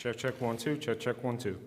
Check, check, 1, 2, check, check, 1, 2.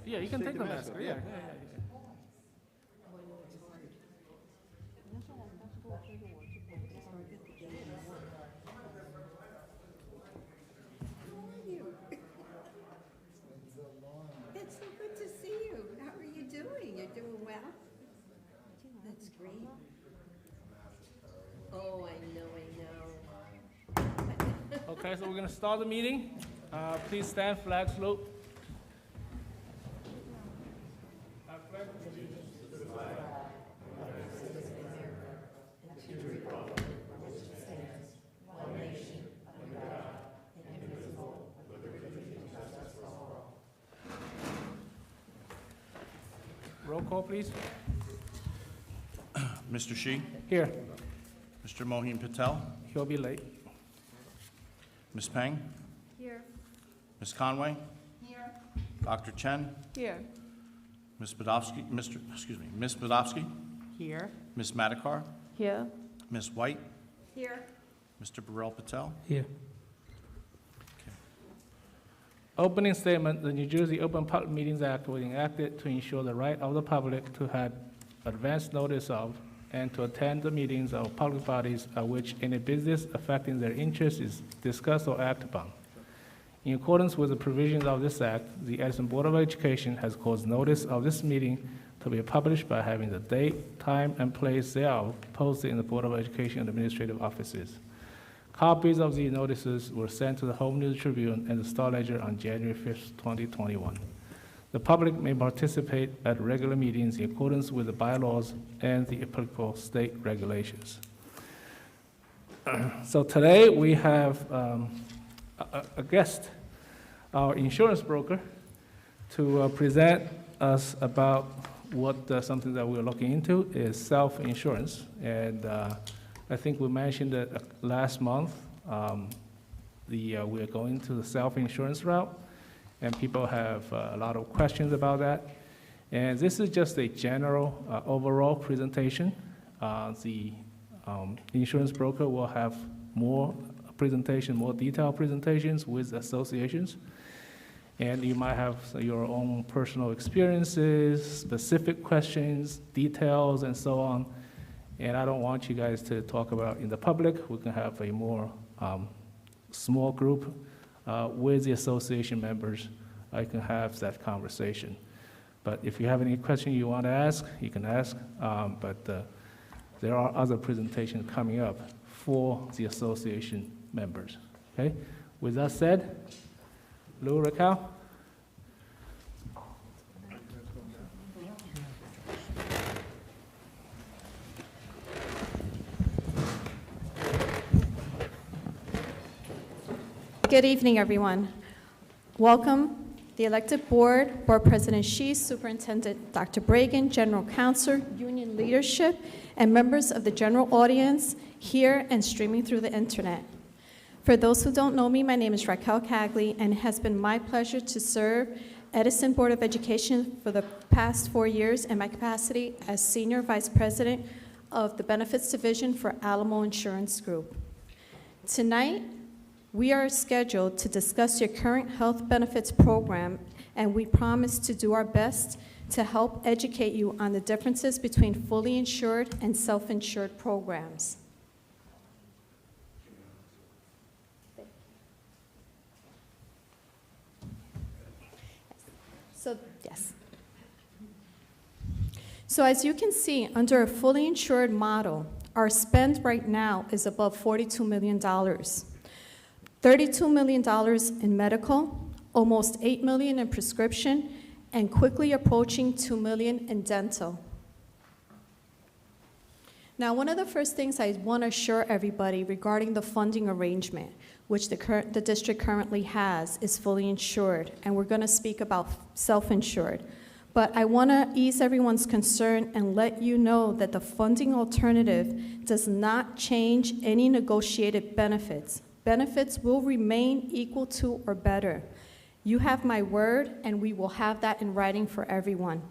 Yeah, you can take the mask. Yeah. It's so good to see you. How are you doing? You're doing well? That's great. Oh, I know. Okay, so we're going to start the meeting. Please stand, flag salute. Roll call, please. Mr. Shi, Here. Mr. Mohin Patel, He'll be late. Ms. Peng, Here. Ms. Conway, Here. Dr. Chen, Here. Ms. Badovsky, Ms. Badovsky, Here. Ms. Madikar, Here. Ms. White, Here. Mr. Burrell Patel. Here. Opening statement, the New Jersey Open Public Meetings Act was enacted to ensure the right of the public to have advance notice of and to attend the meetings of public bodies at which any business affecting their interests is discussed or acted upon. In accordance with the provisions of this act, the Edison Board of Education has caused notice of this meeting to be published by having the date, time, and place thereof posted in the Board of Education administrative offices. Copies of these notices were sent to the Home News Tribune and the Star Ledger on January 5th, 2021. The public may participate at regular meetings in accordance with the bylaws and the applicable state regulations. So today we have a guest, our insurance broker, to present us about what something that we're looking into is self-insurance. And I think we mentioned it last month. We're going to the self-insurance route, and people have a lot of questions about that. And this is just a general overall presentation. The insurance broker will have more detailed presentations with associations. And you might have your own personal experiences, specific questions, details, and so on. And I don't want you guys to talk about in the public. We can have a more small group with the association members. I can have that conversation. But if you have any question you want to ask, you can ask. But there are other presentations coming up for the association members. Okay? With that said, Lou Raquel. Good evening, everyone. Welcome, the elected board, Board President Shi, Superintendent Dr. Bragan, General Counsel, union leadership, and members of the general audience here and streaming through the internet. For those who don't know me, my name is Raquel Cagley, and it has been my pleasure to serve Edison Board of Education for the past 4 years in my capacity as Senior Vice President of the Benefits Division for Alamo Insurance Group. Tonight, we are scheduled to discuss your current health benefits program, and we promise to do our best to help educate you on the differences between fully insured and self-insured programs. So as you can see, under a fully insured model, our spend right now is above $42 million. $32 million in medical, almost $8 million in prescription, and quickly approaching $2 million in dental. Now, one of the first things I want to assure everybody regarding the funding arrangement, which the district currently has, is fully insured, and we're going to speak about self-insured. But I want to ease everyone's concern and let you know that the funding alternative does not change any negotiated benefits. Benefits will remain equal to or better. You have my word, and we will have that in writing for everyone.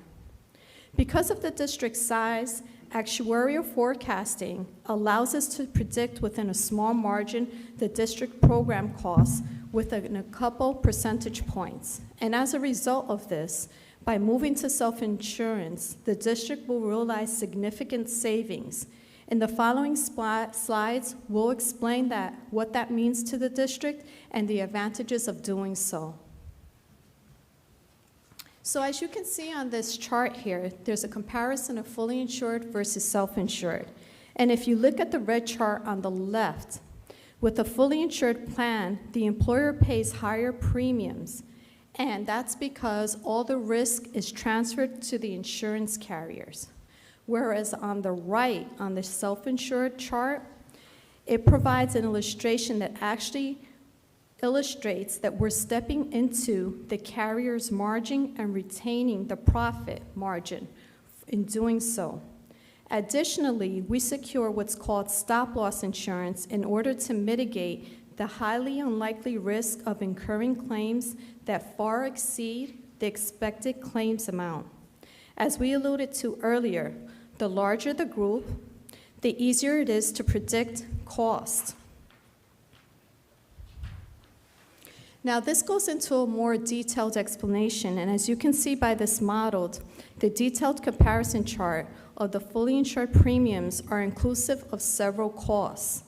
Because of the district's size, actuarial forecasting allows us to predict within a small margin the district program costs within a couple percentage points. And as a result of this, By moving to self-insurance, the district will realize significant savings. In the following slides, we'll explain what that means to the district and the advantages of doing so. So as you can see on this chart here, there's a comparison of fully insured versus self-insured. And if you look at the red chart on the left, with a fully insured plan, the employer pays higher premiums, and that's because all the risk is transferred to the insurance carriers. Whereas on the right, on the self-insured chart, it provides an illustration that actually illustrates that we're stepping into the carrier's margin and retaining the profit margin in doing so. Additionally, we secure what's called stop-loss insurance in order to mitigate the highly unlikely risk of incurring claims that far exceed the expected claims amount. As we alluded to earlier, the larger the group, the easier it is to predict cost. Now, this goes into a more detailed explanation, and as you can see by this model, the detailed comparison chart of the fully insured premiums are inclusive of several costs.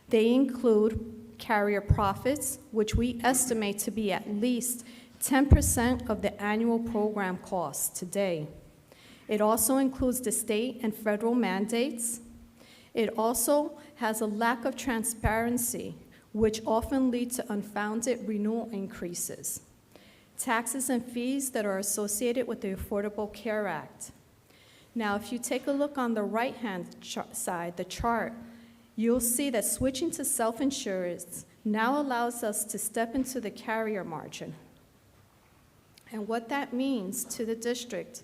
They include carrier profits, which we estimate to be at least 10% of the annual program costs today. It also includes the state and federal mandates. It also has a lack of transparency, which often lead to unfounded renewal increases. Taxes and fees that are associated with the Affordable Care Act. Now, if you take a look on the right-hand side, the chart, you'll see that switching to self-insurance now allows us to step into the carrier margin. And what that means to the district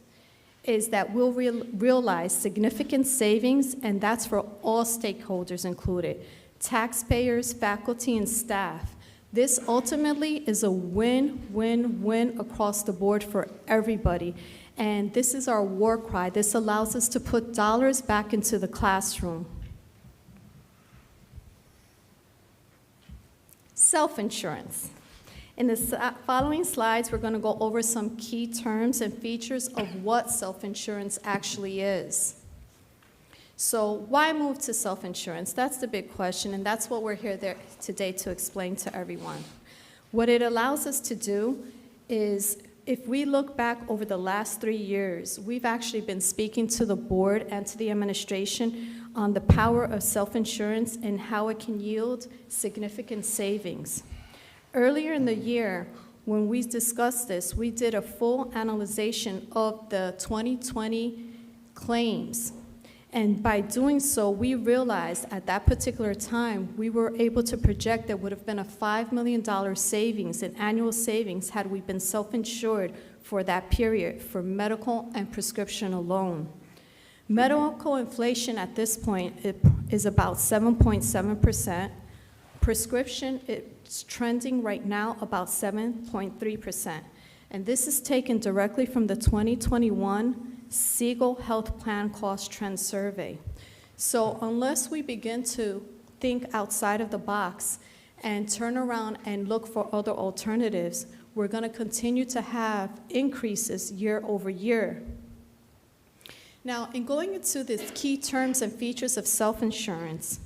is that we'll realize significant savings, and that's for all stakeholders included, taxpayers, faculty, and staff. This ultimately is a win-win-win across the board for everybody. And this is our war cry. This allows us to put dollars back into the classroom. Self-insurance. In the following slides, we're going to go over some key terms and features of what self-insurance actually is. So why move to self-insurance? That's the big question, and that's what we're here today to explain to everyone. What it allows us to do is, if we look back over the last 3 years, we've actually been speaking to the board and to the administration on the power of self-insurance and how it can yield significant savings. Earlier in the year, when we discussed this, we did a full analysis of the 2020 claims. And by doing so, we realized at that particular time, we were able to project there would have been a $5 million savings in annual savings had we been self-insured for that period for medical and prescription alone. Medical inflation at this point is about 7.7%. Prescription, it's trending right now about 7.3%. And this is taken directly from the 2021 Siegel Health Plan Cost Trend Survey. So unless we begin to think outside of the box and turn around and look for other alternatives, we're going to continue to have increases year over year. Now, in going into the key terms and features of self-insurance,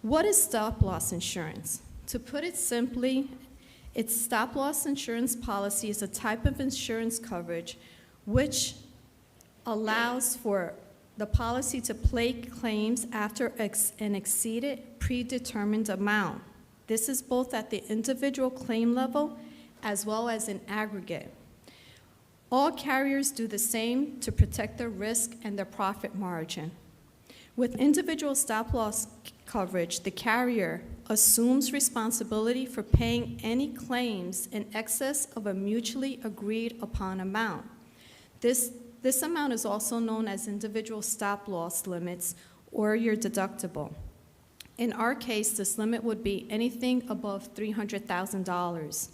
what is stop-loss insurance? To put it simply, its stop-loss insurance policy is a type of insurance coverage which allows for the policy to pay claims after an exceeded predetermined amount. This is both at the individual claim level as well as in aggregate. All carriers do the same to protect their risk and their profit margin. With individual stop-loss coverage, the carrier assumes responsibility for paying any claims in excess of a mutually agreed upon amount. This amount is also known as individual stop-loss limits or your deductible. In our case, this limit would be anything above $300,000.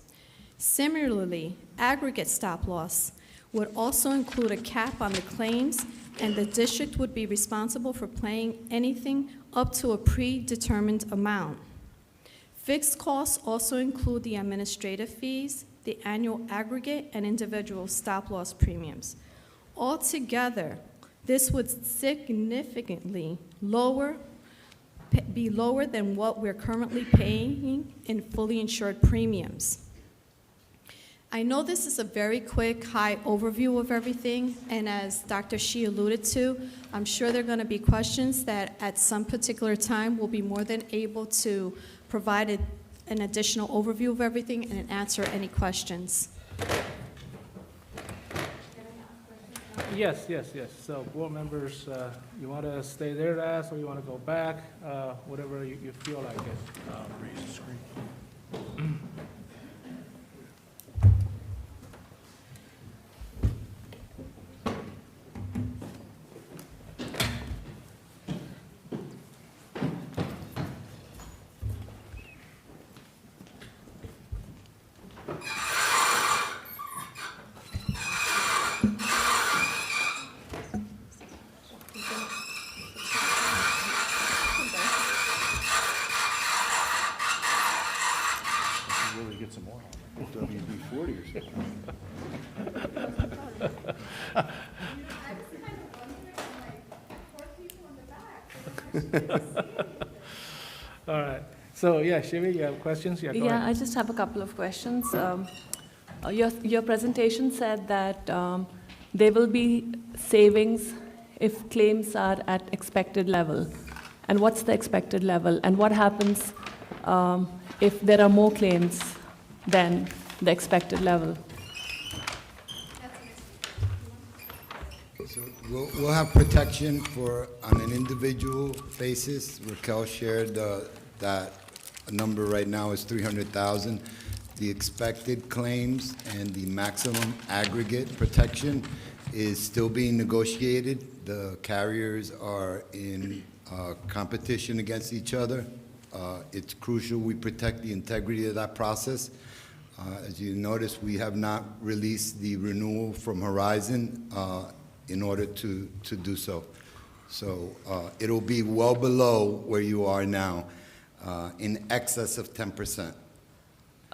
Similarly, aggregate stop-loss would also include a cap on the claims, and the district would be responsible for paying anything up to a predetermined amount. Fixed costs also include the administrative fees the annual aggregate and individual stop-loss premiums. Altogether, this would significantly be lower than what we're currently paying in fully insured premiums. I know this is a very quick, high overview of everything, and as Dr. Shi alluded to, I'm sure there are going to be questions that at some particular time we'll be more than able to provide an additional overview of everything and answer any questions. Yes. So board members, you want to stay there to ask, or you want to go back? Whatever you feel like it. Raise the screen. Really get some more. WD-40 or something. All right. So, yeah, Shivi, you have questions? Yeah, go Yeah, ahead. I just have a couple of questions. Your presentation said that there will be savings if claims are at expected level. And what's the expected level? And what happens if there are more claims than the expected level? So we'll have protection on an individual basis. Raquel shared that number right now is 300,000. The expected claims and the maximum aggregate protection is still being negotiated. The carriers are in competition against each other. It's crucial we protect the integrity of that process. As you notice, we have not released the renewal from Horizon in order to do so. So it'll be well below where you are now, in excess of 10%.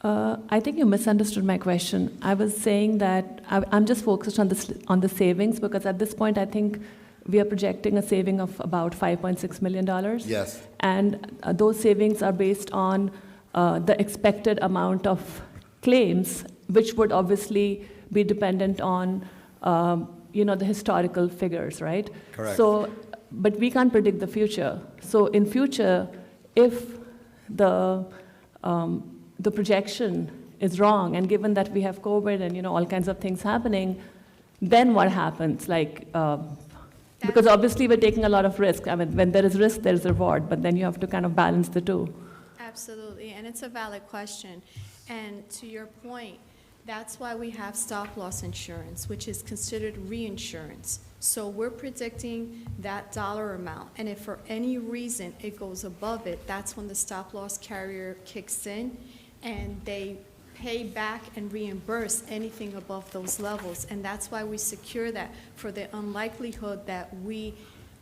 I think you misunderstood my question. I was saying that I'm just focused on the savings, because at this point I think we are projecting a saving of about $5.6 million. Yes. And those savings are based on the expected amount of claims, which would obviously be dependent on the historical figures, right? Correct. So, but we can't predict the future. So in future, if the projection is wrong, and given that we have COVID and all kinds of things happening, then what happens? Because obviously we're taking a lot of risk. I mean, when there is risk, there is reward, but then you have to kind of balance the two. Absolutely, and it's a valid question. And to your point, that's why we have stop-loss insurance, which is considered reinsurance. So we're predicting that dollar amount, and if for any reason it goes above it, that's when the stop-loss carrier kicks in, and they pay back and reimburse anything above those levels. And that's why we secure that for the unlikelihood that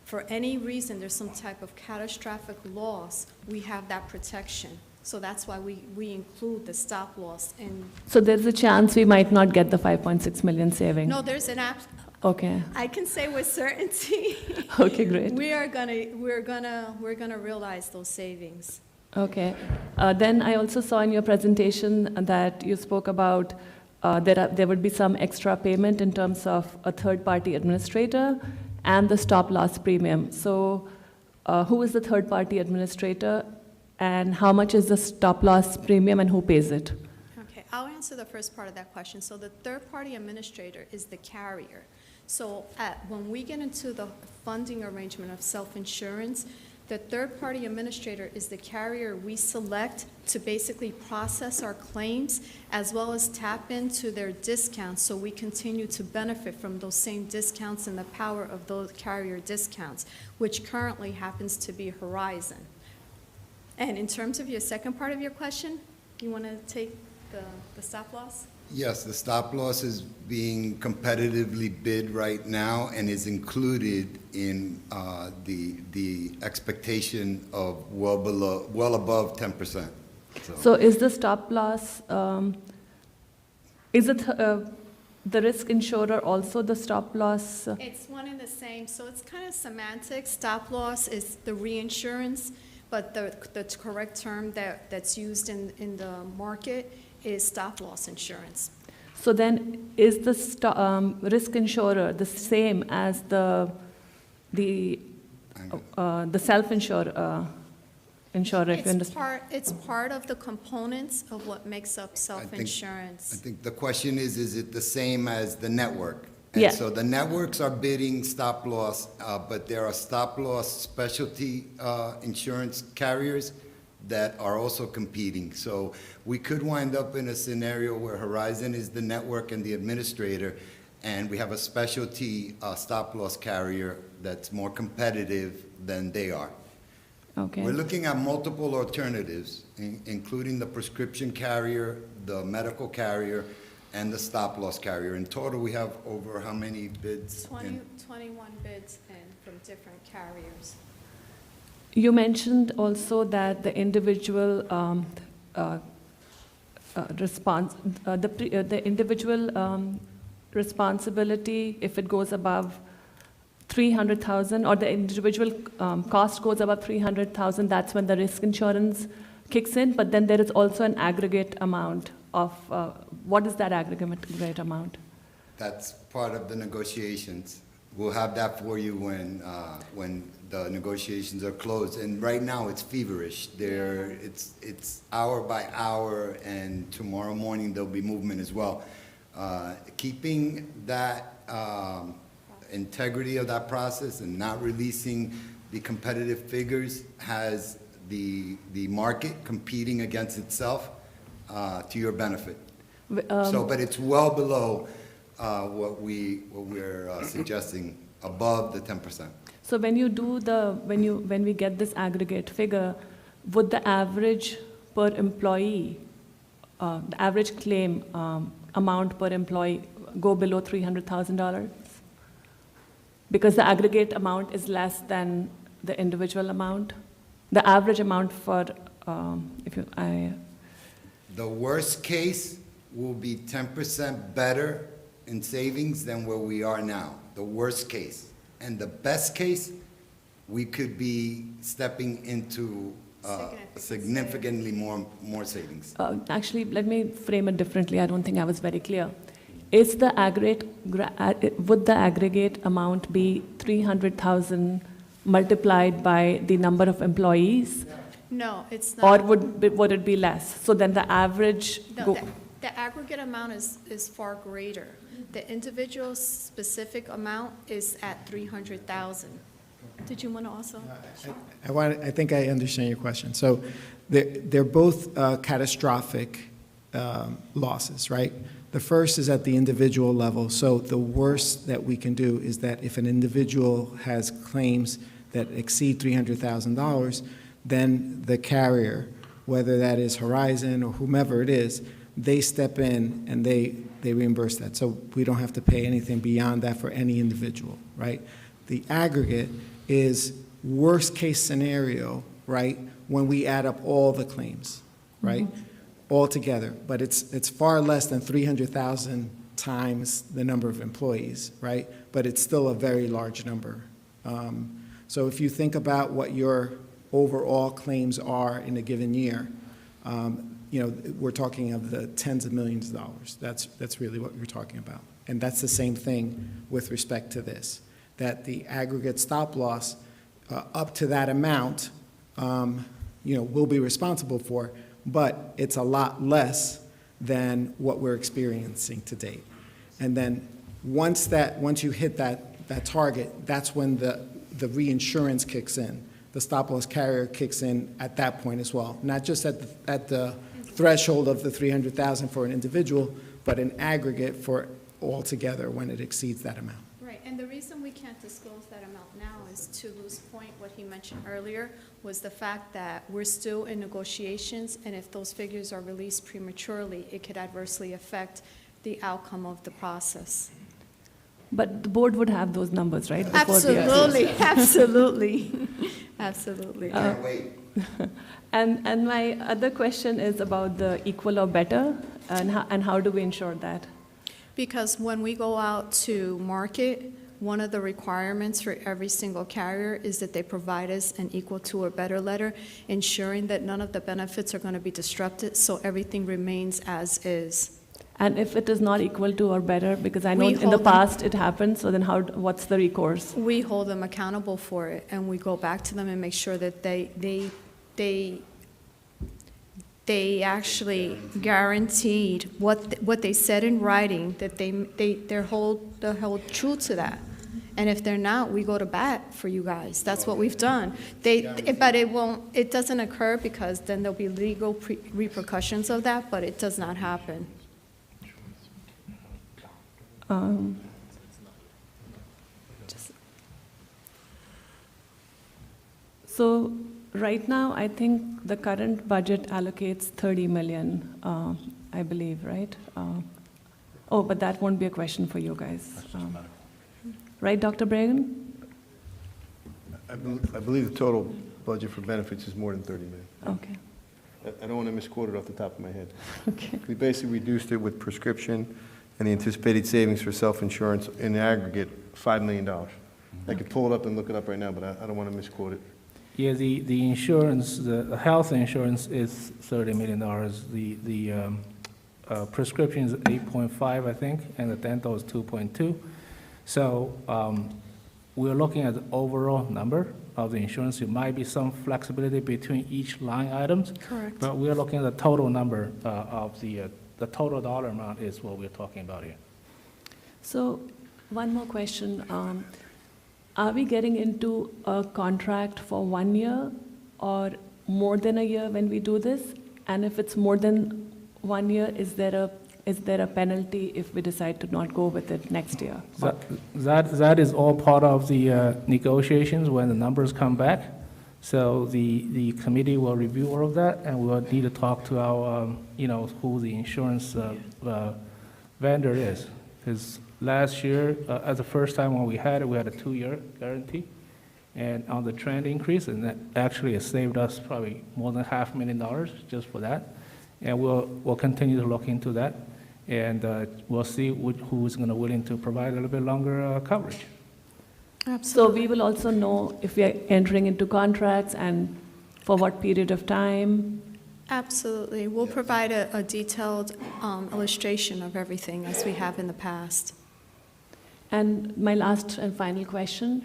for any reason, there's some type of catastrophic loss, we have that protection. So that's why we include the stop loss. So there's a chance we might not get the 5.6 million saving? No, there's an Okay. I can say with certainty. Okay, great. we're gonna realize those savings. Okay. Then I also saw in your presentation that you spoke about there would be some extra payment in terms of a third-party administrator and the stop-loss premium. So who is the third-party administrator, and how much is the stop-loss premium, and who pays it? Okay, I'll answer the first part of that question. So the third-party administrator is the carrier. So when we get into the funding arrangement of self-insurance, the third-party administrator is the carrier we select to basically process our claims, as well as tap into their discounts, so we continue to benefit from those same discounts and the power of those carrier discounts, which currently happens to be Horizon. And in terms of your second part of your question, you want to take the stop loss? Yes, the stop loss is being competitively bid right now and is included in the expectation of well above 10%. So is the stop loss Is it the risk insurer also the stop loss? It's one and the same, so it's kind of semantic. Stop loss is the reinsurance, but the correct term that's used in the market is stop loss insurance. So then, is the risk insurer the same as the self-insured insurer? If you understand. It's part of the components of what makes up I self-insurance. think the question is it the same as the network? Yeah. And so the networks are bidding stop loss, but there are stop loss specialty insurance carriers that are also competing. So we could wind up in a scenario where Horizon is the network and the administrator, and we have a specialty stop loss carrier that's more competitive than they are. Okay. We're looking at multiple alternatives, including the prescription carrier, the medical carrier, and the stop loss carrier. In total, we have over how many bids? 21 bids in from different carriers. You mentioned also that the individual the individual responsibility, if it goes above 300,000, or the individual cost goes above 300,000, that's when the risk insurance kicks in. But then there is also an aggregate amount of what is that aggregate amount? That's part of the negotiations. We'll have that for you when the negotiations are closed. And right now, it's feverish. It's hour by hour, and tomorrow morning, there'll be movement as well. Keeping that integrity of that process and not releasing the competitive figures has the market competing against itself to your benefit. But it's well below what we're suggesting, above the 10%. So when you do when we get this aggregate figure, would the average per employee, the average claim amount per employee go below $300,000? Because the aggregate amount is less than the individual amount? The average amount for, The worst case will be 10% better in savings than where we are now, the worst case. And the best case, we could be stepping into significantly more savings. Actually, let me frame it differently. I don't think I was very clear. Is the would the aggregate amount be 300,000 multiplied by the number of employees? No, it's Or not. would it be less? So then the average, No, the aggregate amount is far greater. The individual specific amount is at 300,000. Did you want to also? I think I understand your question. So they're both catastrophic losses, right? The first is at the individual level. So the worst that we can do is that if an individual has claims that exceed $300,000, then the carrier, whether that is Horizon or whomever it is, they step in and they reimburse that. So we don't have to pay anything beyond that for any individual, right? The aggregate is worst case scenario, right, when we add up all the claims, right, all together. But it's far less than 300,000 times the number of employees, right? But it's still a very large number. So if you think about what your overall claims are in a given year, we're talking of the tens of millions of dollars. That's really what you're talking about. And that's the same thing with respect to this, that the aggregate stop loss up to that amount, we'll be responsible for, but it's a lot less than what we're experiencing to date. And then once you hit that target, that's when the reinsurance kicks in. The stop loss carrier kicks in at that point as well, not just at the threshold of the 300,000 for an individual, but an aggregate for all together when it exceeds that amount. Right, and the reason we can't disclose that amount now is to Lou's point, what he mentioned earlier, was the fact that we're still in negotiations, and if those figures are released prematurely, it could adversely affect the outcome of the process. but the board would have those numbers, right? before the- Absolutely. Can't wait. And my other question is about the equal or better. And how do we ensure that? Because when we go out to market, one of the requirements for every single carrier is that they provide us an equal to or better letter, ensuring that none of the benefits are going to be disrupted, so everything remains as is. And if it is not equal to or better, because I know We in the hold them- past it happened, so then what's the recourse? We hold them accountable for it, and we go back to them and make sure that they actually guaranteed what they said in writing, that they're hold true to that. And if they're not, we go to bat for you guys. That's what we've done. But it doesn't occur because then there'll be legal repercussions of that, but it does not happen. So right now, I think the current budget allocates 30 million, I believe, right? But that won't be a question for you guys. Right, Dr. Bragan? I believe the total budget for benefits is more than 30 million. Okay. I don't want to misquote it off the top of my head. Okay. We basically reduced it with prescription and the anticipated savings for self-insurance in the aggregate, $5 million. I could pull it up and look it up right now, but I don't want to misquote it. Yeah, the insurance, the health insurance is $30 million. The prescription is 8.5, I think, and the dental is 2.2. So we're looking at the overall number of the insurance. There might be some flexibility between each line items. Correct. But we're looking at the total number of the total dollar amount is what we're talking about here. So one more question. Are we getting into a contract for 1 year or more than a year when we do this? And if it's more than 1 year, is there a penalty if we decide to not go with it next year? That is all part of the negotiations when the numbers come back. So the committee will review all of that, and we'll need to talk to our, who the insurance vendor is. Because last year, as the first time when we had it, we had a 2-year guarantee. And on the trend increase, and that actually has saved us probably more than $500,000 just for that. And we'll continue to look into that. And we'll see who's going to willing to provide a little bit longer coverage. So we will also know if we are entering into contracts and for what period of time. Absolutely. We'll provide a detailed illustration of everything as we have in the past. And my last and final question,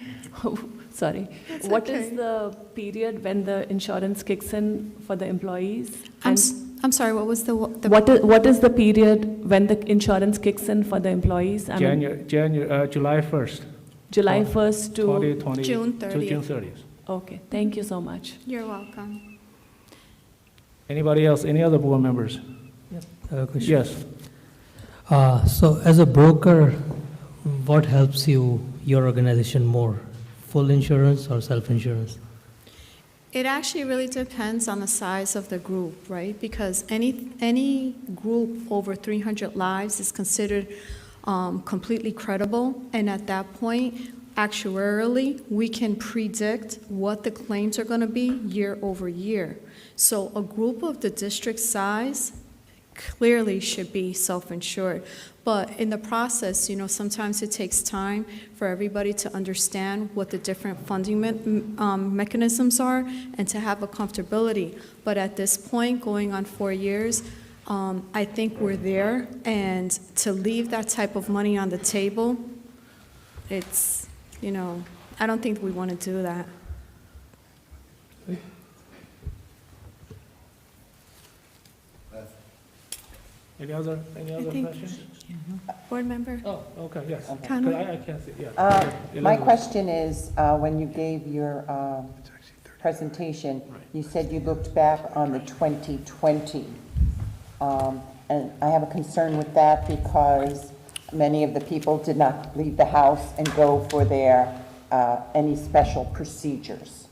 sorry. That's What okay. is the period when the insurance kicks in for the employees? I'm sorry, what was the What is the period when the insurance kicks in for the employees? I mean, July 1st. July 1st to... 2020 June to 30th. June 30th. Okay, thank you so much. You're welcome. Anybody else? Any other board members? Question. Yes. So as a broker, what helps your organization more, full insurance or self-insurance? It actually really depends on the size of the group, right? Because any group over 300 lives is considered completely credible, and at that point, actuarially, we can predict what the claims are going to be year over year. So a group of the district size clearly should be self-insured. But in the process, sometimes it takes time for everybody to understand what the different funding mechanisms are and to have a comfortability. But at this point, going on 4 years, I think we're there. And to leave that type of money on the table, it's, I don't think we want to do that. Any other think- questions? Board member? Oh, okay, yes. Conway? I can't see, yeah. My Elizabeth. question is, when you gave your presentation, you said you looked back on the 2020. And I have a concern with that because many of the people did not leave the house and go for their, any special procedures.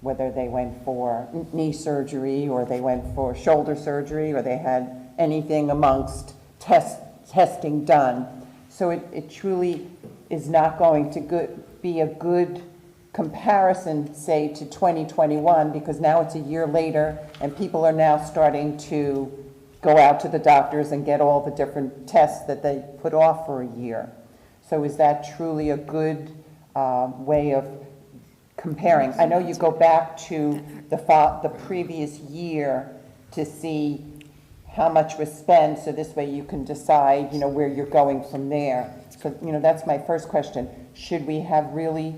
Whether they went for knee surgery or they went for shoulder surgery or they had anything amongst testing done. So it truly is not going to be a good comparison, say, to 2021, because now it's a year later and people are now starting to go out to the doctors and get all the different tests that they put off for a year. So is that truly a good way of comparing? I know you go back to the previous year to see how much was spent, so this way you can decide, where you're going from there. So, that's my first question. Should we have really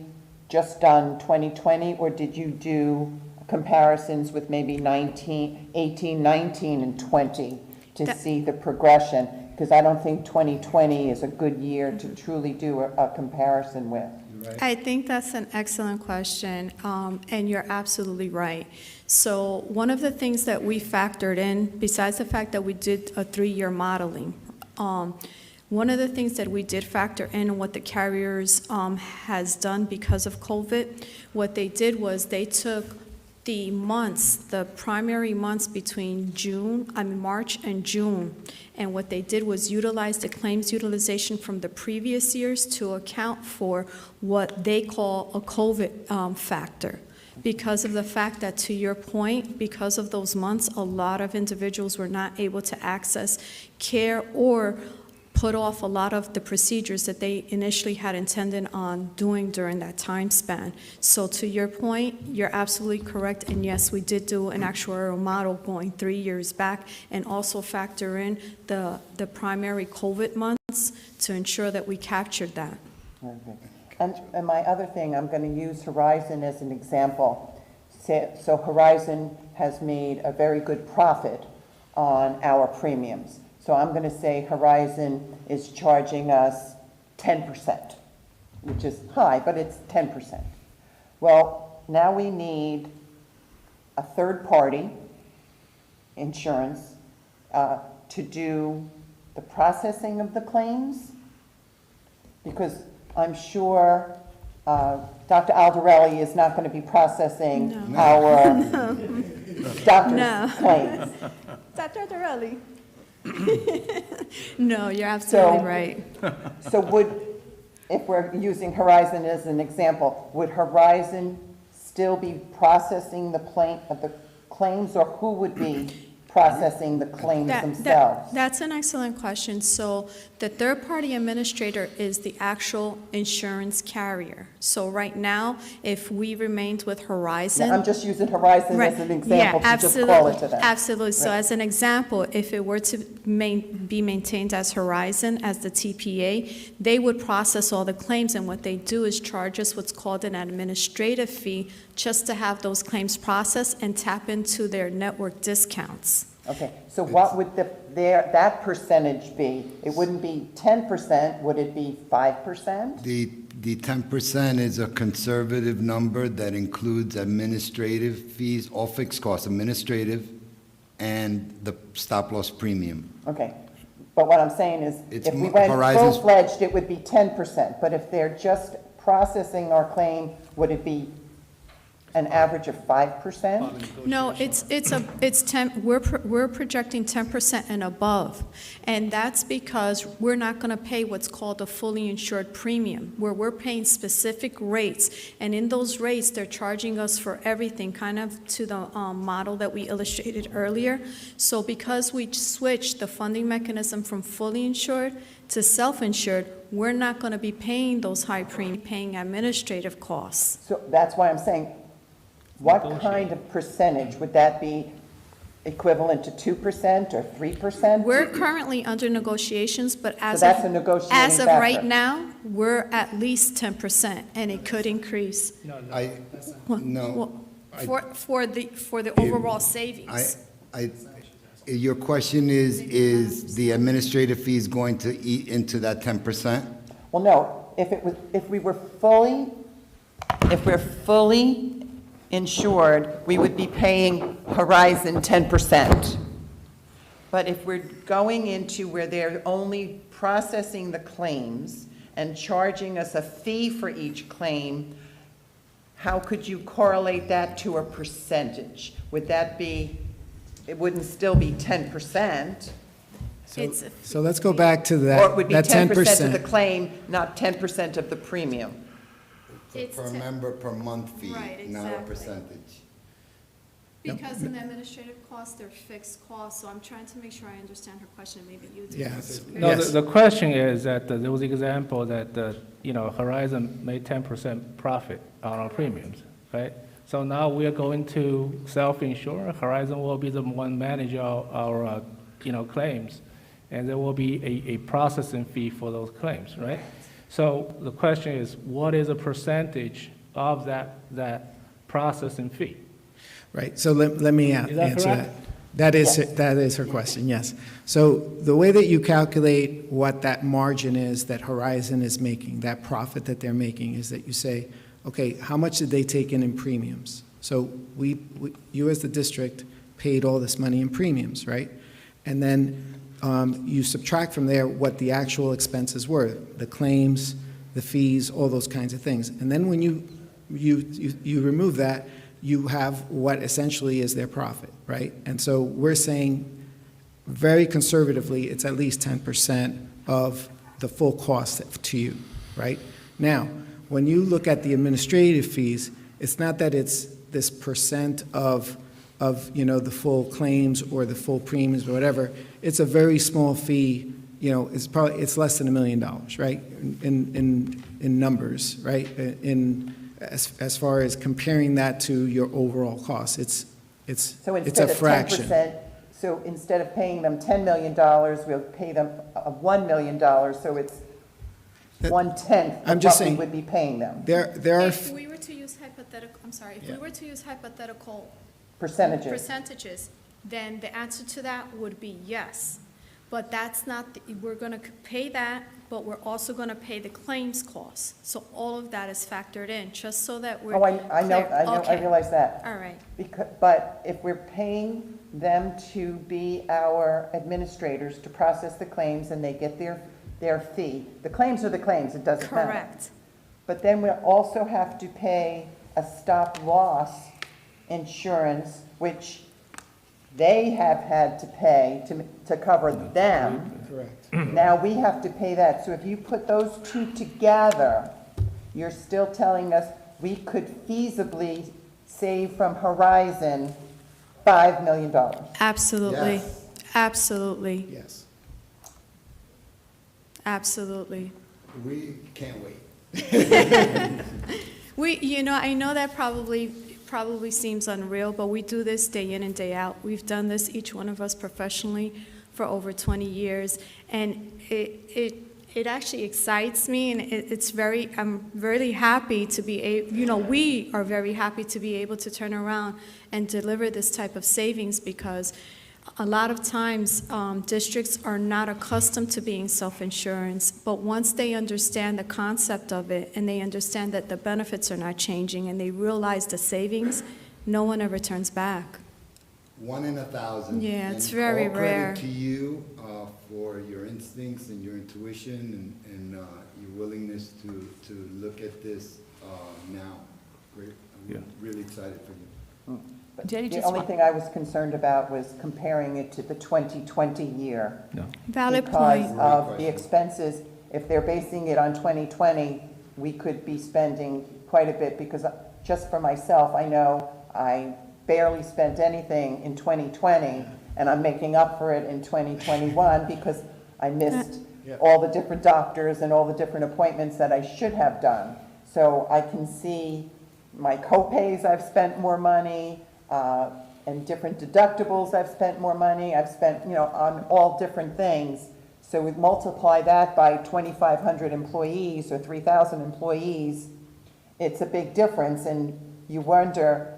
just done 2020, or did you do comparisons with maybe 18, 19, and 20 to see the progression? Because I don't think 2020 is a good year to truly do a comparison with. I think that's an excellent question, and you're absolutely right. So one of the things that we factored in, besides the fact that we did a 3-year modeling, one of the things that we did factor in and what the carriers has done because of COVID, what they did was they took the primary months between March and June, and what they did was utilize the claims utilization from the previous years to account for what they call a COVID factor. Because of the fact that, to your point, because of those months, a lot of individuals were not able to access care or put off a lot of the procedures that they initially had intended on doing during that time span. So to your point, you're absolutely correct, and yes, we did do an actuarial model going 3 years back and also factor in the primary COVID months to ensure that we captured that. Okay. And my other thing, I'm going to use Horizon as an example. So Horizon has made a very good profit on our premiums. So I'm going to say Horizon is charging us 10%, which is high, but it's 10%. Well, now we need a third-party insurance to do the processing of the claims, because I'm sure Dr. Aldarelli is not going to be processing our doctor's claims. Dr. Aldarelli. No, you're absolutely right. So if we're using Horizon as an example, would Horizon still be processing the claims, or who would be processing the claims themselves? That's an excellent question. So the third-party administrator is the actual insurance carrier. So right now, if we remained with Horizon... I'm just using Horizon as an example to just call it to that. Absolutely. So as an example, if it were to be maintained as Horizon, as the TPA, they would process all the claims, and what they do is charge us what's called an administrative fee just to have those claims processed and tap into their network discounts. Okay, so what would that percentage be? It wouldn't be 10%, would it be 5%? The 10% is a conservative number that includes administrative fees, all fixed costs, administrative, and the stop-loss premium. Okay, but what I'm saying is, It's if we went Horizon's- full-fledged, it would be 10%, but if they're just processing our claim, would it be an average of 5%? No, it's 10, we're projecting 10% and above. And that's because we're not going to pay what's called a fully insured premium, where we're paying specific rates. And in those rates, they're charging us for everything, kind of to the model that we illustrated earlier. So because we switched the funding mechanism from fully insured to self-insured, we're not going to be paying those high premiums, paying administrative costs. So that's why I'm saying, what kind of percentage? Would that be equivalent to 2% or 3%? We're currently under negotiations, but So that's a negotiating as of factor. right now, we're at least 10%, and it could increase. For the overall savings. Your question is the administrative fees going to eat into that 10%? Well, no, if we're fully insured, we would be paying Horizon 10%. But if we're going into where they're only processing the claims and charging us a fee for each claim, how could you correlate that to a percentage? Would that be, it wouldn't still be 10%? So let's go back to that. Or it would be that 10% of the claim, not 10% of the premium? Per member per month fee, Right, not a exactly. percentage. Because in administrative costs, they're fixed costs, so I'm trying to make sure I understand her question, maybe you do. Yes. No, Yes. the question is that there was an example that, Horizon made 10% profit on our premiums, right? So now we are going to self-insure. Horizon will be the one manage our claims, and there will be a processing fee for those claims, right? So the question is, what is a percentage of that processing fee? Right, so let me Is that answer correct? that. Yes. That is her question, yes. So the way that you calculate what that margin is that Horizon is making, that profit that they're making, is that you say, okay, how much did they take in premiums? So you as the district paid all this money in premiums, right? And then you subtract from there what the actual expenses were, the claims, the fees, all those kinds of things. And then when you remove that, you have what essentially is their profit, right? And so we're saying, very conservatively, it's at least 10% of the full cost to you, right? Now, when you look at the administrative fees, it's not that it's this percent of the full claims or the full premiums or whatever. It's a very small fee. It's less than $1 million, right? In numbers, right? As far as comparing that to your overall cost, it's So a instead of fraction. 10%, so instead of paying them $10 million, we'll pay them $1 million, so it's 1/10 I'm of just what we saying- would be paying them. There are. If we were to use hypothetical Percentages. then the answer to that would be yes. But that's not, we're going to pay that, but we're also going to pay the claims costs. So all of that is factored in, just so that we're Oh, I know, clear. I Okay. realize that. All right. But if we're paying them to be our administrators to process the claims and they get their fee, the claims are the claims, it doesn't matter. Correct. But then we also have to pay a stop-loss insurance, which they have had to pay to cover them. Correct. Now we have to pay that. So if you put those two together, you're still telling us we could feasibly save from Horizon $5 million. Absolutely. Yes. Absolutely. Yes. Absolutely. We can't wait. I know that probably seems unreal, but we do this day in and day out. We've done this, each one of us professionally, for over 20 years, and it actually excites me, and I'm very happy to be able, we are very happy to be able to turn around and deliver this type of savings, because a lot of times, districts are not accustomed to being self-insurance, but once they understand the concept of it and they understand that the benefits are not changing and they realize the savings, no one ever turns back. 1 in 1,000. Yeah, it's And very all rare. credit to you for your instincts and your intuition and your willingness to look at this now. Great. I'm really excited for you. But Jerry, the just only one- thing I was concerned about was comparing it to the 2020 year. No. Valid Because point. of the expenses, if they're basing it on 2020, we could be spending quite a bit, because just for myself, I know I barely spent anything in 2020, and I'm making up for it in 2021 because I missed all the different doctors and all the different appointments that I should have done. So I can see my co-pays, I've spent more money, and different deductibles, I've spent more money, I've spent, on all different things. So we multiply that by 2,500 employees or 3,000 employees, it's a big difference, and you wonder,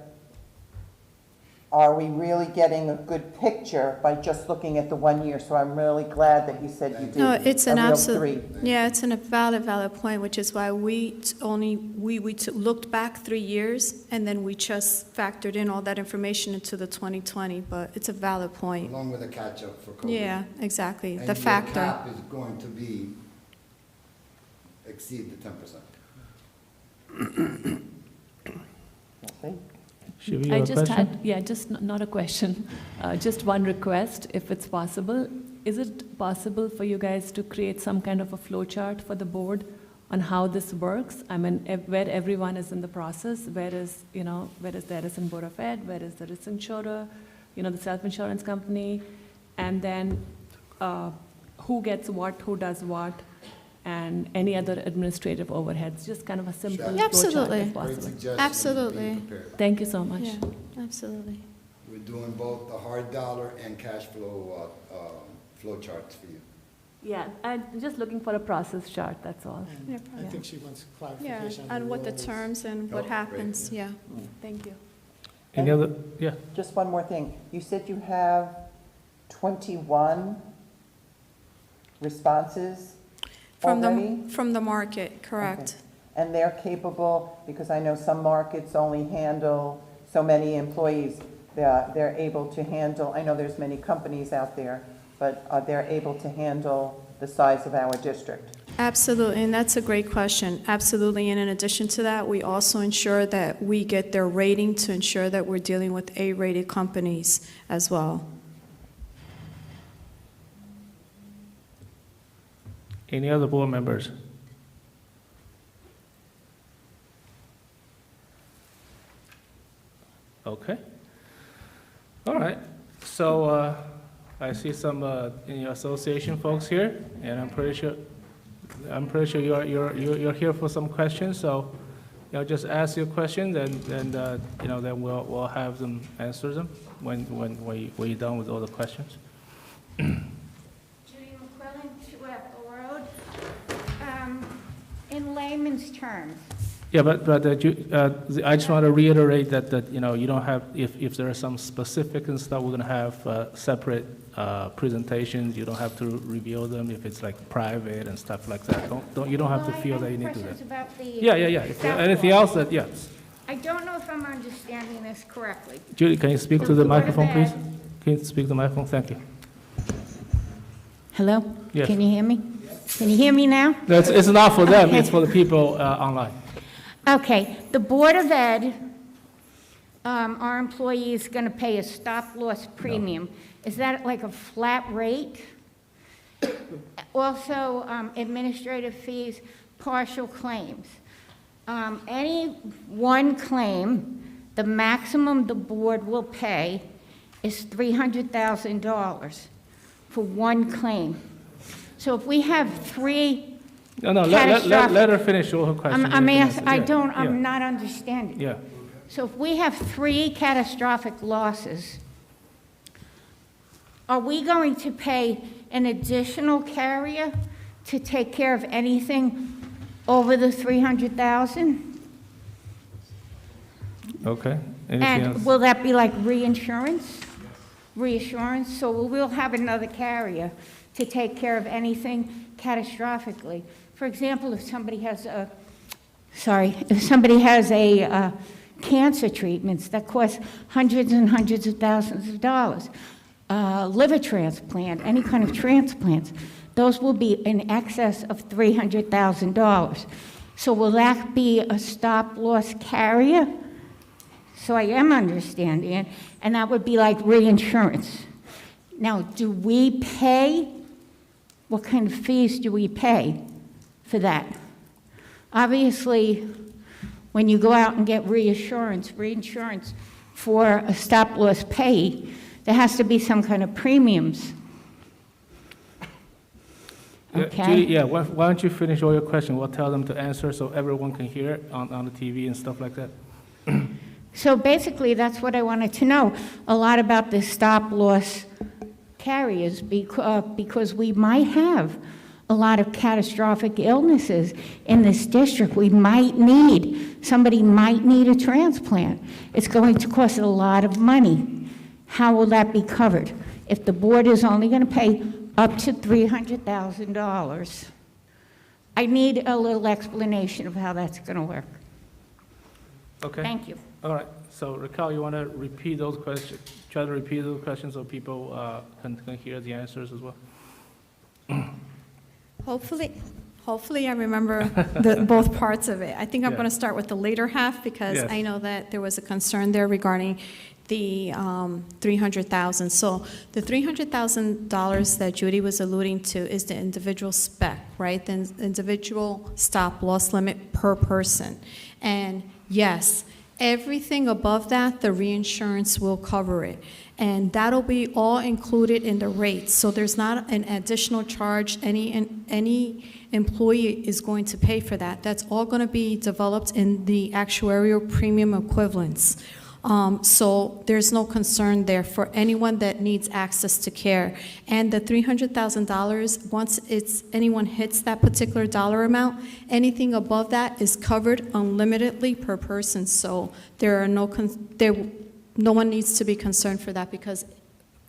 are we really getting a good picture by just looking at the 1 year? So I'm really glad that you said you did No, it's an a real absolute, three. yeah, it's a valid point, which is why we looked back 3 years, and then we just factored in all that information into the 2020, but it's a valid point. Along with a catch-up for COVID. Yeah, exactly, And the your factor. cap is going to exceed the 10%. We'll see. Should we I have a just question? had, not a question, just one request, if it's possible. Is it possible for you guys to create some kind of a flow chart for the board on how this works. I mean, where everyone is in the process, where is the Edison Board of Ed, where is the risk insurer, the self-insurance company, and then who gets what, who does what, and any other administrative overheads, just kind of a simple flowchart Absolutely. if Great possible. suggestion. Absolutely. Be prepared. Thank you so much. Yeah, absolutely. We're doing both the hard dollar and cash flow, flow charts for you. Yeah, I'm just looking for a process chart, that's all. Yeah, I think she wants Yeah, clarification. and what the terms and what Oh, great. happens, yeah. Thank you. Any other, yeah, Just one more thing. You said you have 21 responses already? From the market, correct. Okay. And they're capable, because I know some markets only handle so many employees, they're able to handle, I know there's many companies out there, but they're able to handle the size of our district. Absolutely, and that's a great question. Absolutely, and in addition to that, we also ensure that we get their rating to ensure that we're dealing with A-rated companies as well. any other board members? Okay. All right, so I see some in your association folks here, and I'm pretty sure you're here for some questions, so just ask your questions, and then we'll have them answer them when we're done with all the questions. Judy McQuillan, 2 Apple Road. In layman's terms, Yeah, but I just want to reiterate that you don't have, if there are some specific and stuff, we're going to have separate presentations. You don't have to reveal them if it's like private and stuff like that. You don't have to feel that you need to do that. about the Yeah. If there anything else, that, yes. I don't know if I'm understanding this correctly. Judy, can you speak to the The Board of microphone, please? Ed. Can you speak to the microphone? Thank you. Hello? Yes. Can you hear me? Can you hear me now? It's not for them, Okay. it's for the people online. Okay, the Board of Ed, our employee is going to pay a stop-loss premium. Is that like a flat rate? Also, administrative fees, partial claims. Any one claim, the maximum the board will pay is $300,000 for one claim. So if we have 3 No, let her finish all her questions. I'm not understanding. Yeah, So if we have 3 catastrophic losses, are we going to pay an additional carrier to take care of anything over the $300,000? okay. Anything else? And will that be like reinsurance? Reassurance? So we'll have another carrier to take care of anything catastrophically. For example, if somebody has cancer treatments that cost hundreds and hundreds of thousands of dollars, liver transplant, any kind of transplants, those will be in excess of $300,000. So will that be a stop-loss carrier? So I am understanding it, and that would be like reinsurance. Now, do we pay? What kind of fees do we pay for that? Obviously, when you go out and get reinsurance for a stop-loss pay, there has to be some kind of premiums. Okay? Judy, why don't you finish all your questions? We'll tell them to answer so everyone can hear it on the TV and stuff like that. So basically, that's what I wanted to know, a lot about the stop-loss carriers, because we might have a lot of catastrophic illnesses in this district. Somebody might need a transplant. It's going to cost a lot of money. How will that be covered? If the board is only going to pay up to $300,000, I need a little explanation of how that's going to work. Okay. Thank you. All right, so Raquel, you want to repeat those questions? Try to repeat those questions so people can hear the answers as well. Hopefully I remember both parts of it. I think I'm Yeah. going to start with the later half because Yes. I know that there was a concern there regarding the 300,000. So the $300,000 that Judy was alluding to is the individual spec, right? The individual stop loss limit per person. And yes, everything above that, the reinsurance will cover it. And that'll be all included in the rates. So there's not an additional charge any employee is going to pay for that. That's all going to be developed in the actuarial premium equivalents. So there's no concern there for anyone that needs access to care. And the $300,000, once anyone hits that particular dollar amount, anything above that is covered unlimitedly per person. So there are no one needs to be concerned for that because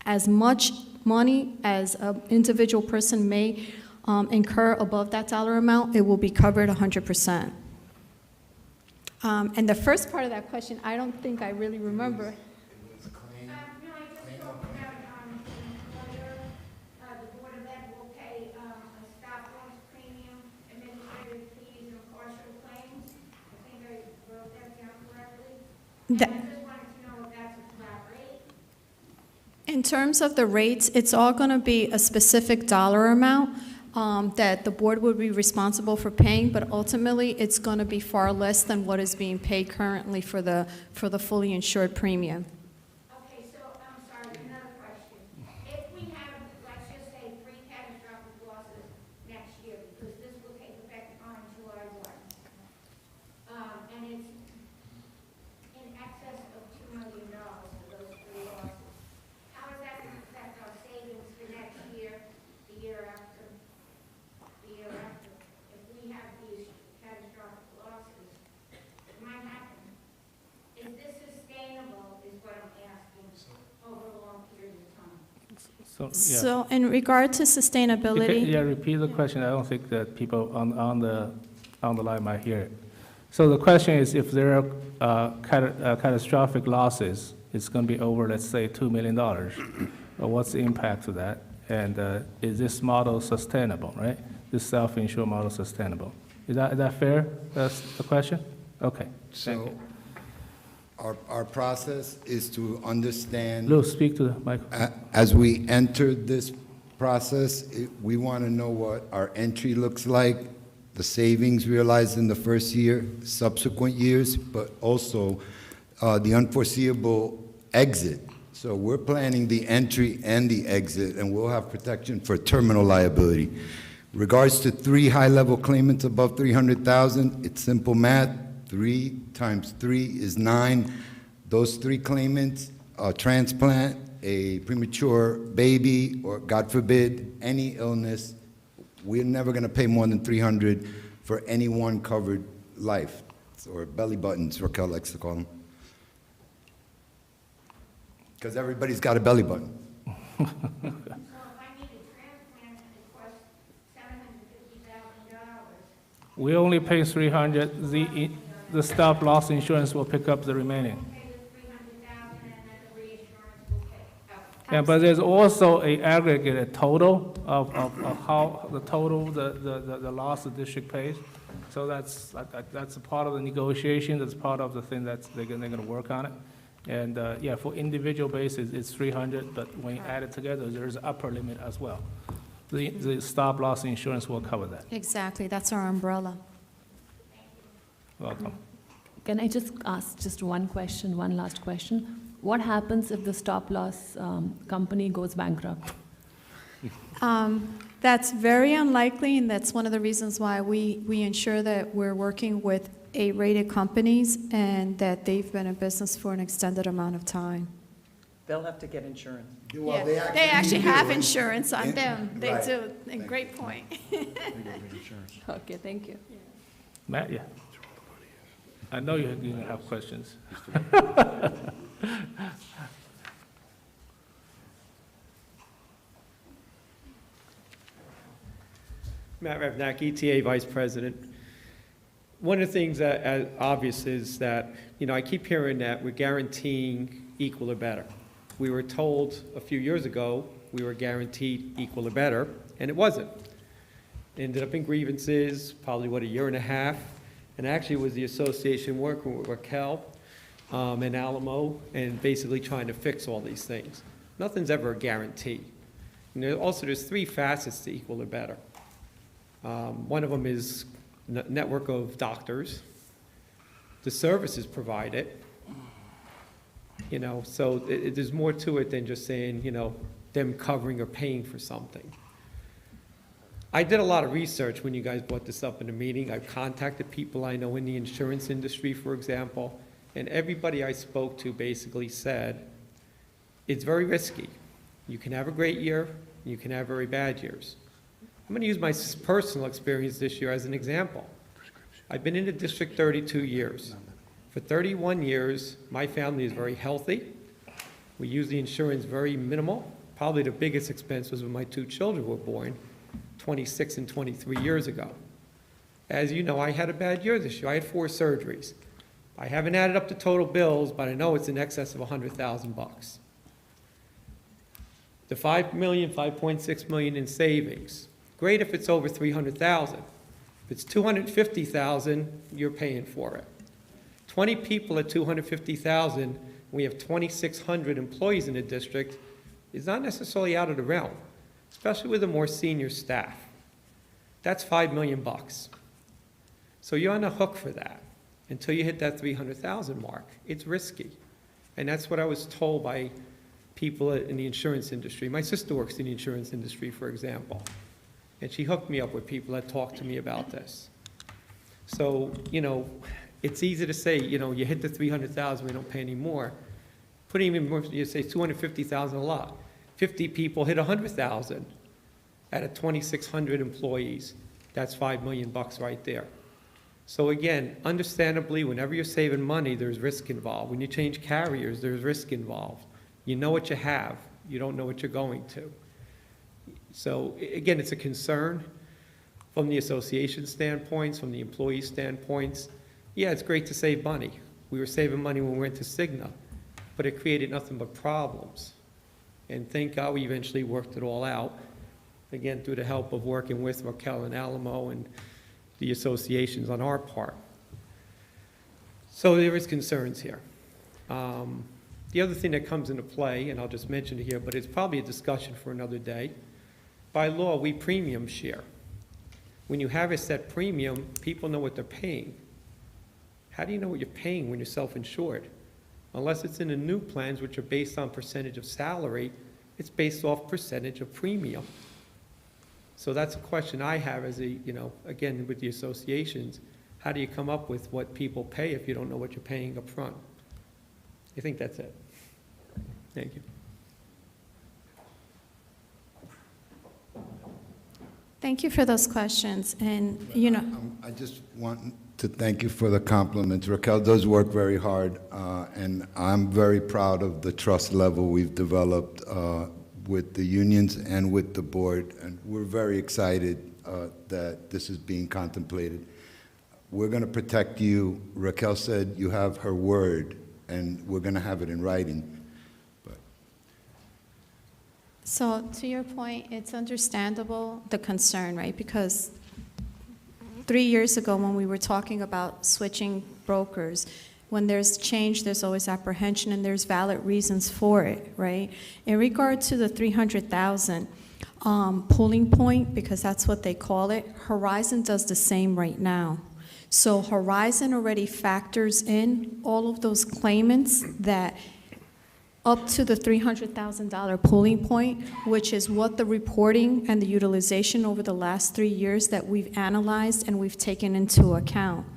as much money as an individual person may incur above that dollar amount, it will be covered 100%. And the first part of that question, I don't think I really remember. The Board of Ed will pay a stop loss premium, administrative fees, and partial claims. I think I wrote that down correctly. And I just wanted to know if that's a flat rate. In terms of the rates, it's all going to be a specific dollar amount that the board would be responsible for paying, but ultimately it's going to be far less than what is being paid currently for the fully insured premium. Okay, so I'm sorry, another question. If we have, let's just say, 3 catastrophic losses next year, because this will take effect on July 1, and it's in excess of $2 million for those 3 losses, how is that going to affect our savings for next year, the year after? If we have these catastrophic losses, it might happen. Is this sustainable, is what I'm asking, over a long period of time? So in regard to sustainability. Yeah, repeat the question. I don't think that people on the line might hear it. So the question is, if there are catastrophic losses, it's going to be over, let's say, $2 million. What's the impact of that? And is this model sustainable, right? This self-insured model sustainable? Is that fair? That's the question? Okay. Thank you. Our process is to understand. Lou, speak to the mic. As we enter this process, we want to know what our entry looks like, the savings realized in the first year, subsequent years, but also the unforeseeable exit. So we're planning the entry and the exit, and we'll have protection for terminal liability. Regards to 3 high-level claimants above 300,000, it's simple math. 3 times 3 is 9. Those 3 claimants, a transplant, a premature baby, or God forbid, any illness, we're never going to pay more than $300 for any one covered life, or belly buttons, Raquel likes to call them. Because everybody's got a belly button. We only pay $300. The stop loss insurance will pick up the remaining. Yeah, but there's also a aggregate total of how the total the loss the district pays. So that's a part of the negotiation. That's part of the thing that they're going to work on it. And yeah, for individual basis, it's $300. But when you add it together, there's an upper limit as well. The stop loss insurance will cover that. Exactly, that's our umbrella. Welcome. Can I just ask just one last question? What happens if the stop loss company goes bankrupt? That's very unlikely, and that's one of the reasons why we ensure that we're working with A-rated companies and that they've been in business for an extended amount of time. They'll have to get insurance. Well, Yeah, they actually have insurance on them. They Right. do. A great point. Okay, thank you. Matt, yeah. I know you're going to have questions. Matt Ravnak, ETA Vice President. One of the things that obvious is that, I keep hearing that we're guaranteeing equal or better. We were told a few years ago we were guaranteed equal or better, and it wasn't. Ended up in grievances, probably, a year and a half. And actually, it was the association working with Raquel and Alamo and basically trying to fix all these things. Nothing's ever a guarantee. And there's three facets to equal or better. One of them is network of doctors, the services provided, so there's more to it than just saying, them covering or paying for something. I did a lot of research when you guys brought this up in the meeting. I've contacted people I know in the insurance industry, for example, and everybody I spoke to basically said, it's very risky. You can have a great year, you can have very bad years. I'm going to use my personal experience this year as an example. I've been in the district 32 years. For 31 years, my family is very healthy. We use the insurance very minimal. Probably the biggest expense was when my two children were born, 26 and 23 years ago. As you know, I had a bad year this year. I had 4 surgeries. I haven't added up the total bills, but I know it's in excess of $100,000. The $5.6 million in savings. Great if it's over $300,000. If it's $250,000, you're paying for it. 20 people at $250,000, we have 2,600 employees in the district, is not necessarily out of the realm, especially with a more senior staff. That's $5 million. So you're on the hook for that until you hit that $300,000 mark. It's risky. And that's what I was told by people in the insurance industry. My sister works in the insurance industry, for example, and she hooked me up with people that talked to me about this. So, it's easy to say, you hit the $300,000, we don't pay any more. Put even more, you say $250,000 a lot. 50 people hit $100,000 out of 2,600 employees. That's $5 million right there. So again, understandably, whenever you're saving money, there's risk involved. When you change carriers, there's risk involved. You know what you have. You don't know what you're going to. So again, it's a concern from the association standpoints, from the employee standpoints. Yeah, it's great to save money. We were saving money when we went to Cigna, but it created nothing but problems. And thank God we eventually worked it all out, again, through the help of working with Raquel and Alamo and the associations on our part. So there is concerns here. The other thing that comes into play, and I'll just mention it here, but it's probably a discussion for another day. By law, we premium share. When you have a set premium, people know what they're paying. How do you know what you're paying when you're self-insured? Unless it's in the new plans, which are based on percentage of salary, it's based off percentage of premium. So that's a question I have as a, again, with the associations. How do you come up with what people pay if you don't know what you're paying up front? I think that's it. Thank you. Thank you for those questions. And, I just want to thank you for the compliments. Raquel does work very hard, and I'm very proud of the trust level we've developed with the unions and with the board, and we're very excited that this is being contemplated. We're going to protect you. Raquel said you have her word, and we're going to have it in writing. So to your point, it's understandable, the concern, right? Because 3 years ago when we were talking about switching brokers, when there's change, there's always apprehension and there's valid reasons for it, right? In regard to the 300,000 pooling point, because that's what they call it, Horizon does the same right now. So Horizon already factors in all of those claimants that up to the $300,000 pooling point, which is what the reporting and the utilization over the last 3 years that we've analyzed and we've taken into account.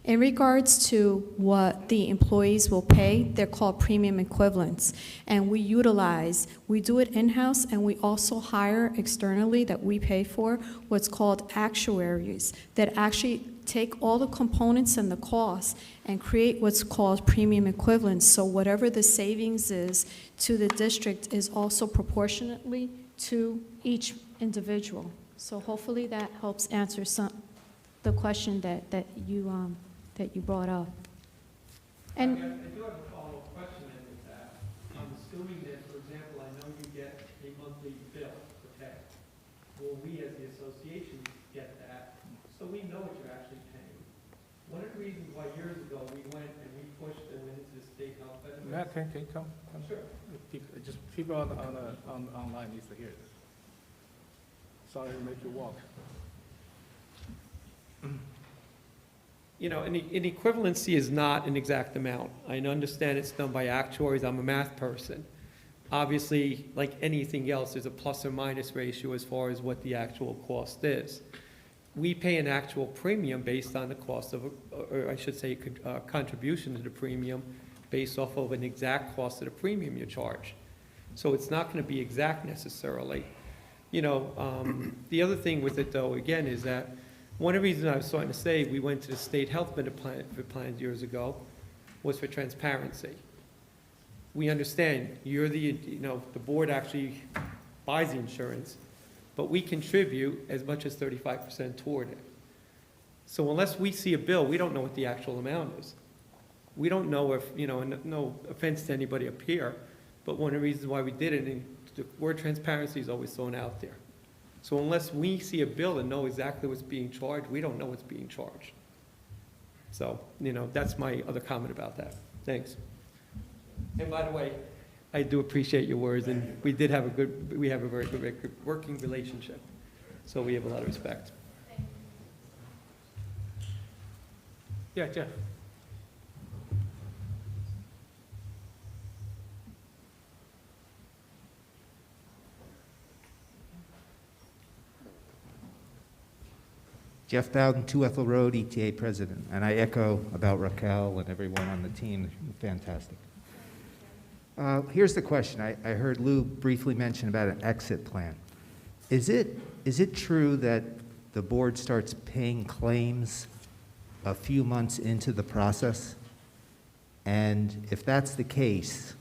In regards to what the employees will pay, they're called premium equivalents. And we do it in-house, and we also hire externally that we pay for what's called actuaries that actually take all the components and the costs and create what's called premium equivalents. So whatever the savings is to the district is also proportionately to each individual. So hopefully that helps answer the question that you brought up. And I do have a follow-up question then with that. I'm assuming that, for example, I know you get a monthly bill for pay. Will we as the association get that, so we know what you're actually paying. One of the reasons why years ago we went and we pushed and went into the state health benefits. Matt, can you come? Sure. Just people online needs to hear this. Sorry to make you walk. You know, an equivalency is not an exact amount. I understand it's done by actuaries. I'm a math person. Obviously, like anything else, there's a plus or minus ratio as far as what the actual cost is. We pay an actual premium based on the cost of, or I should say, contribution to the premium based off of an exact cost of the premium you charge. So it's not going to be exact necessarily. You know, the other thing with it, though, again, is that one of the reasons I was starting to say we went to the state health benefit plans years ago was for transparency. We understand you're the board actually buys the insurance, but we contribute as much as 35% toward it. So unless we see a bill, we don't know what the actual amount is. We don't know if, and no offense to anybody up here, but one of the reasons why we did it, and the word transparency is always thrown out there. So unless we see a bill and know exactly what's being charged, we don't know what's being charged. So, that's my other comment about that. Thanks. And by the way, I do appreciate your words, and we have a very good working relationship. So we have a lot of respect. Yeah, Jeff. Jeff Bowden, 2 Ethel Road, ETA President. And I echo about Raquel and everyone on the team. Fantastic. Here's the question. I heard Lou briefly mention about an exit plan. Is it true that the board starts paying claims a few months into the process? And if that's the case,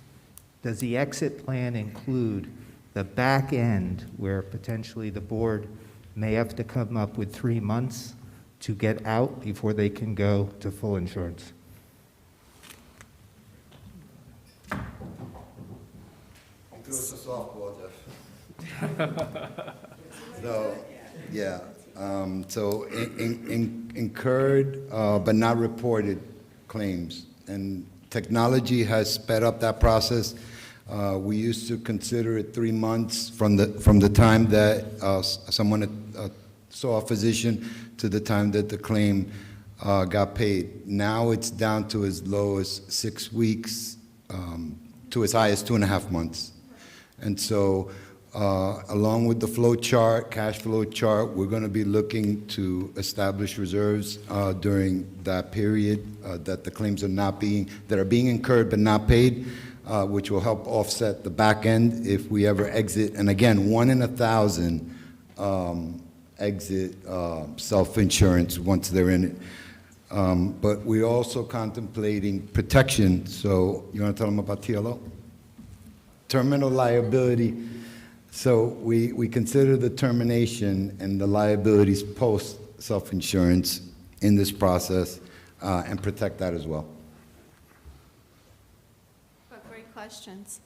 does the exit plan include the back end where potentially the board may have to come up with 3 months to get out before they can go to full insurance? Give us a softball, Jeff. So, yeah. So incurred but not reported claims. And technology has sped up that process. We used to consider it 3 months from the time that someone saw a physician to the time that the claim got paid. Now it's down to as low as 6 weeks to as high as 2.5 months. And so along with the flow chart, cash flow chart, we're going to be looking to establish reserves during that period that the claims are being incurred but not paid, which will help offset the back end if we ever exit. And again, 1 in 1,000 exit self-insurance once they're in it. But we're also contemplating protection. So you want to tell them about TLO? Terminal liability. So we consider the termination and the liabilities post self-insurance in this process and protect that as well. But great questions.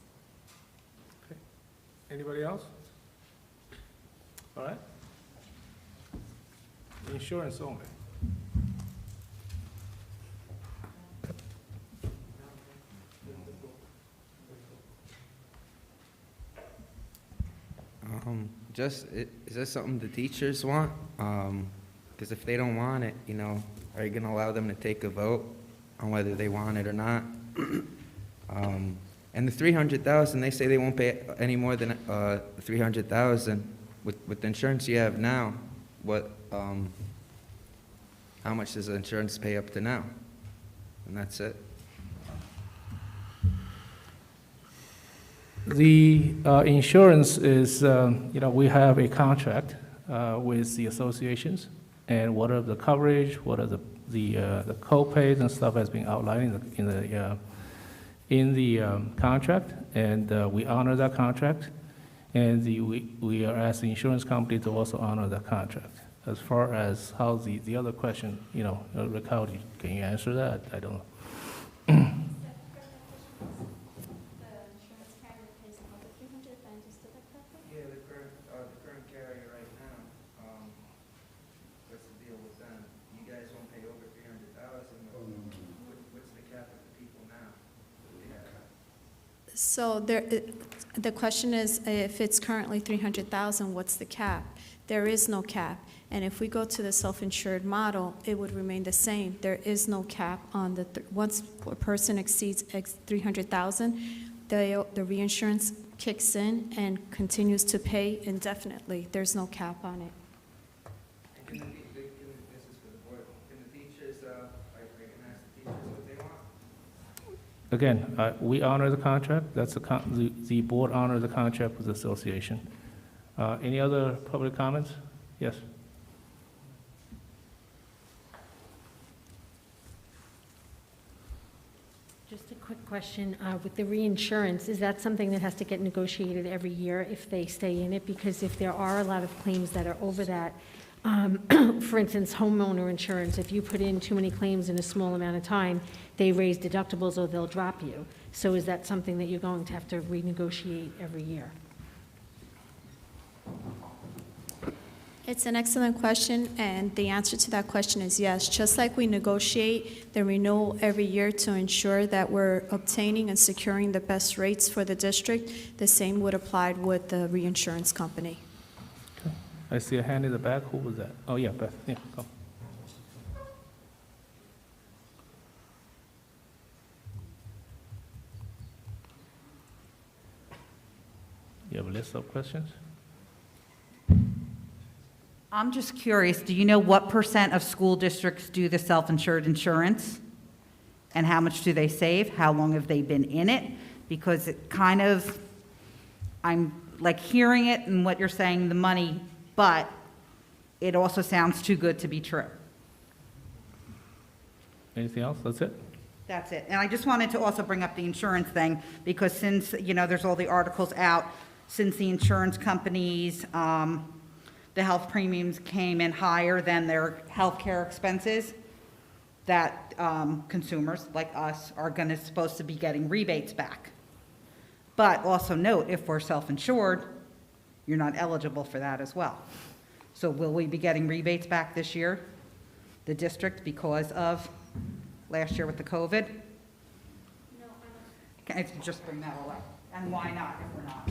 Okay. Anybody else? All right. Insurance only. Is this something the teachers want? Because if they don't want it, are you going to allow them to take a vote on whether they want it or not? And the $300,000, they say they won't pay any more than $300,000 with the insurance you have now. How much does the insurance pay up to now? And that's it. The insurance is, we have a contract with the associations, and what are the coverage, what are the co-pays and stuff has been outlined in the contract, and we honor that contract, and we are asking the insurance company to also honor that contract. As far as how the other question, Raquel, can you answer that? I don't know. So the question is, if it's currently 300,000, what's the cap? There is no cap. And if we go to the self-insured model, it would remain the same. There is no cap on the, once a person exceeds 300,000, the reinsurance kicks in and continues to pay indefinitely. There's no cap on it. This is for the board. Can the teachers, I can ask the teachers what they want? Again, we honor the contract. That's the board honors the contract with the association. Any other public comments? Yes. Just a quick question. With the reinsurance, is that something that has to get negotiated every year if they stay in it? Because if there are a lot of claims that are over that, for instance, homeowner insurance, if you put in too many claims in a small amount of time, they raise deductibles or they'll drop you. So is that something that you're going to have to renegotiate every year? It's an excellent question, and the answer to that question is yes. Just like we negotiate the renewal every year to ensure that we're obtaining and securing the best rates for the district, the same would apply with the reinsurance company. Okay. I see a hand in the back. Who was that? Oh, yeah, Beth. Yeah, go. You have a list of questions? I'm just curious, do you know what % of school districts do the self-insured insurance? And how much do they save? How long have they been in it? Because it kind of, I'm like hearing it and what you're saying, the money, but it also sounds too good to be true. Anything else? That's it? That's it. And I just wanted to also bring up the insurance thing, because since, there's all the articles out, since the insurance companies, the health premiums came in higher than their healthcare expenses, that consumers like us are supposed to be getting rebates back. But also note, if we're self-insured, you're not eligible for that as well. So will we be getting rebates back this year, the district, because of last year with the COVID? No. Can I just bring that all up? And why not if we're not?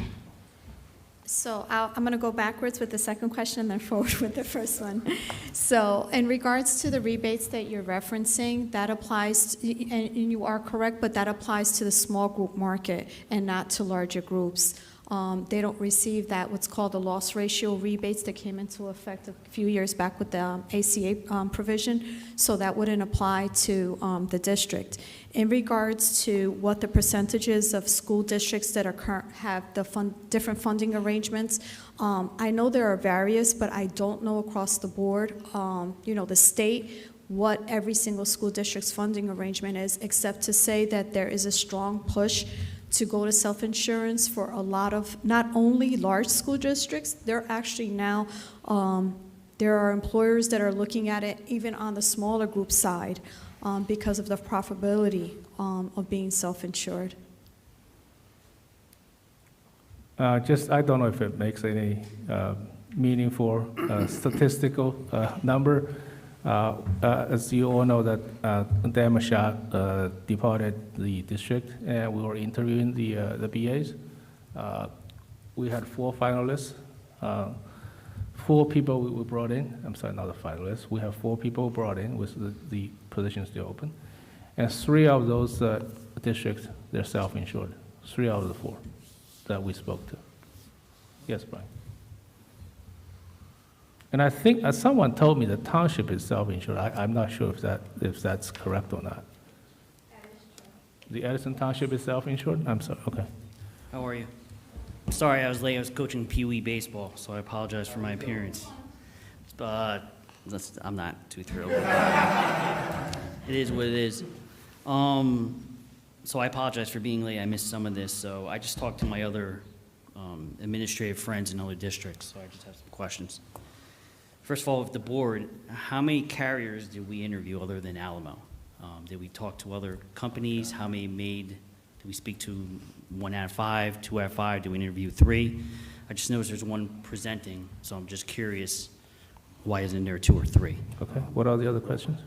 So I'm going to go backwards with the second question and then forward with the first one. So in regards to the rebates that you're referencing, that applies, and you are correct, but that applies to the small group market and not to larger groups. They don't receive that, what's called the loss ratio rebates that came into effect a few years back with the ACA provision, so that wouldn't apply to the district. In regards to what the percentages of school districts that are have the different funding arrangements, I know there are various, but I don't know across the board, the state, what every single school district's funding arrangement is, except to say that there is a strong push to go to self-insurance for a lot of, not only large school districts, they're actually now, there are employers that are looking at it even on the smaller group side because of the profitability of being self-insured. I don't know if it makes any meaningful statistical number. As you all know, that Dan Mashat departed the district, and we were interviewing the BAs. We had 4 finalists. 4 people we brought in. I'm sorry, not the finalists. We have 4 people brought in with the positions still open. And 3 of those districts, they're self-insured. 3 out of the 4 that we spoke to. Yes, Brian. And I think someone told me the township is self-insured. I'm not sure if that's correct or not. The Edison Township is self-insured? I'm sorry, okay. How are you? I'm sorry I was late. I was coaching Pee Wee baseball, so I apologize for my appearance. But I'm not too thrilled. It is what it is. So I apologize for being late. I missed some of this. So I just talked to my other administrative friends in other districts, so I just have some questions. First of all, with the board, how many carriers did we interview other than Alamo? Did we talk to other companies? How many did we speak to 1 out of 5, 2 out of 5? Did we interview 3? I just noticed there's 1 presenting, so I'm just curious, why isn't there 2 or 3? Okay, what are the other questions?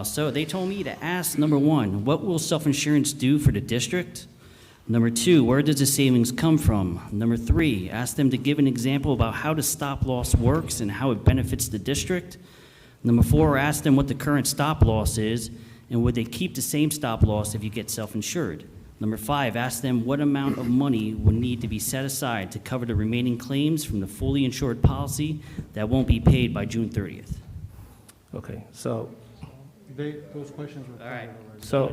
So they told me to ask, number 1, what will self-insurance do for the district? Number 2, where does the savings come from? Number 3, ask them to give an example about how the stop loss works and how it benefits the district. Number 4, ask them what the current stop loss is and would they keep the same stop loss if you get self-insured. Number 5, ask them what amount of money would need to be set aside to cover the remaining claims from the fully insured policy that won't be paid by June 30th. Okay, so Those questions were. All right. So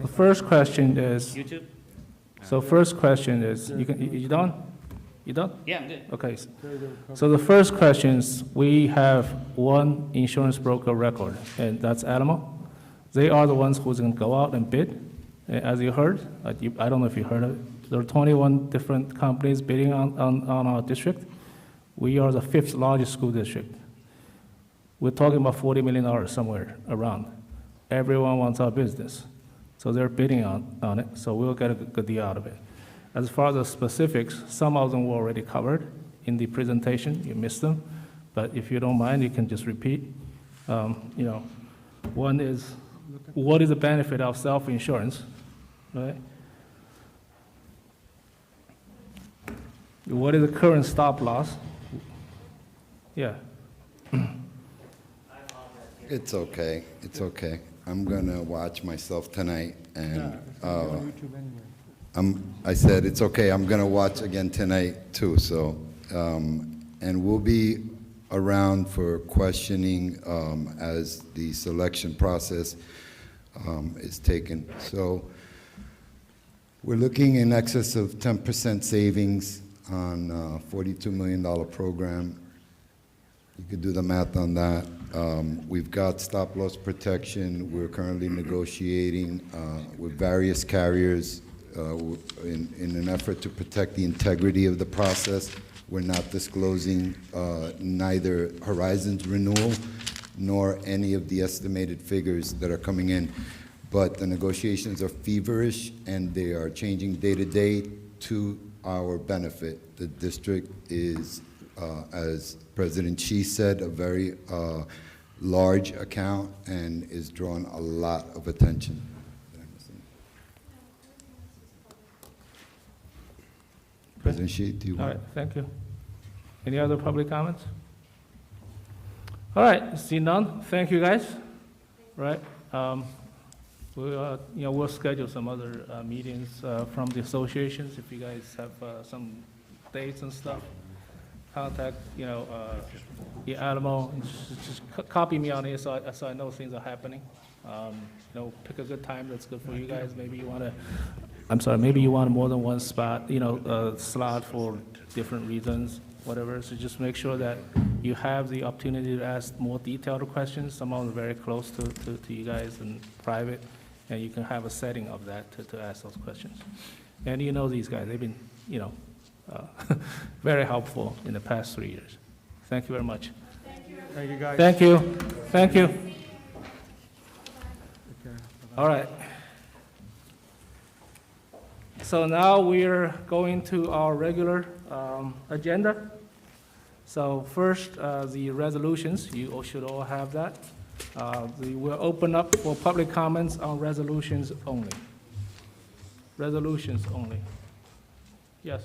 the first question is, YouTube? so first question is, you done? You done? Yeah, I'm good. Okay, so the first question is, we have one insurance broker record, and that's Alamo. They are the ones who's gonna go out and bid, as you heard. I don't know if you heard of it. There are 21 different companies bidding on our district. We are the 5th largest school district. We're talking about $40 million somewhere around. Everyone wants our business. So they're bidding on it, so we'll get a good deal out of it. As far as the specifics, some of them were already covered in the presentation. You missed them. But if you don't mind, you can just repeat. One is, what is the benefit of self-insurance, right? What is the current stop loss? Yeah. It's okay, it's okay. I'm gonna watch myself tonight, and I said, it's okay, I'm gonna watch again tonight too, so, and we'll be around for questioning as the selection process is taken. So we're looking in excess of 10% savings on a $42 million program. You could do the math on that. We've got stop loss protection. We're currently negotiating with various carriers in an effort to protect the integrity of the process. We're not disclosing neither Horizon's renewal nor any of the estimated figures that are coming in. But the negotiations are feverish and they are changing day to day to our benefit. The district is, as President Xi said, a very large account and is drawing a lot of attention. President Xi, do you want? All right, thank you. Any other public comments? All right, see none. Thank you, guys. Right. We'll schedule some other meetings from the associations if you guys have some dates and stuff. Contact, Alamo, and just copy me on it so I know things are happening. Pick a good time that's good for you guys. Maybe you want more than one spot, slot for different reasons, whatever. So just make sure that you have the opportunity to ask more detailed questions. Some of them are very close to you guys in private, and you can have a setting of that to ask those questions. And these guys, they've been, very helpful in the past 3 years. Thank you very much. Thank you, guys. Thank you. Thank you. All right. So now we're going to our regular agenda. So first, the resolutions. You should all have that. We'll open up for public comments on resolutions only. Resolutions only. Yes.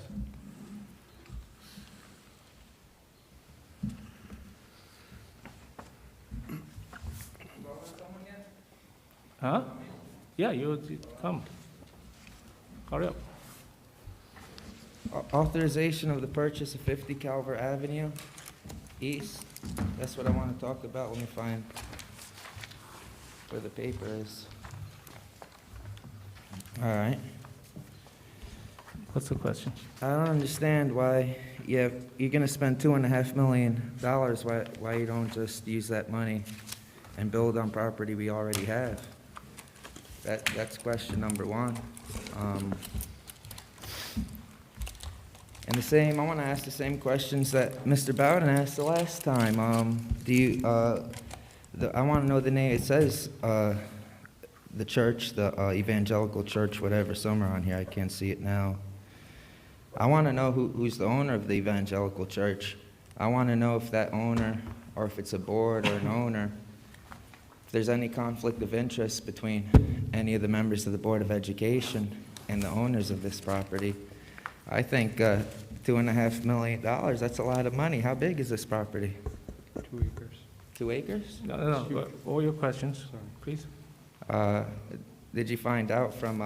Huh? Yeah, you come. Hurry up. Authorization of the purchase of 50 Calvert Avenue East. That's what I want to talk about. Let me find where the paper is. All right. What's the question? I don't understand why you're going to spend $2.5 million. Why you don't just use that money and build on property we already have? That's question number one. And I want to ask the same questions that Mr. Bowden asked the last time. I want to know the name. It says the church, the evangelical church, whatever, somewhere on here. I can't see it now. I want to know who's the owner of the evangelical church. I want to know if that owner, or if it's a board or an owner, if there's any conflict of interest between any of the members of the Board of Education and the owners of this property. I think $2.5 million, that's a lot of money. How big is this property? 2 acres. 2 acres? No, all your questions, please. Did you find out from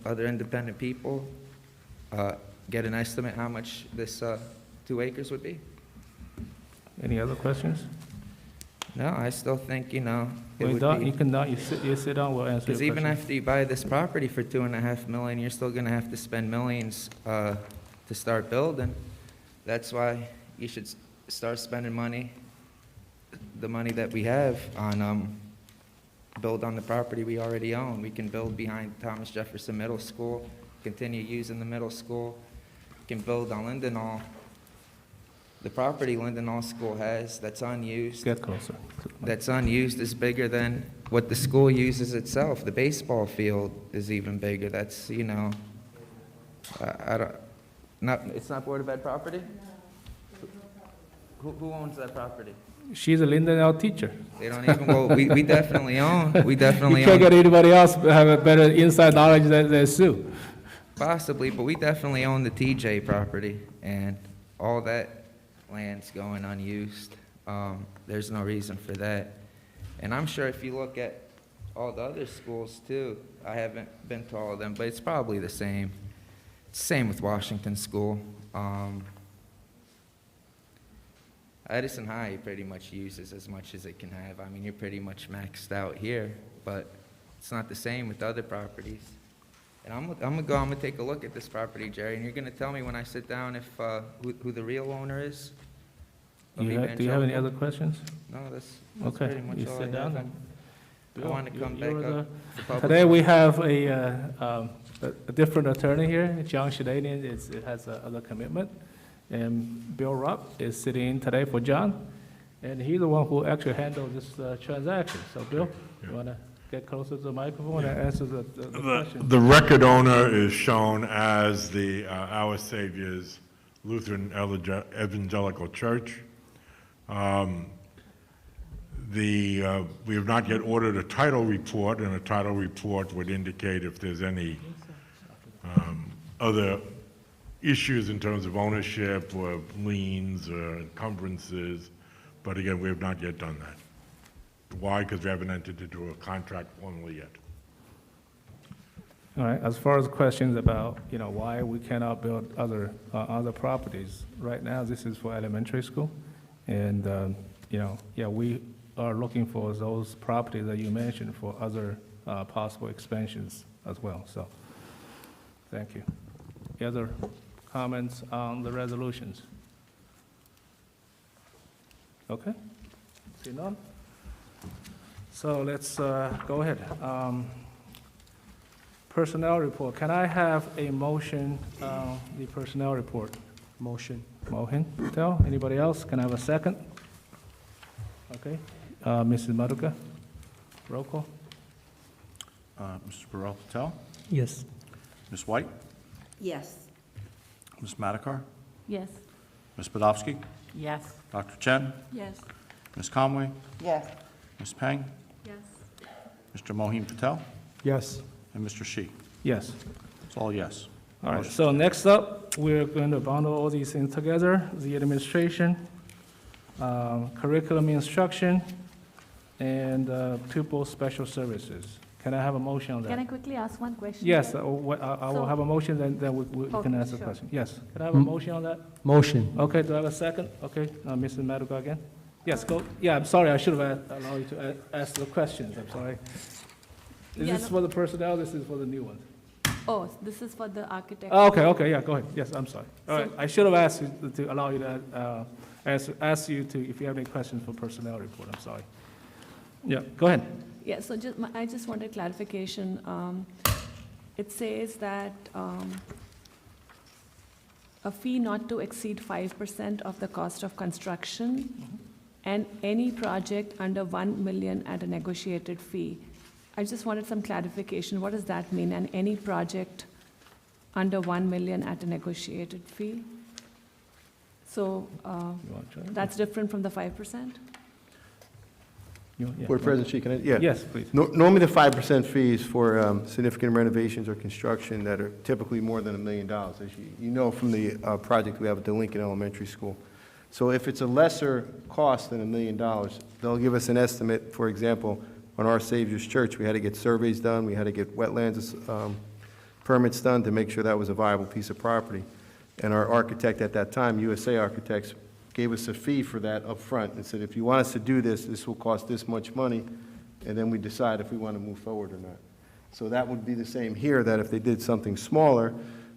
other independent people, get an estimate how much this 2 acres would be? Any other questions? No, I still think, it Well, would don't, be. you can, you sit down, we'll answer your Because even questions. after you buy this property for $2.5 million, you're still gonna have to spend millions to start building. That's why you should start spending money, the money that we have on, build on the property we already own. We can build behind Thomas Jefferson Middle School, continue using the middle school. We can build on Lindenall. The property Lindenall School has that's unused. Get closer. That's unused is bigger than what the school uses itself. The baseball field is even bigger. That's, it's not Board of Ed property? Who owns that property? She's a Lindenau teacher. They don't even, well, we definitely own, You can't get anybody else to have a better inside knowledge than Sue. Possibly, but we definitely own the TJ property, and all that land's going unused. There's no reason for that. And I'm sure if you look at all the other schools too, I haven't been to all of them, but it's probably the same. Same with Washington School. Edison High pretty much uses as much as it can have. I mean, you're pretty much maxed out here, but it's not the same with other properties. And I'm gonna take a look at this property, Jerry, and you're gonna tell me when I sit down if, who the real owner is? Do you have any other questions? No, that's Okay, pretty much you all sit I down. have. I want to come back You're up. for public Today we comment. have a different attorney here. John Shadanian has other commitment. And Bill Rupp is sitting in today for John. And he's the one who actually handled this transaction. So Bill, you want to get closer to the microphone and answer the question? The record owner is shown as the Our Savior's Lutheran Evangelical Church. We have not yet ordered a title report, and a title report would indicate if there's any other issues in terms of ownership or liens or encumbrances, but again, we have not yet done that. Why? Because we haven't entered into a contract formally yet. All right, as far as questions about, why we cannot build other properties, right now, this is for elementary school. And, we are looking for those properties that you mentioned for other possible expansions as well, so, thank you. Any other comments on the resolutions? Okay, see none? So let's go ahead. Personnel report, can I have a motion, the personnel report? Motion. Mohin, Patel, anybody else? Can I have a second? Okay, Mrs. Maduka, roll call. Mr. Burrell Patel? Yes. Ms. White? Yes. Ms. Madakar? Yes. Ms. Podolsky? Yes. Dr. Chen? Yes. Ms. Conway? Yes. Ms. Peng? Yes. Mr. Mohin Patel? Yes. And Mr. Shi? Yes. It's all yes. All right, Motion so next up, we're going to bundle all these things together, the administration, curriculum instruction, and pupil special services. Can I have a motion on that? Can I quickly ask one question? Yes, I will have a motion, then we can Okay, answer the sure. question. Yes, can I have a motion on that? Motion. Okay, do I have a second? Okay, Mrs. Maduka again? Yes, go, yeah, I'm sorry, I should have allowed you to ask the questions, I'm sorry. Is Yeah, this no- for the personnel, this is for the new ones? Oh, this is for the architect. Oh, okay, yeah, go ahead, yes, I'm sorry. All right, So- I should have asked you to allow you to, ask you to, if you have any questions for personnel report, I'm sorry. Yeah, go ahead. Yeah, so I just wanted clarification. It says that a fee not to exceed 5% of the cost of construction and any project under 1 million at a negotiated fee. I just wanted some clarification. What does that mean? And any project under 1 million at a negotiated fee? So You want to try? that's different from the 5%? Yeah. Board President Shi, can I? Yeah. Yes, please. Normally, the 5% fees for significant renovations or construction that are typically more than $1 million, as you know from the project we have at the Lincoln Elementary School. So if it's a lesser cost than $1 million, they'll give us an estimate. For example, on our Savior's Church, we had to get surveys done, we had to get wetlands permits done to make sure that was a viable piece of property. And our architect at that time, USA Architects, gave us a fee for that up front and said, if you want us to do this, this will cost this much money, and then we decide if we want to move forward or not. So that would be the same here, that if they did something smaller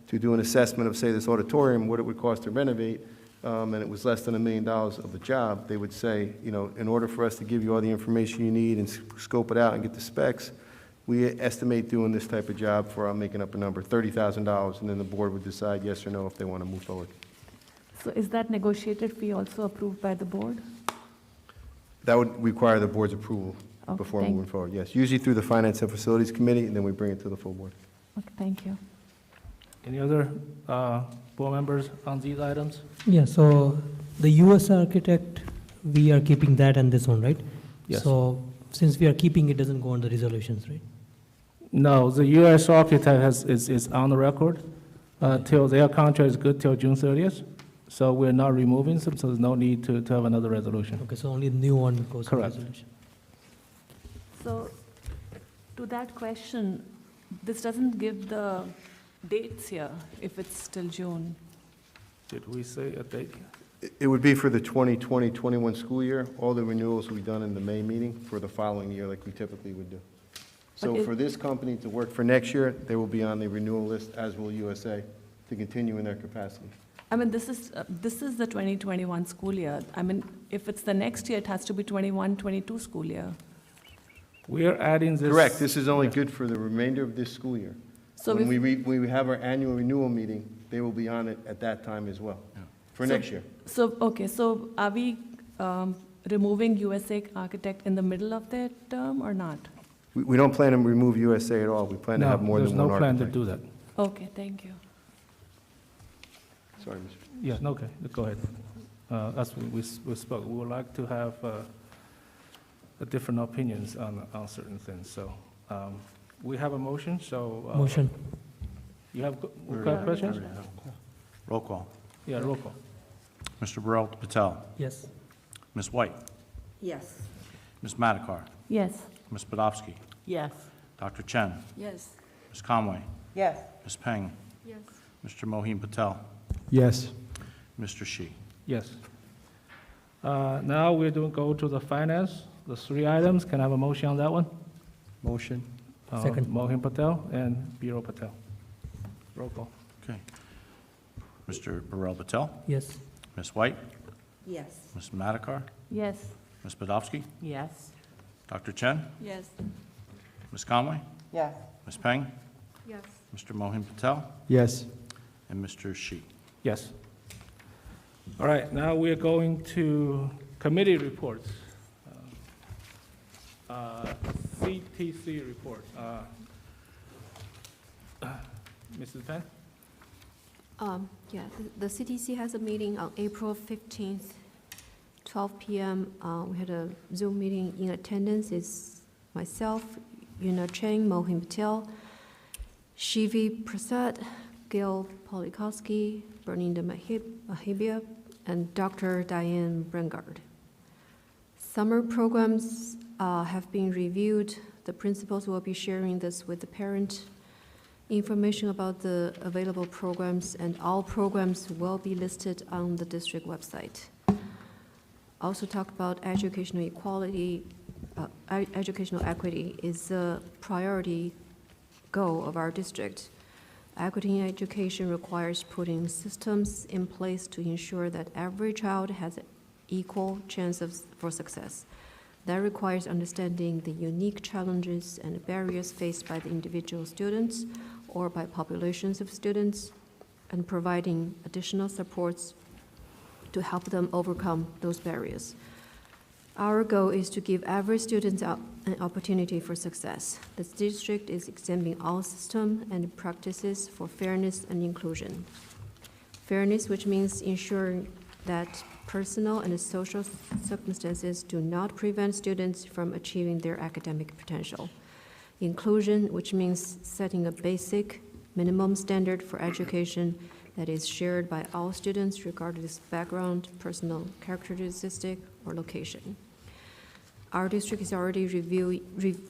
to do an assessment of, say, this auditorium, what it would cost to renovate, and it was less than $1 million of the job, they would say, you know, in order for us to give you all the information you need and scope it out and get the specs, we estimate doing this type of job for, I'm making up a number, $30,000, and then the board would decide yes or no if they want to move forward. So is that negotiated fee also approved by the board? That would require the board's approval Okay, before thank- moving forward, yes. Usually through the Finance and Facilities Committee, and then we bring it to the full board. Okay, thank you. Any other board members on these items? Yeah, so the US architect, we are keeping that and this one, right? Yes. So since we are keeping it, doesn't go on the resolutions, right? No, the U.S. architect is on the record till their contract is good till June 30th. So we're not removing them, so there's no need to have another resolution. Okay, so only the new one goes on Correct. resolution. So to that question, this doesn't give the dates here, if it's still June. Did we say a date? It would be for the 2020-21 school year. All the renewals will be done in the May meeting for the following year like we typically would do. So But it- for this company to work for next year, they will be on the renewal list, as will USA, to continue in their capacity. I mean, this is the 2021 school year. I mean, if it's the next year, it has to be 21-22 school year. We are adding this. Correct. This is only good for the remainder of this school year. So When if- we have our annual renewal meeting, they will be on it at that time as well, for So- next year. So, okay, so are we removing USA Architect in the middle of their term or not? We don't plan to remove USA at all. We plan to No, have more there's than one no plan architect. to do that. Okay, thank you. Sorry, Mr. Yeah, okay, go ahead. That's what we spoke. We would like to have different opinions on certain things. So we have a motion, so. Motion. You have questions? Roll call. Yeah, roll call. Mr. Burrell Patel. Yes. Ms. White. Yes. Ms. Madakar. Yes. Ms. Podofsky. Yes. Dr. Chen. Yes. Ms. Conway. Yes. Ms. Peng. Yes. Mr. Moheen Patel. Yes. Mr. Shi. Yes. Now we're doing, go to the finance, the 3 items. Can I have a motion on that one? Motion. Second. Moheen Patel and Biro Patel. Roll call. Okay. Mr. Burrell Patel. Yes. Ms. White. Yes. Ms. Madakar. Yes. Ms. Podofsky. Yes. Dr. Chen. Yes. Ms. Conway. Yes. Ms. Peng. Yes. Mr. Moheen Patel. Yes. And Mr. Shi. Yes. All right, now we're going to committee reports. CTC report. Mrs. Penn? Yeah, the CTC has a meeting on April 15th, 12 p.m. We had a Zoom meeting. In attendance is myself, Yuna Cheng, Moheen Patel, Shivi Prasad, Gail Polikowski, Bernina Mahibia, and Dr. Diane Brengard. Summer programs have been reviewed. The principals will be sharing this with the parent. Information about the available programs and all programs will be listed on the district website. Also talked about educational equality. Educational equity is a priority goal of our district. Equity in education requires putting systems in place to ensure that every child has an equal chance for success. That requires understanding the unique challenges and barriers faced by the individual students or by populations of students, and providing additional supports to help them overcome those barriers. Our goal is to give every student an opportunity for success. The district is examining all systems and practices for fairness and inclusion. Fairness, which means ensuring that personal and social circumstances do not prevent students from achieving their academic potential. Inclusion, which means setting a basic minimum standard for education that is shared by all students regardless of background, personal characteristic, or location. Our district is already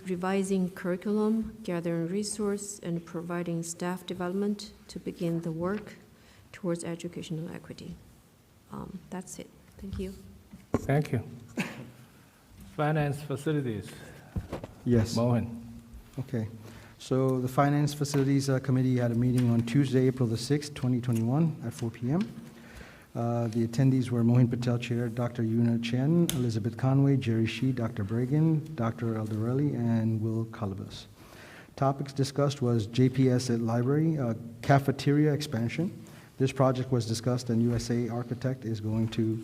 revising curriculum, gathering resource, and providing staff development to begin the work towards educational equity. That's it. Thank you. Thank you. Finance facilities. Yes. Mohan. Okay. So the Finance Facilities Committee had a meeting on Tuesday, April the 6th, 2021 at 4 p.m. The attendees were Mohin Patel Chair, Dr. Yuna Chen, Elizabeth Conway, Jerry Shi, Dr. Bragan, Dr. Eldarelli, and Will Calabas. Topics discussed was JPS at Library, cafeteria expansion. This project was discussed, and USA Architect is going to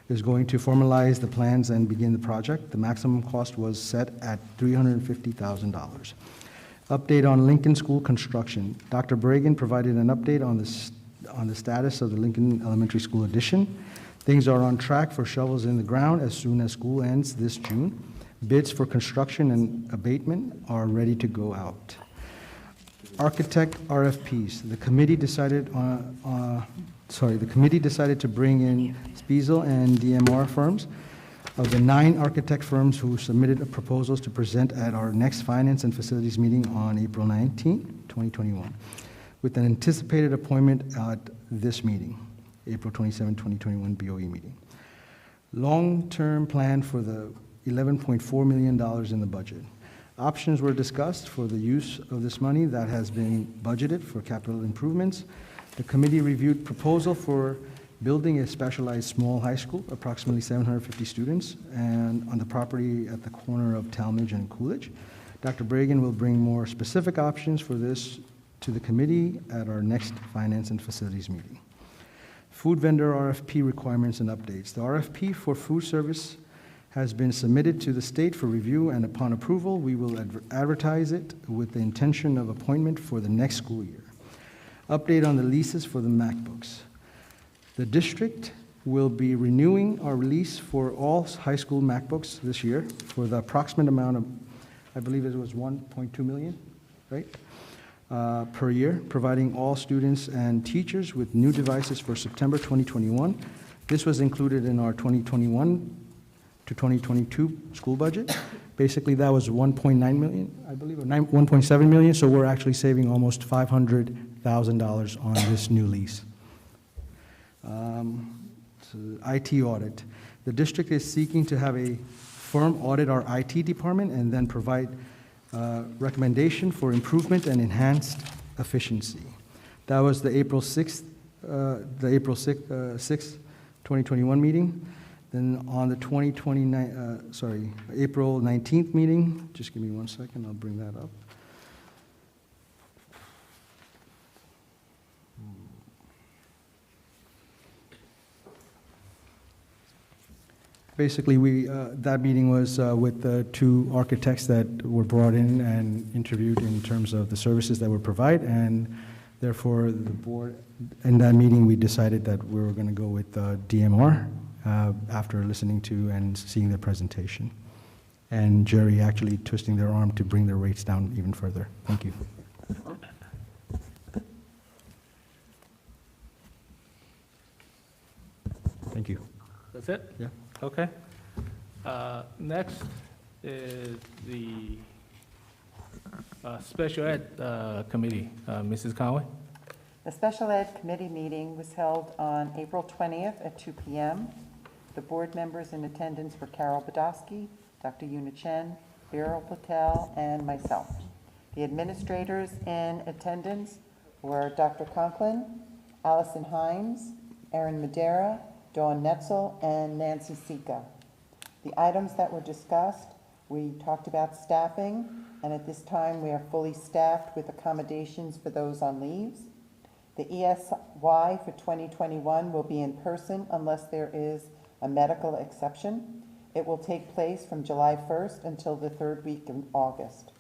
formalize the plans and begin the project. The maximum cost was set at $350,000. Update on Lincoln School construction. Dr. Bragan provided an update on the status of the Lincoln Elementary School addition. Things are on track for shovels in the ground as soon as school ends this June. Bids for construction and abatement are ready to go out. Architect RFPs. The committee decided to bring in Spiesel and DMR firms. Of the 9 architect firms who submitted proposals to present at our next Finance and Facilities meeting on April 19, 2021, with an anticipated appointment at this meeting, April 27, 2021 BOE meeting. Long-term plan for the $11.4 million in the budget. Options were discussed for the use of this money that has been budgeted for capital improvements. The committee reviewed proposal for building a specialized small high school, approximately 750 students, and on the property at the corner of Talmadge and Coolidge. Dr. Bragan will bring more specific options for this to the committee at our next Finance and Facilities meeting. Food vendor RFP requirements and updates. The RFP for food service has been submitted to the state for review, and upon approval, we will advertise it with the intention of appointment for the next school year. Update on the leases for the MacBooks. The district will be renewing our lease for all high school MacBooks this year for the approximate amount of, I believe it was 1.2 million, right? Per year, providing all students and teachers with new devices for September 2021. This was included in our 2021 to 2022 school budget. Basically, that was 1.9 million, I believe, or 1.7 million, so we're actually saving almost $500,000 on this new lease. So IT audit. The district is seeking to have a firm audit our IT department and then provide recommendation for improvement and enhanced efficiency. That was the April 6th, 2021 meeting. Then on the April 19th meeting, just give me 1 second, I'll bring that up. Basically, that meeting was with the 2 architects that were brought in and interviewed in terms of the services that were provided, and therefore the board, in that meeting, we decided that we were going to go with DMR after listening to and seeing their presentation. And Jerry actually twisting their arm to bring their rates down even further. Thank you. Thank you. That's it? Yeah. Okay. Next is the Special Ed Committee. Mrs. Conway? The Special Ed Committee meeting was held on April 20th at 2 p.m. The board members in attendance were Carol Badowski, Dr. Yuna Chen, Viral Patel, and myself. The administrators in attendance were Dr. Conklin, Allison Hines, Erin Madera, Dawn Netzel, and Nancy Sika. The items that were discussed, we talked about staffing, and at this time we are fully staffed with accommodations for those on leaves. The ESY for 2021 will be in person unless there is a medical exception. It will take place from July 1st until the 3rd week in August.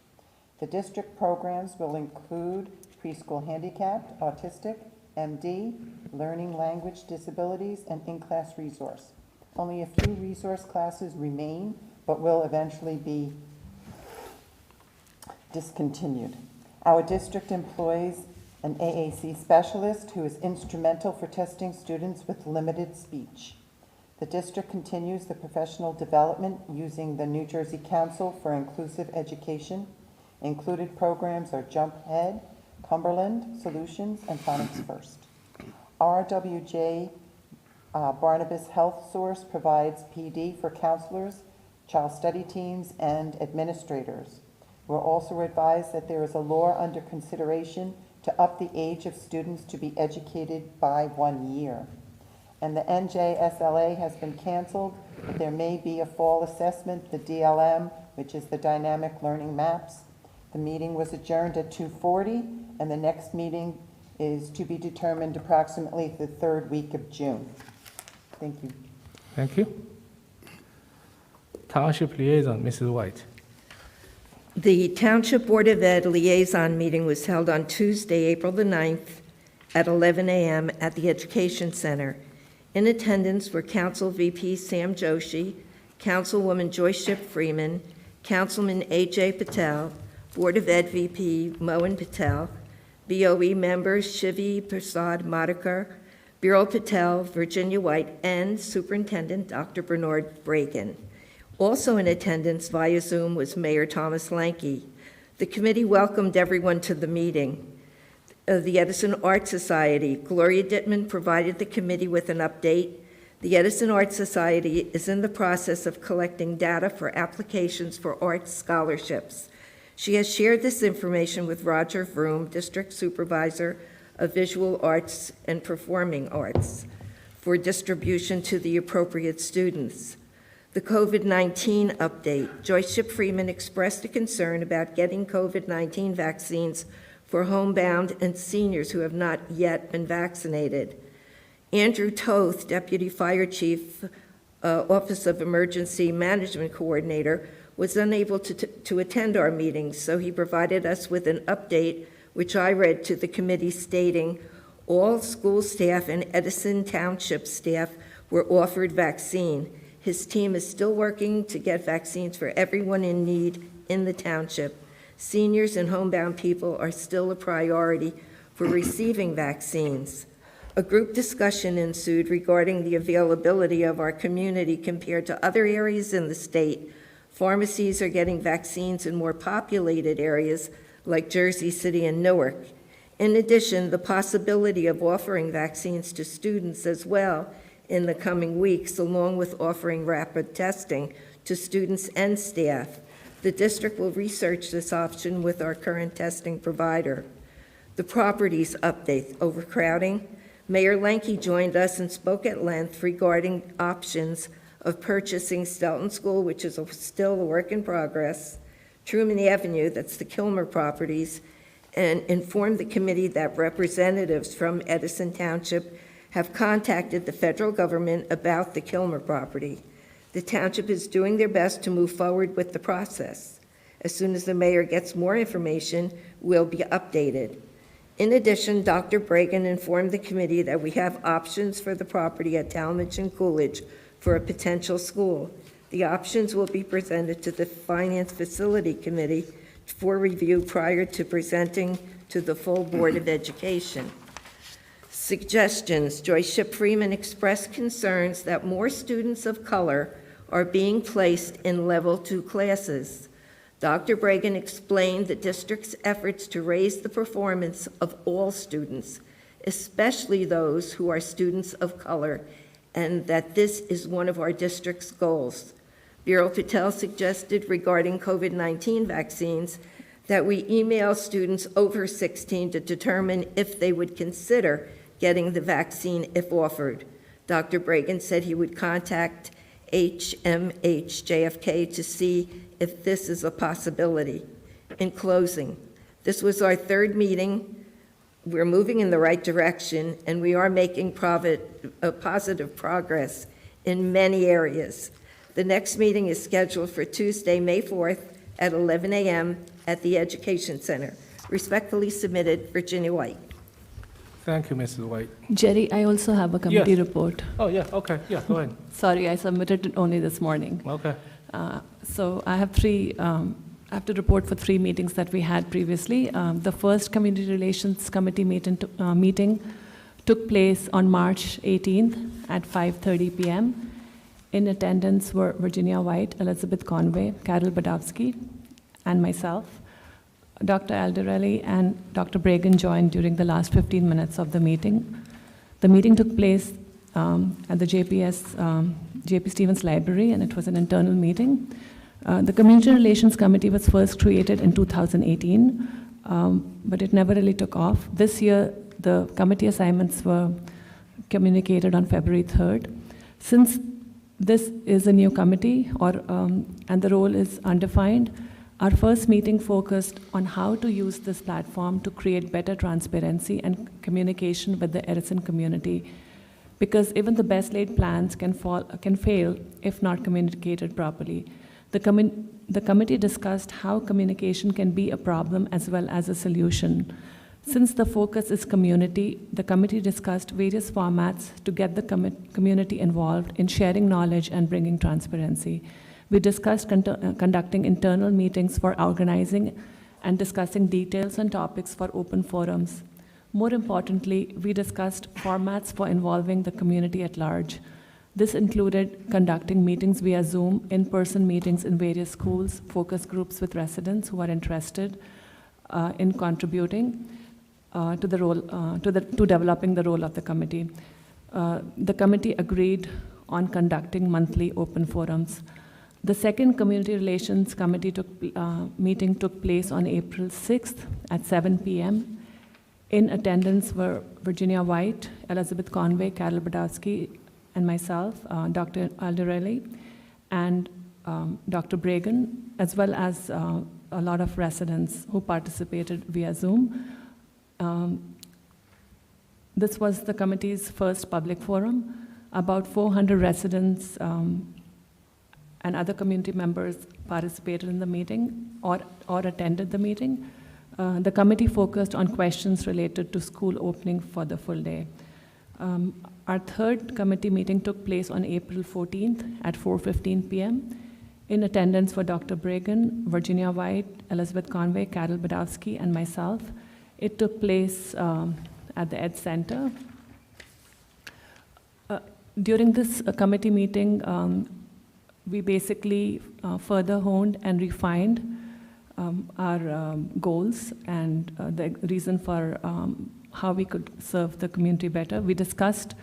The district programs will include preschool handicapped, autistic, MD, Learning Language Disabilities, and In-Class Resource. Only a few resource classes remain, but will eventually be discontinued. Our district employs an AAC specialist who is instrumental for testing students with limited speech. The district continues the professional development using the New Jersey Council for Inclusive Education. Included programs are Jump Ahead, Cumberland Solutions, and Phonics First. RWJ Barnabas Health Source provides PD for counselors, child study teams, and administrators. We're also advised that there is a law under consideration to up the age of students to be educated by 1 year. And the NJSLA has been canceled, but there may be a fall assessment, the DLM, which is the Dynamic Learning Maps. The meeting was adjourned at 2:40, and the next meeting is to be determined approximately the third week of June. Thank you. Thank you. Township Liaison, Mrs. White. The Township Board of Ed liaison meeting was held on Tuesday, April the 9th at 11 a.m. at the Education Center. In attendance were Council VP Sam Joshi, Councilwoman Joyce Ship Freeman, Councilman A.J. Patel, Board of Ed VP Mohan Patel, BOE members Shivi Prasad Madhukar, Viral Patel, Virginia White, and Superintendent Dr. Bernard Bragan. Also in attendance via Zoom was Mayor Thomas Lanke. The committee welcomed everyone to the meeting. The Edison Art Society, Gloria Dittman provided the committee with an update. The Edison Art Society is in the process of collecting data for applications for art scholarships. She has shared this information with Roger Vroom, District Supervisor of Visual Arts and Performing Arts, for distribution to the appropriate students. The COVID-19 update. Joyce Ship Freeman expressed a concern about getting COVID-19 vaccines for homebound and seniors who have not yet been vaccinated. Andrew Toth, Deputy Fire Chief, Office of Emergency Management Coordinator, was unable to attend our meetings, so he provided us with an update, which I read to the committee, stating all school staff and Edison Township staff were offered vaccine. His team is still working to get vaccines for everyone in need in the township. Seniors and homebound people are still a priority for receiving vaccines. A group discussion ensued regarding the availability of our community compared to other areas in the state. Pharmacies are getting vaccines in more populated areas like Jersey City and Newark. In addition, the possibility of offering vaccines to students as well in the coming weeks, along with offering rapid testing to students and staff. The district will research this option with our current testing provider. The properties update, overcrowding. Mayor Lanke joined us and spoke at length regarding options of purchasing Stelton School, which is still a work in progress, Truman Avenue, that's the Kilmer properties, and informed the committee that representatives from Edison Township have contacted the federal government about the Kilmer property. The township is doing their best to move forward with the process. As soon as the mayor gets more information, we'll be updated. In addition, Dr. Bragan informed the committee that we have options for the property at Talmadge and Coolidge for a potential school. The options will be presented to the Finance Facility Committee for review prior to presenting to the full Board of Education. Suggestions. Joyce Ship Freeman expressed concerns that more students of color are being placed in level 2 classes. Dr. Bragan explained the district's efforts to raise the performance of all students, especially those who are students of color, and that this is one of our district's goals. Viral Patel suggested regarding COVID-19 vaccines that we email students over 16 to determine if they would consider getting the vaccine if offered. Dr. Bragan said he would contact HMH JFK to see if this is a possibility. In closing, this was our third meeting. We're moving in the right direction, and we are making positive progress in many areas. The next meeting is scheduled for Tuesday, May 4th at 11 a.m. at the Education Center. Respectfully submitted, Virginia White. Thank you, Mrs. White. Jerry, I also have a committee Yes. report. Oh, yeah, okay, yeah, go ahead. Sorry, I submitted it only this morning. Okay. So I have I have to report for 3 meetings that we had previously. The first Community Relations Committee meeting took place on March 18th at 5:30 p.m. In attendance were Virginia White, Elizabeth Conway, Carol Badowski, and myself. Dr. Alderelli and Dr. Bragan joined during the last 15 minutes of the meeting. The meeting took place at the J.P. Stevens Library, and it was an internal meeting. The Community Relations Committee was first created in 2018, but it never really took off. This year, the committee assignments were communicated on February 3rd. Since this is a new committee, and the role is undefined, our first meeting focused on how to use this platform to create better transparency and communication with the Edison community, because even the best laid plans can fail if not communicated properly. The committee discussed how communication can be a problem as well as a solution. Since the focus is community, the committee discussed various formats to get the community involved in sharing knowledge and bringing transparency. We discussed conducting internal meetings for organizing and discussing details and topics for open forums. More importantly, we discussed formats for involving the community at large. This included conducting meetings via Zoom, in-person meetings in various schools, focus groups with residents who are interested in contributing to developing the role of the committee. The committee agreed on conducting monthly open forums. The second Community Relations Committee meeting took place on April 6th at 7 p.m. In attendance were Virginia White, Elizabeth Conway, Carol Badowski, and myself, Dr. Alderelli, and Dr. Bragan, as well as a lot of residents who participated via Zoom. This was the committee's first public forum. About 400 residents and other community members participated in the meeting or attended the meeting. The committee focused on questions related to school opening for the full day. Our third committee meeting took place on April 14th at 4:15 p.m. In attendance were Dr. Bragan, Virginia White, Elizabeth Conway, Carol Badowski, and myself. It took place at the Ed Center. During this committee meeting, we basically further honed and refined our goals and the reason for how we could serve the community better. We discussed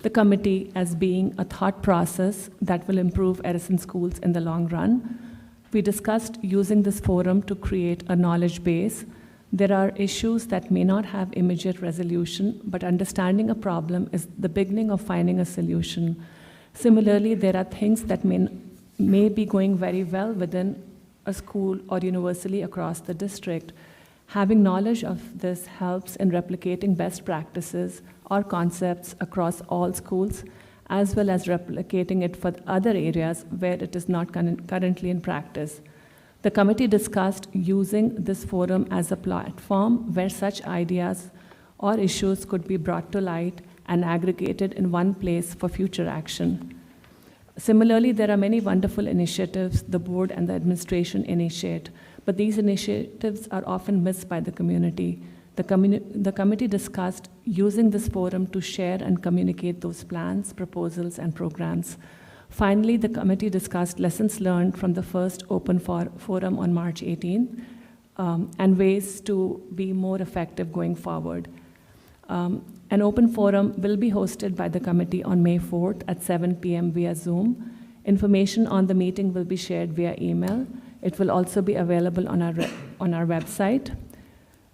the committee as being a thought process that will improve Edison schools in the long run. We discussed using this forum to create a knowledge base. There are issues that may not have immediate resolution, but understanding a problem is the beginning of finding a solution. Similarly, there are things that may be going very well within a school or universally across the district. Having knowledge of this helps in replicating best practices or concepts across all schools, as well as replicating it for other areas where it is not currently in practice. The committee discussed using this forum as a platform where such ideas or issues could be brought to light and aggregated in one place for future action. Similarly, there are many wonderful initiatives the board and the administration initiate, but these initiatives are often missed by the community. The committee discussed using this forum to share and communicate those plans, proposals, and programs. Finally, the committee discussed lessons learned from the first open forum on March 18 and ways to be more effective going forward. An open forum will be hosted by the committee on May 4th at 7 p.m. via Zoom. Information on the meeting will be shared via email. It will also be available on our website.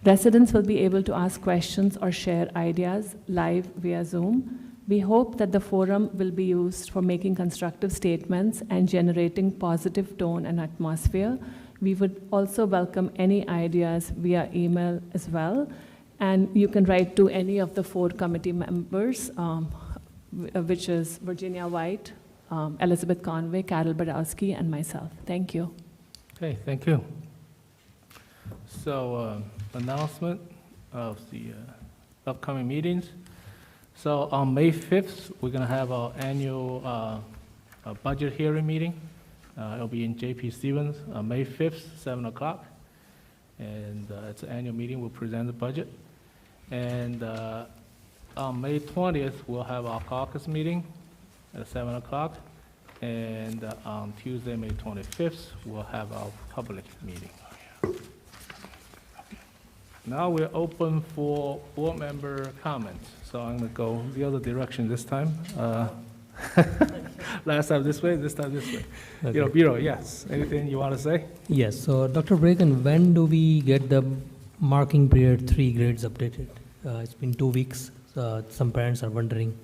Residents will be able to ask questions or share ideas live via Zoom. We hope that the forum will be used for making constructive statements and generating positive tone and atmosphere. We would also welcome any ideas via email as well. And you can write to any of the 4 committee members, which is Virginia White, Elizabeth Conway, Carol Badowski, and myself. Thank you. Okay, thank you. So, announcement of the upcoming meetings. So on May 5th, we're going to have our annual budget hearing meeting. It'll be in JP Stevens, May 5th, 7 o'clock. And it's an annual meeting. We'll present the budget. And on May 20th, we'll have our caucus meeting at 7 o'clock. And on Tuesday, May 25th, we'll have our public meeting. Now we're open for board member comments. So I'm going to go the other direction this time. Last time this way, this time this way. Okay. Biro, yes. Anything you want to say? Yes, so Dr. Bragan, when do we get the marking period 3 grades updated? It's been 2 weeks. Some parents are wondering.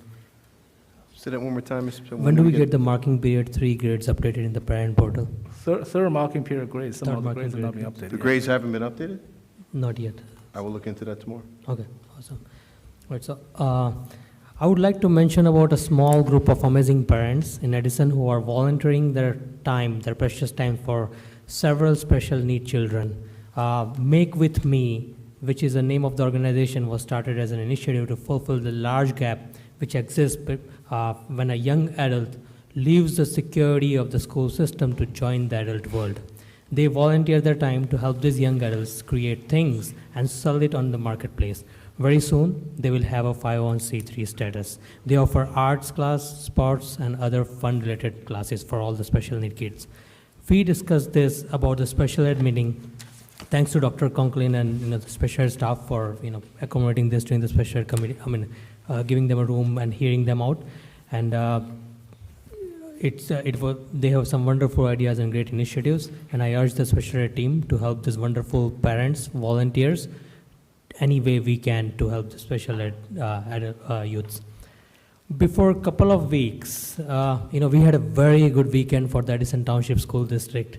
Say that one more time, Mr. When do we get the marking period 3 grades updated in the parent portal? Third marking period grades. Some Third of the marking grades have not been period. updated. The yet. grades haven't been updated? Not yet. I will look into that tomorrow. Okay, awesome. Right, so I would like to mention about a small group of amazing parents in Edison who are volunteering their time, their precious time for several special need children. Make With Me, which is the name of the organization, was started as an initiative to fulfill the large gap which exists when a young adult leaves the security of the school system to join the adult world. They volunteer their time to help these young adults create things and sell it on the marketplace. Very soon, they will have a 501c3 status. They offer arts class, sports, and other fun-related classes for all the special need kids. We discussed this about the special ed meeting. Thanks to Dr. Conklin and the special ed staff for accommodating this during the special ed committee. Giving them a room and hearing them out. And they have some wonderful ideas and great initiatives. And I urge the special ed team to help these wonderful parents, volunteers, any way we can to help the special ed youths. Before a couple of weeks, we had a very good weekend for the Edison Township School District.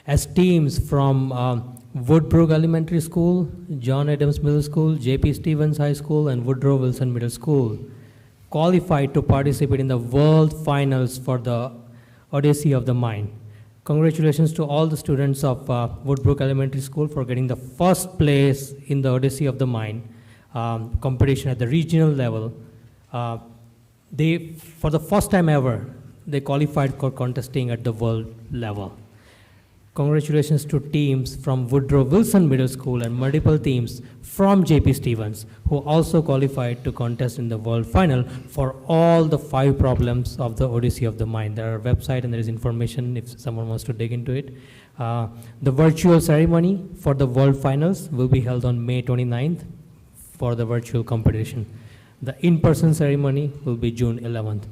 As teams from Woodbrook Elementary School, John Adams Middle School, J.P. Stevens High School, and Woodrow Wilson Middle School qualified to participate in the World Finals for the Odyssey of the Mind. Congratulations to all the students of Woodbrook Elementary School for getting the first place in the Odyssey of the Mind competition at the regional level. For the first time ever, they qualified for contesting at the world level. Congratulations to teams from Woodrow Wilson Middle School and multiple teams from J.P. Stevens who also qualified to contest in the World Final for all the 5 problems of the Odyssey of the Mind. There are website and there is information if someone wants to dig into it. The virtual ceremony for the World Finals will be held on May 29th for the virtual competition. The in-person ceremony will be June 11th.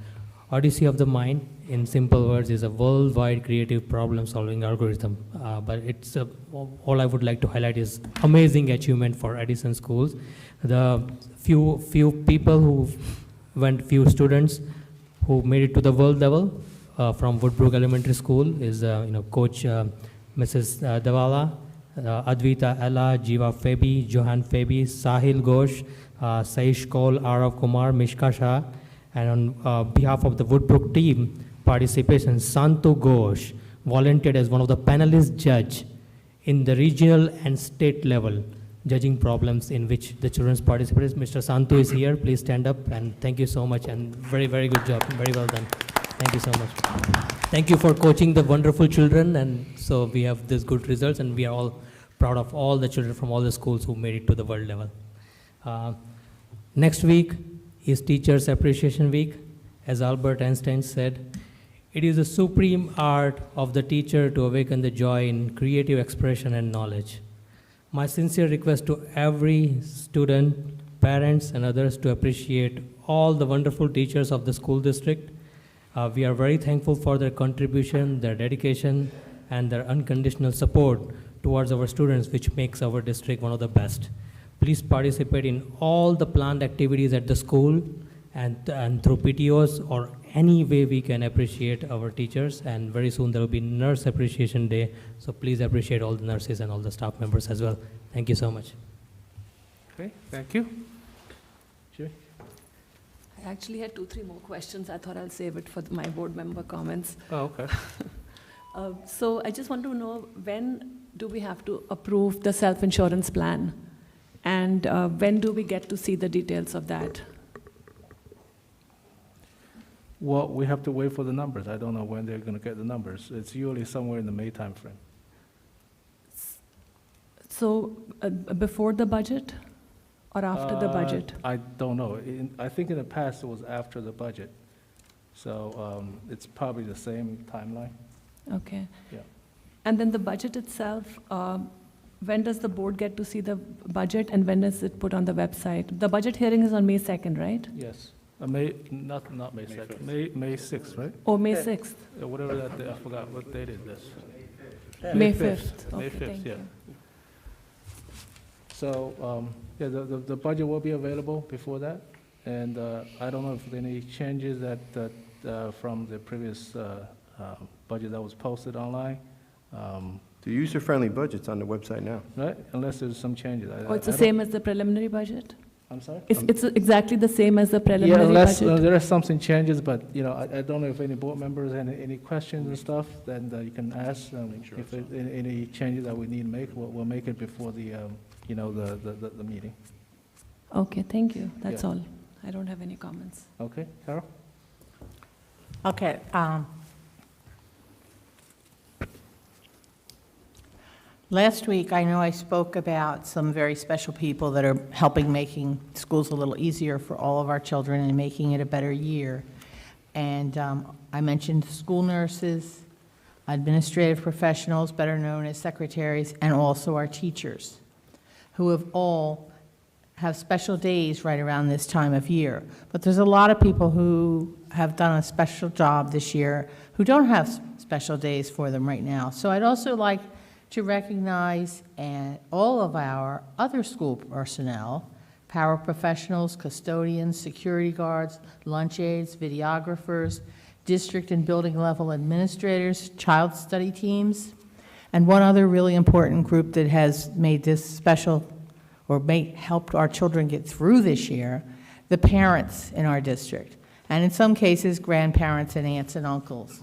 Odyssey of the Mind, in simple words, is a worldwide creative problem-solving algorithm. But it's all I would like to highlight is amazing achievement for Edison schools. The few people who went, few students who made it to the world level from Woodbrook Elementary School is Coach Mrs. Devala, Advita Ella, Jiva Febi, Johan Febi, Sahil Ghosh, Saish Kaul, Arav Kumar, Mishka Shah, and on behalf of the Woodbrook team, participation, Santu Ghosh volunteered as one of the panelist judge in the regional and state level, judging problems in which the children's participated. Mr. Santu is here. Please stand up, and thank you so much, and very, very good job. Very well done. Thank you so much. Thank you for coaching the wonderful children, and so we have these good results, and we are all proud of all the children from all the schools who made it to the world level. Next week is Teachers Appreciation Week. As Albert Einstein said, it is the supreme art of the teacher to awaken the joy in creative expression and knowledge. My sincere request to every student, parents, and others to appreciate all the wonderful teachers of the school district. We are very thankful for their contribution, their dedication, and their unconditional support towards our students, which makes our district one of the best. Please participate in all the planned activities at the school and through PTOs or any way we can appreciate our teachers. And very soon there will be Nurse Appreciation Day, so please appreciate all the nurses and all the staff members as well. Thank you so much. Okay, thank you. Jimmy? I actually had 2-3 more questions. I thought I'll save it for my board member comments. Oh, okay. So I just want to know, when do we have to approve the self-insurance plan? And when do we get to see the details of that? Well, we have to wait for the numbers. I don't know when they're going to get the numbers. It's usually somewhere in the May timeframe. So before the budget or after the budget? I don't know. I think in the past it was after the budget. So it's probably the same timeline. Okay. Yeah. And then the budget itself, when does the board get to see the budget and when is it put on the website? The budget hearing is on May 2nd, right? Yes. Not May 2nd, May 6th, right? Oh, May 6th. Yeah, whatever that day, I forgot what date is this. May 5th. May Okay, 5th, thank yeah. you. So, yeah, the budget will be available before that. And I don't know if there are any changes that from the previous budget that was posted online. The user-friendly budget's on the website now. Right, unless there's some changes. Oh, it's the same as the preliminary budget? I'm sorry? It's exactly the same as the preliminary Yeah, unless budget? there are something changes, but, you know, I don't know if any board members have any questions and stuff, then you can ask. If there any changes that we need to make, we'll make it before the, you know, the meeting. Okay, thank you. That's Yeah. all. I don't have any comments. Okay, Carol? Okay. Last week, I know I spoke about some very special people that are helping making schools a little easier for all of our children and making it a better year. And I mentioned school nurses, administrative professionals, better known as secretaries, and also our teachers, who have all have special days right around this time of year. But there's a lot of people who have done a special job this year who don't have special days for them right now. So I'd also like to recognize all of our other school personnel, paraprofessionals, custodians, security guards, lunch aides, videographers, district and building level administrators, child study teams, and one other really important group that has made this special or helped our children get through this year, the parents in our district, and in some cases, grandparents and aunts and uncles.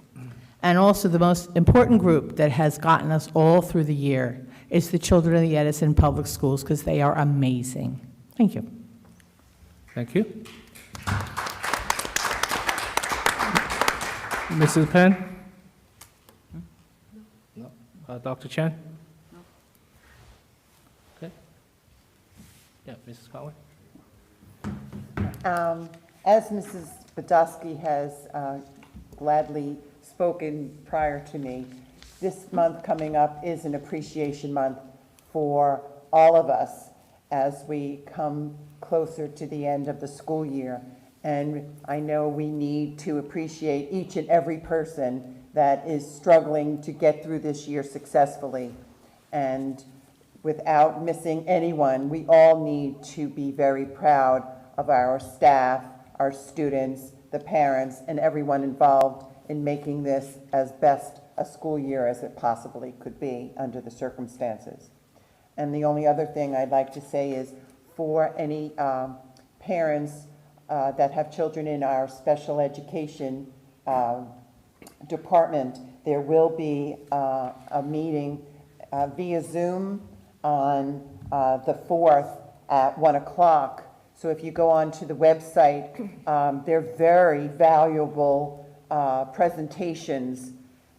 And also the most important group that has gotten us all through the year is the children of the Edison Public Schools, because they are amazing. Thank you. Thank you. Mrs. Penn? No. Dr. Chen? No. Okay. Yeah, Mrs. Conway? As Mrs. Badowski has gladly spoken prior to me, this month coming up is an appreciation month for all of us as we come closer to the end of the school year. And I know we need to appreciate each and every person that is struggling to get through this year successfully. And without missing anyone, we all need to be very proud of our staff, our students, the parents, and everyone involved in making this as best a school year as it possibly could be under the circumstances. And the only other thing I'd like to say is for any parents that have children in our special education department, there will be a meeting via Zoom on the 4th at 1 o'clock. So if you go onto the website, they're very valuable presentations.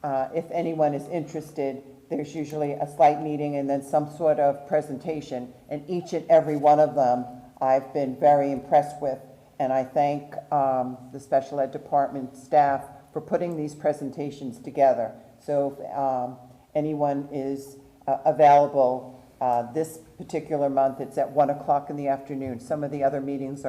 If anyone is interested, there's usually a slight meeting and then some sort of presentation. And each and every one of them I've been very impressed with. And I thank the special ed department staff for putting these presentations together. So if anyone is available this particular month, it's at 1 o'clock in the afternoon. Some of the other meetings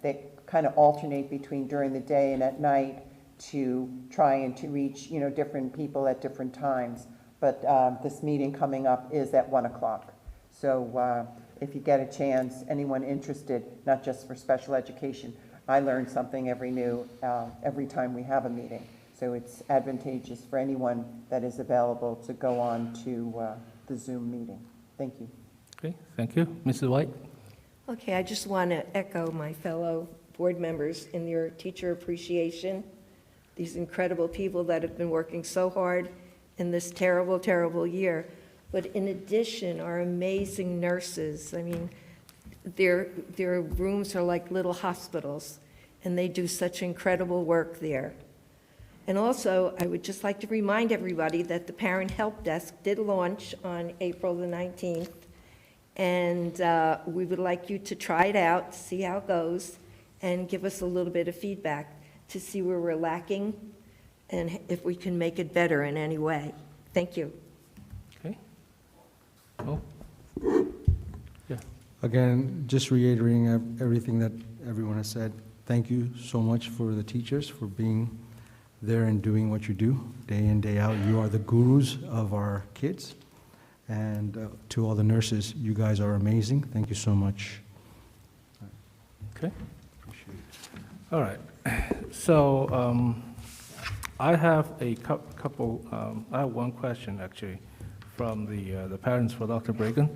they kind of alternate between during the day and at night to try and to reach, you know, different people at different times. But this meeting coming up is at 1 o'clock. So if you get a chance, anyone interested, not just for special education, I learn something every time we have a meeting. So it's advantageous for anyone that is available to go on to the Zoom meeting. Thank you. Okay, thank you. Mrs. White? Okay, I just want to echo my fellow board members in your teacher appreciation. These incredible people that have been working so hard in this terrible, terrible year. But in addition, our amazing nurses. I mean, their rooms are like little hospitals, and they do such incredible work there. And also, I would just like to remind everybody that the Parent Help Desk did launch on April the 19th, and we would like you to try it out, see how it goes, and give us a little bit of feedback to see where we're lacking and if we can make it better in any way. Thank you. Okay. Oh. Yeah. Again, just reiterating everything that everyone has said, thank you so much for the teachers for being there and doing what you do day in, day out. You are the gurus of our kids. And to all the nurses, you guys are amazing. Thank you so much. Okay. All right. So I have a couple, I have one question actually from the parents for Dr. Bragan.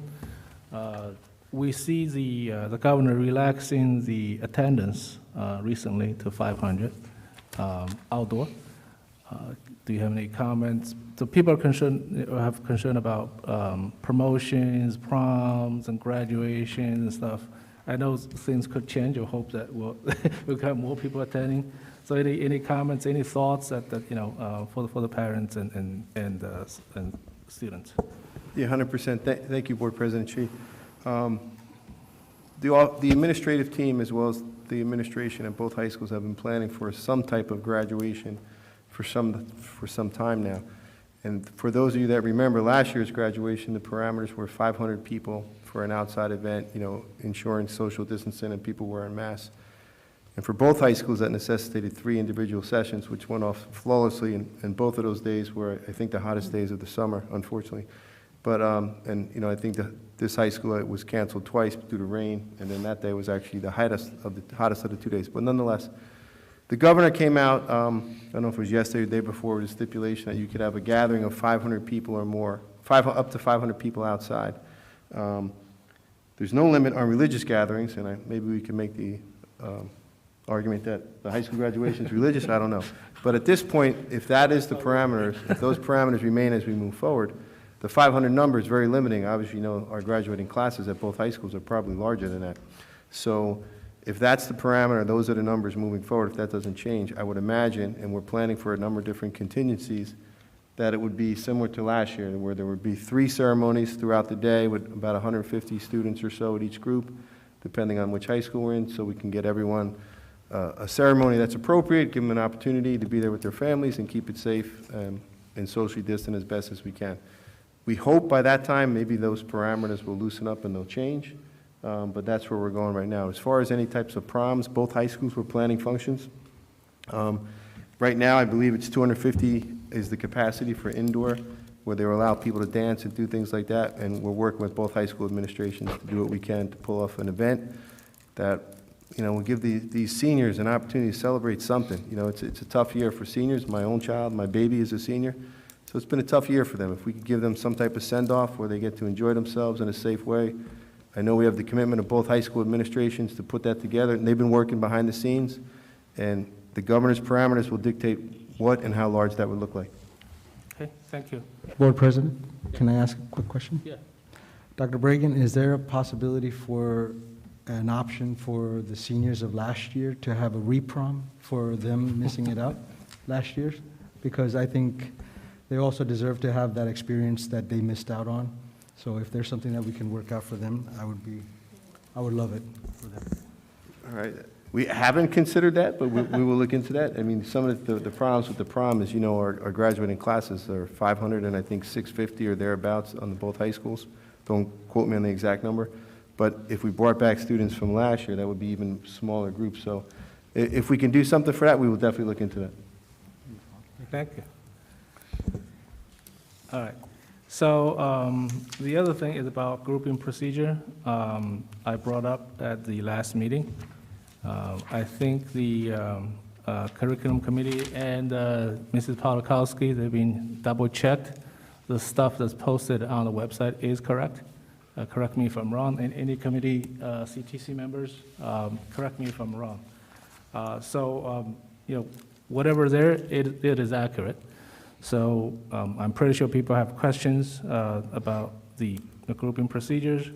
We see the governor relaxing the attendance recently to 500 outdoor. Do you have any comments? So people are have concern about promotions, proms, and graduations and stuff. I know things could change. I hope that we'll have more people attending. So any comments, any thoughts that for the parents and students? Yeah, 100%. Thank you, Board President Shi. The administrative team, as well as the administration at both high schools, have been planning for some type of graduation for some time now. And for those of you that remember last year's graduation, the parameters were 500 people for an outside event, ensuring social distancing and people wearing masks. And for both high schools, that necessitated 3 individual sessions, which went off flawlessly, and both of those days were, I think, the hottest days of the summer, unfortunately. But, I think this high school was canceled twice due to rain, and then that day was actually the hottest of the 2 days. But nonetheless, the governor came out, I don't know if it was yesterday or the day before, with a stipulation that you could have a gathering of 500 people or more, up to 500 people outside. There's no limit on religious gatherings, and maybe we can make the argument that the high school graduation is religious, I don't know. But at this point, if that is the parameters, if those parameters remain as we move forward, the 500 number is very limiting. Obviously, our graduating classes at both high schools are probably larger than that. So if that's the parameter, those are the numbers moving forward. If that doesn't change, I would imagine, and we're planning for a number of different contingencies, that it would be similar to last year, where there would be 3 ceremonies throughout the day with about 150 students or so at each group, depending on which high school we're in, so we can get everyone a ceremony that's appropriate, give them an opportunity to be there with their families and keep it safe and socially distant as best as we can. We hope by that time maybe those parameters will loosen up and they'll change, but that's where we're going right now. As far as any types of proms, both high schools were planning functions. Right now, I believe it's 250 is the capacity for indoor, where they will allow people to dance and do things like that, and we're working with both high school administrations to do what we can to pull off an event that will give these seniors an opportunity to celebrate something. It's a tough year for seniors. My own child, my baby is a senior. So it's been a tough year for them. If we could give them some type of send-off where they get to enjoy themselves in a safe way. I know we have the commitment of both high school administrations to put that together, and they've been working behind the scenes, and the governor's parameters will dictate what and how large that would look like. Okay, thank you. Board President, can I ask a quick question? Yeah. Dr. Bragan, is there a possibility for an option for the seniors of last year to have a reprom for them missing it out last year? Because I think they also deserve to have that experience that they missed out on. So if there's something that we can work out for them, I would love it for them. All right. We haven't considered that, but we will look into that. I mean, some of the problems with the prom is, our graduating classes are 500 and I think 650 or thereabouts on both high schools. Don't quote me on the exact number. But if we brought back students from last year, that would be even smaller groups. So if we can do something for that, we will definitely look into that. Thank you. All right. So the other thing is about grouping procedure. I brought up at the last meeting. I think the curriculum committee and Mrs. Polakowski, they've been double-checked. The stuff that's posted on the website is correct. Correct me if I'm wrong. And any committee CTC members, correct me if I'm wrong. Whatever there, it is accurate. So I'm pretty sure people have questions about the grouping procedures,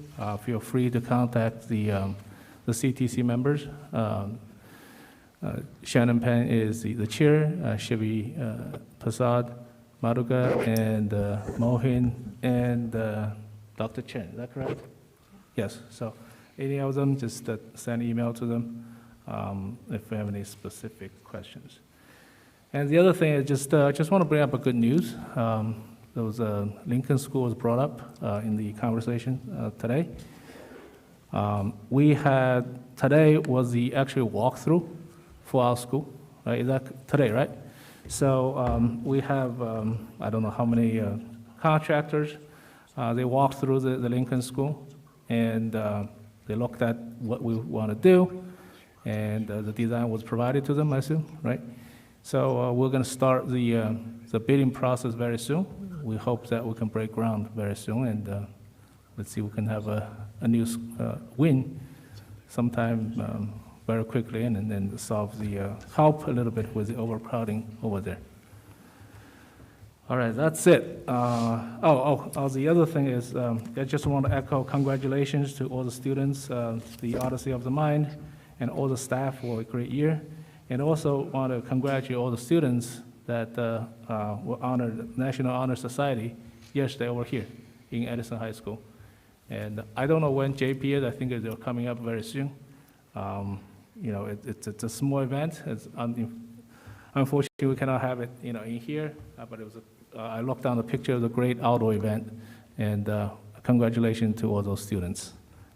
feel free to contact the CTC members. Shannon Penn is the chair, Shivi Prasad, Madhuga, and Mohin, and Dr. Chen, is that correct? Yes, so any of them, just send email to them if you have any specific questions. And the other thing is just want to bring up a good news. There was Lincoln School was brought up in the conversation today. Today was the actual walkthrough for our school, right? Is that today, right? So we have, I don't know how many contractors, they walked through the Lincoln School, and they looked at what we want to do, and the design was provided to them, I assume, right? So we're going to start the bidding process very soon. We hope that we can break ground very soon, and let's see if we can have a new win sometime very quickly, and then solve help a little bit with the overcrowding over there. All right, that's it. The other thing is, I just want to echo congratulations to all the students, the Odyssey of the Mind, and all the staff for a great year. And also want to congratulate all the students that were honored, National Honor Society, yesterday over here in Edison High School. And I don't know when JP is, I think they're coming up very soon. It's a small event. Unfortunately, we cannot have it, in here, but it was I looked down the picture of the great outdoor event, and congratulations to all those students.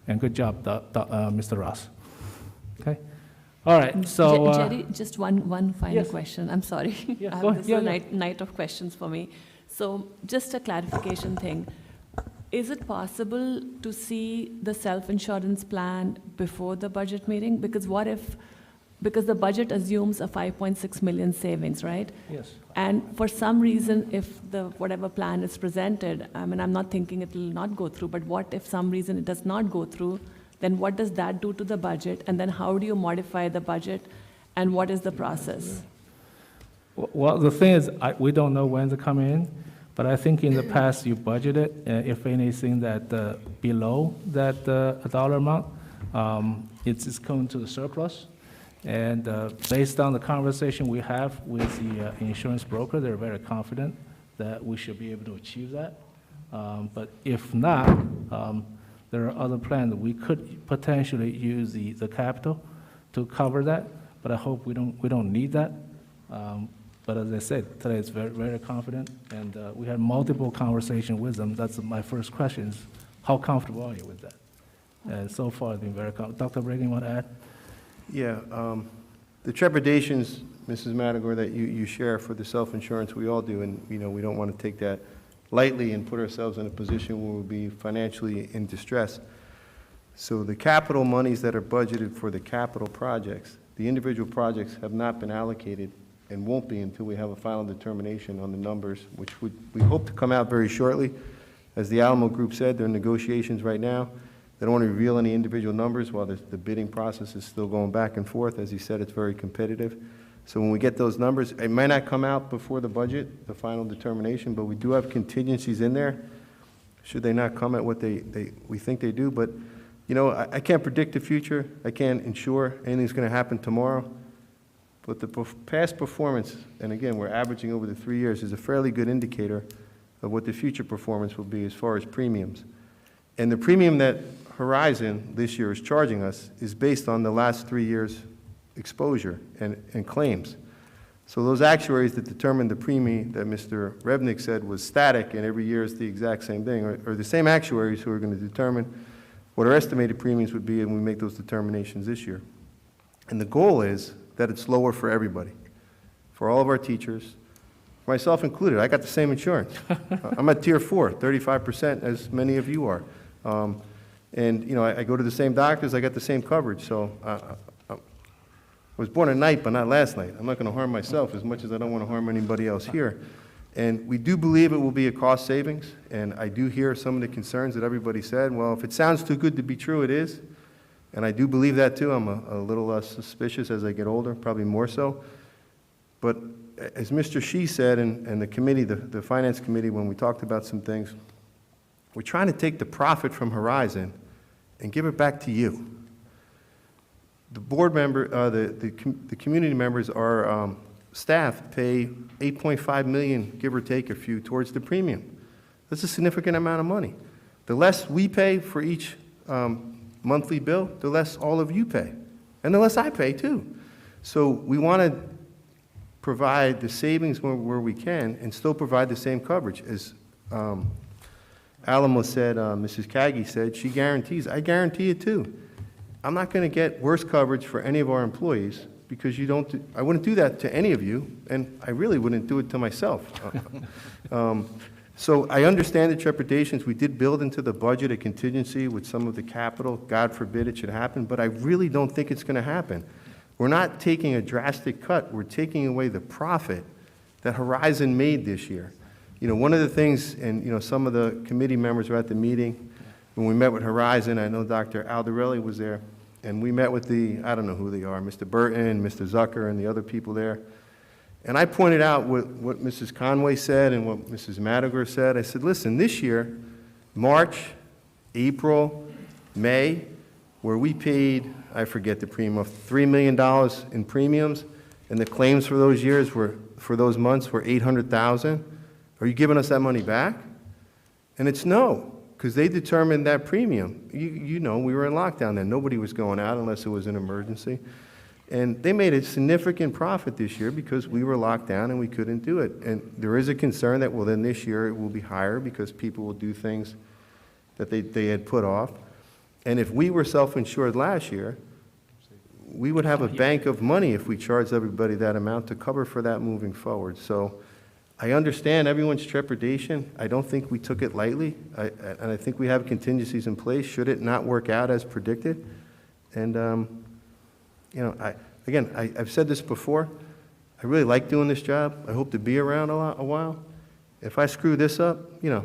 And good job, Mr. Ross. Okay. All right, so... Jerry, just one final yes. question. I'm sorry. Yeah, This is a night of questions for me. So just a clarification thing. Is it possible to see the self-insurance plan before the budget meeting? Because because the budget assumes a 5.6 million savings, right? Yes. And for some reason, if whatever plan is presented, I mean, I'm not thinking it will not go through, but what if some reason it does not go through? Then what does that do to the budget? And then how do you modify the budget? And what is the process? Well, the thing is, we don't know when to come in, but I think in the past you budgeted, if anything that below that dollar amount, it's going to the surplus. And based on the conversation we have with the insurance broker, they're very confident that we should be able to achieve that. But if not, there are other plans that we could potentially use the capital to cover that, but I hope we don't need that. But as I said, today it's very, very confident, and we had multiple conversations with them. That's my first question is, how comfortable are you with that? And so far, they've been very comfortable. Dr. Bregan, you want to add? Yeah, the trepidations, Mrs. Matagor, that you share for the self-insurance, we all do, and we don't want to take that lightly and put ourselves in a position where we'll be financially in distress. So the capital monies that are budgeted for the capital projects, the individual projects have not been allocated and won't be until we have a final determination on the numbers, which we hope to come out very shortly. As the Alamo Group said, they're in negotiations right now. They don't want to reveal any individual numbers while the bidding process is still going back and forth. As he said, it's very competitive. So when we get those numbers, it might not come out before the budget, the final determination, but we do have contingencies in there, should they not come at what we think they do. But, I can't predict the future. I can't ensure anything's going to happen tomorrow. But the past performance, and again, we're averaging over the 3 years, is a fairly good indicator of what the future performance will be as far as premiums. And the premium that Horizon this year is charging us is based on the last 3 years' exposure and claims. So those actuaries that determined the premium that Mr. Rebnick said was static and every year is the exact same thing are the same actuaries who are going to determine what our estimated premiums would be, and we make those determinations this year. And the goal is that it's lower for everybody, for all of our teachers, myself included. I got the same insurance. I'm at Tier 4, 35%, as many of you are. And, I go to the same doctors, I got the same coverage. So I was born at night, but not last night. I'm not going to harm myself as much as I don't want to harm anybody else here. And we do believe it will be a cost savings, and I do hear some of the concerns that everybody said. Well, if it sounds too good to be true, it is. And I do believe that, too. I'm a little less suspicious as I get older, probably more so. But as Mr. Shee said, and the committee, the Finance Committee, when we talked about some things, We're trying to take the profit from Horizon and give it back to you. The board member, the community members, our staff pay $8.5 million, give or take a few, towards the premium. That's a significant amount of money. The less we pay for each monthly bill, the less all of you pay, and the less I pay too. So we want to provide the savings where we can and still provide the same coverage. As Alamo said, Mrs. Kagi said, she guarantees. I guarantee it too. I'm not going to get worse coverage for any of our employees because you don't. I wouldn't do that to any of you, and I really wouldn't do it to myself. So I understand the trepidations. We did build into the budget a contingency with some of the capital. God forbid it should happen, but I really don't think it's going to happen. We're not taking a drastic cut. We're taking away the profit that Horizon made this year. You know, one of the things, and you know, some of the committee members were at the meeting when we met with Horizon. I know Dr. Aldarelli was there, and we met with I don't know who they are, Mr. Burton, Mr. Zucker, and the other people there. And I pointed out what Mrs. Conway said and what Mrs. Madiger said. I said, listen, this year, March, April, May, where we paid, I forget the premium, of $3 million in premiums, and the claims for those years for those months were $800,000. Are you giving us that money back? And it's no, because they determined that premium. You know, we were in lockdown then. Nobody was going out unless it was an emergency. And they made a significant profit this year because we were locked down and we couldn't do it. And there is a concern that, well, then this year it will be higher because people will do things that they had put off. And if we were self-insured last year, we would have a bank of money if we charged everybody that amount to cover for that moving forward. So I understand everyone's trepidation. I don't think we took it lightly. And I think we have contingencies in place should it not work out as predicted. And, you know, I've said this before. I really like doing this job. I hope to be around a while. If I screw this up, you know,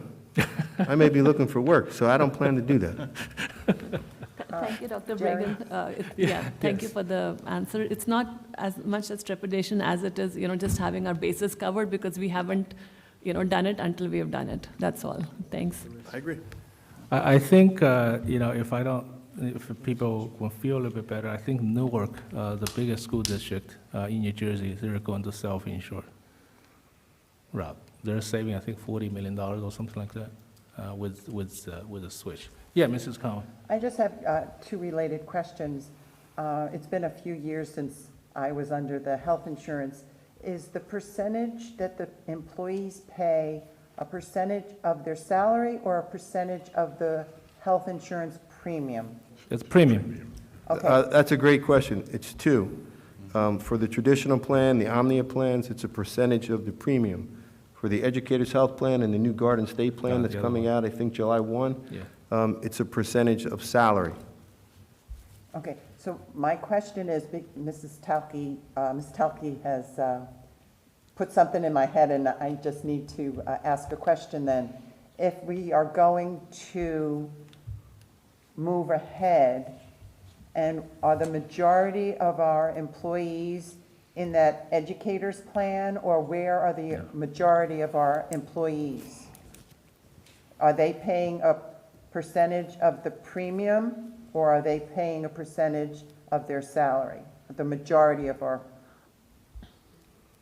I may be looking for work, so I don't plan to do that. Thank you, Dr. Jerry? Bregan. Thank you for the answer. It's not as much as trepidation as it is, you know, just having our bases covered because we haven't, you know, done it until we have done it. That's all. Thanks. I agree. I think, you know, if people will feel a little bit better, I think Newark, the biggest school district in New Jersey, they're going to self-insured route. They're saving, I think, $40 million or something like that with the switch. Yeah, Mrs. Cohen. I just have two related questions. It's been a few years since I was under the health insurance. Is the percentage that the employees pay a percentage of their salary or a percentage of the health insurance premium? It's premium. Okay. That's a great question. It's two. For the traditional plan, the Omnia plans, it's a percentage of the premium. For the Educator's Health Plan and the new Garden State Plan that's coming out, I think July 1, yeah. It's a percentage of salary. Okay, so my question is, Ms. Telke has put something in my head, and I just need to ask a question then. If we are going to move ahead, and are the majority of our employees in that educator's plan, or where are the majority of our employees? Are they paying a percentage of the premium, or are they paying a percentage of their salary? The majority of our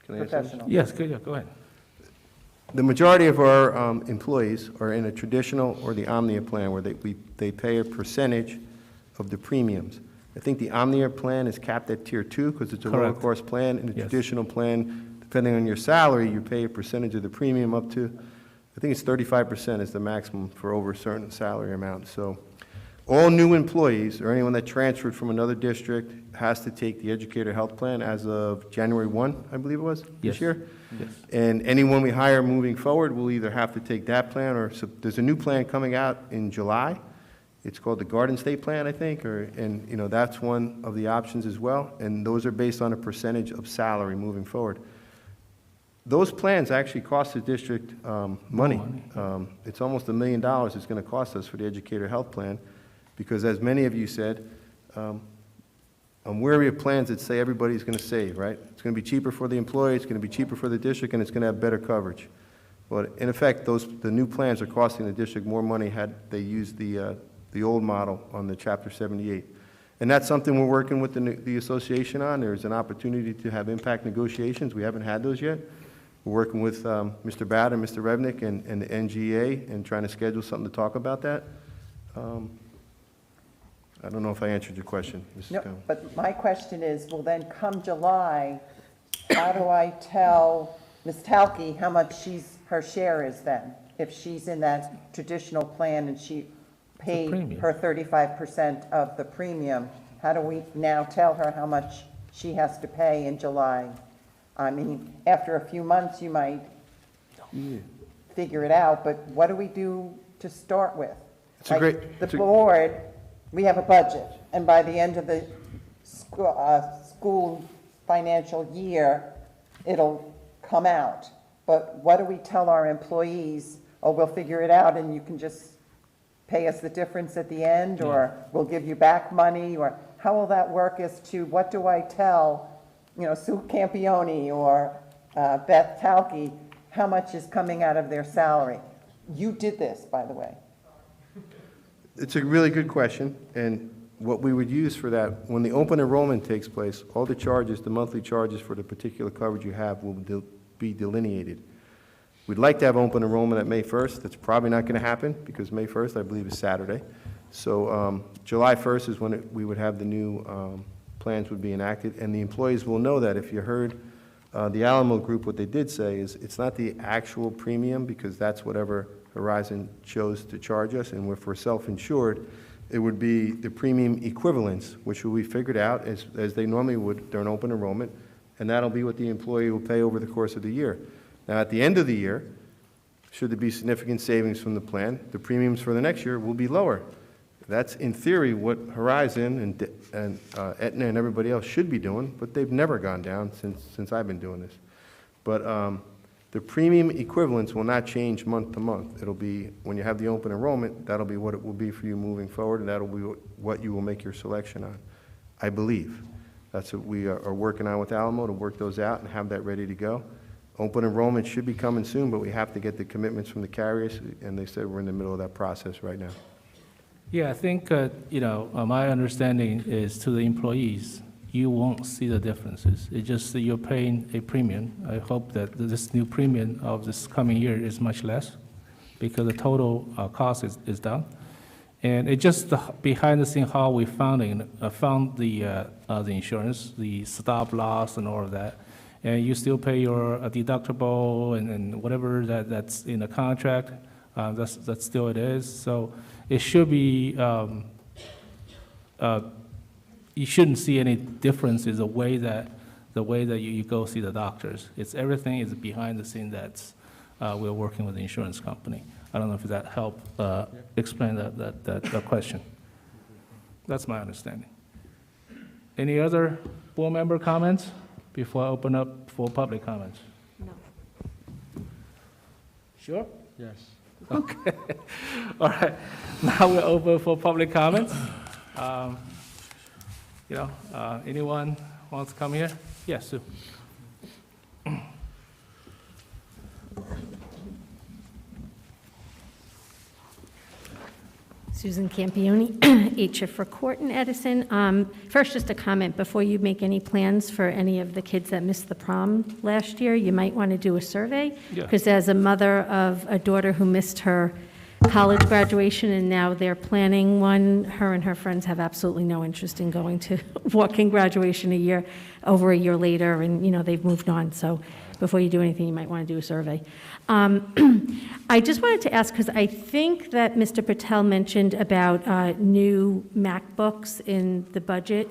professionals. Yes, go ahead. The majority of our employees are in a traditional or the Omnia plan where they pay a percentage of the premiums. I think the Omnia plan is capped at tier 2 because it's a lower cost plan. In the traditional plan, depending on your salary, you pay a percentage of the premium up to, I think it's 35% is the maximum for over a certain salary amount. So all new employees or anyone that transferred from another district has to take the Educator Health Plan as of January 1, I believe it was, this year. Yes. And anyone we hire moving forward will either have to take that plan or there's a new plan coming out in July. It's called the Garden State Plan, I think, and you know, that's one of the options as well. And those are based on a percentage of salary moving forward. Those plans actually cost the district money. It's almost $1 million it's going to cost us for the Educator Health Plan because, as many of you said, I'm wary of plans that say everybody's going to save, right? It's going to be cheaper for the employee, it's going to be cheaper for the district, and it's going to have better coverage. But in effect, the new plans are costing the district more money had they used the old model on the Chapter 78. And that's something we're working with the association on. There's an opportunity to have impact negotiations. We haven't had those yet. We're working with Mr. Bader, Mr. Revnick, and the NGA, and trying to schedule something to talk about that. I don't know if I answered your question, Mrs. No, Cohen. but my question is, well, then come July, how do I tell Ms. Talke how much her share is then? If she's in that traditional plan and she paid her 35% of the premium, how do we now tell her how much she has to pay in July? I mean, after a few months, you might figure it out, but what do we do to start with? The board, we have a budget, and by the end of the school financial year, it'll come out. But what do we tell our employees? Oh, we'll figure it out and you can just pay us the difference at the end, or we'll give you back money, or how will that work as to what do I tell, Sue Campione or Beth Talke, how much is coming out of their salary? You did this, by the way. It's a really good question, and what we would use for that, when the open enrollment takes place, all the charges, the monthly charges for the particular coverage you have will be delineated. We'd like to have open enrollment at May 1st. That's probably not going to happen because May 1st, I believe, is Saturday. So July 1st is when we would have the new plans would be enacted, and the employees will know that. If you heard the Alamo Group, what they did say is it's not the actual premium because that's whatever Horizon chose to charge us, and if we're self-insured, it would be the premium equivalence, which will be figured out as they normally would during open enrollment, and that'll be what the employee will pay over the course of the year. Now, at the end of the year, should there be significant savings from the plan, the premiums for the next year will be lower. That's, in theory, what Horizon and Aetna and everybody else should be doing, but they've never gone down since I've been doing this. But the premium equivalence will not change month to month. It'll be, when you have the open enrollment, that'll be what it will be for you moving forward, and that'll be what you will make your selection on, I believe. That's what we are working on with Alamo, to work those out and have that ready to go. Open enrollment should be coming soon, but we have to get the commitments from the carriers, and they said we're in the middle of that process right now. Yeah, I think, my understanding is to the employees, you won't see the differences. It's just that you're paying a premium. I hope that this new premium of this coming year is much less because the total cost is down. And it's just behind the scene how we found the insurance, the stop loss and all of that. And you still pay your deductible and whatever that's in the contract, that's still it is. So it should be, you shouldn't see any differences the way that you go see the doctors. Everything is behind the scene that's we're working with the insurance company. I don't know if that helped explain that question. That's my understanding. Any other board member comments before I open up for public comments? No. Sure? Yes. Okay. All right. Now we're open for public comments. Anyone wants to come here? Yes, Sue. Susan Campione, HF for Court in Edison. First, just a comment, before you make any plans for any of the kids that missed the prom last year, you might want to do a survey. Because as a mother of a daughter who missed her college graduation and now they're planning one, her and her friends have absolutely no interest in going to walk-in graduation over a year later, and they've moved on. So before you do anything, you might want to do a survey. I just wanted to ask, because I think that Mr. Patel mentioned about new MacBooks in the budget,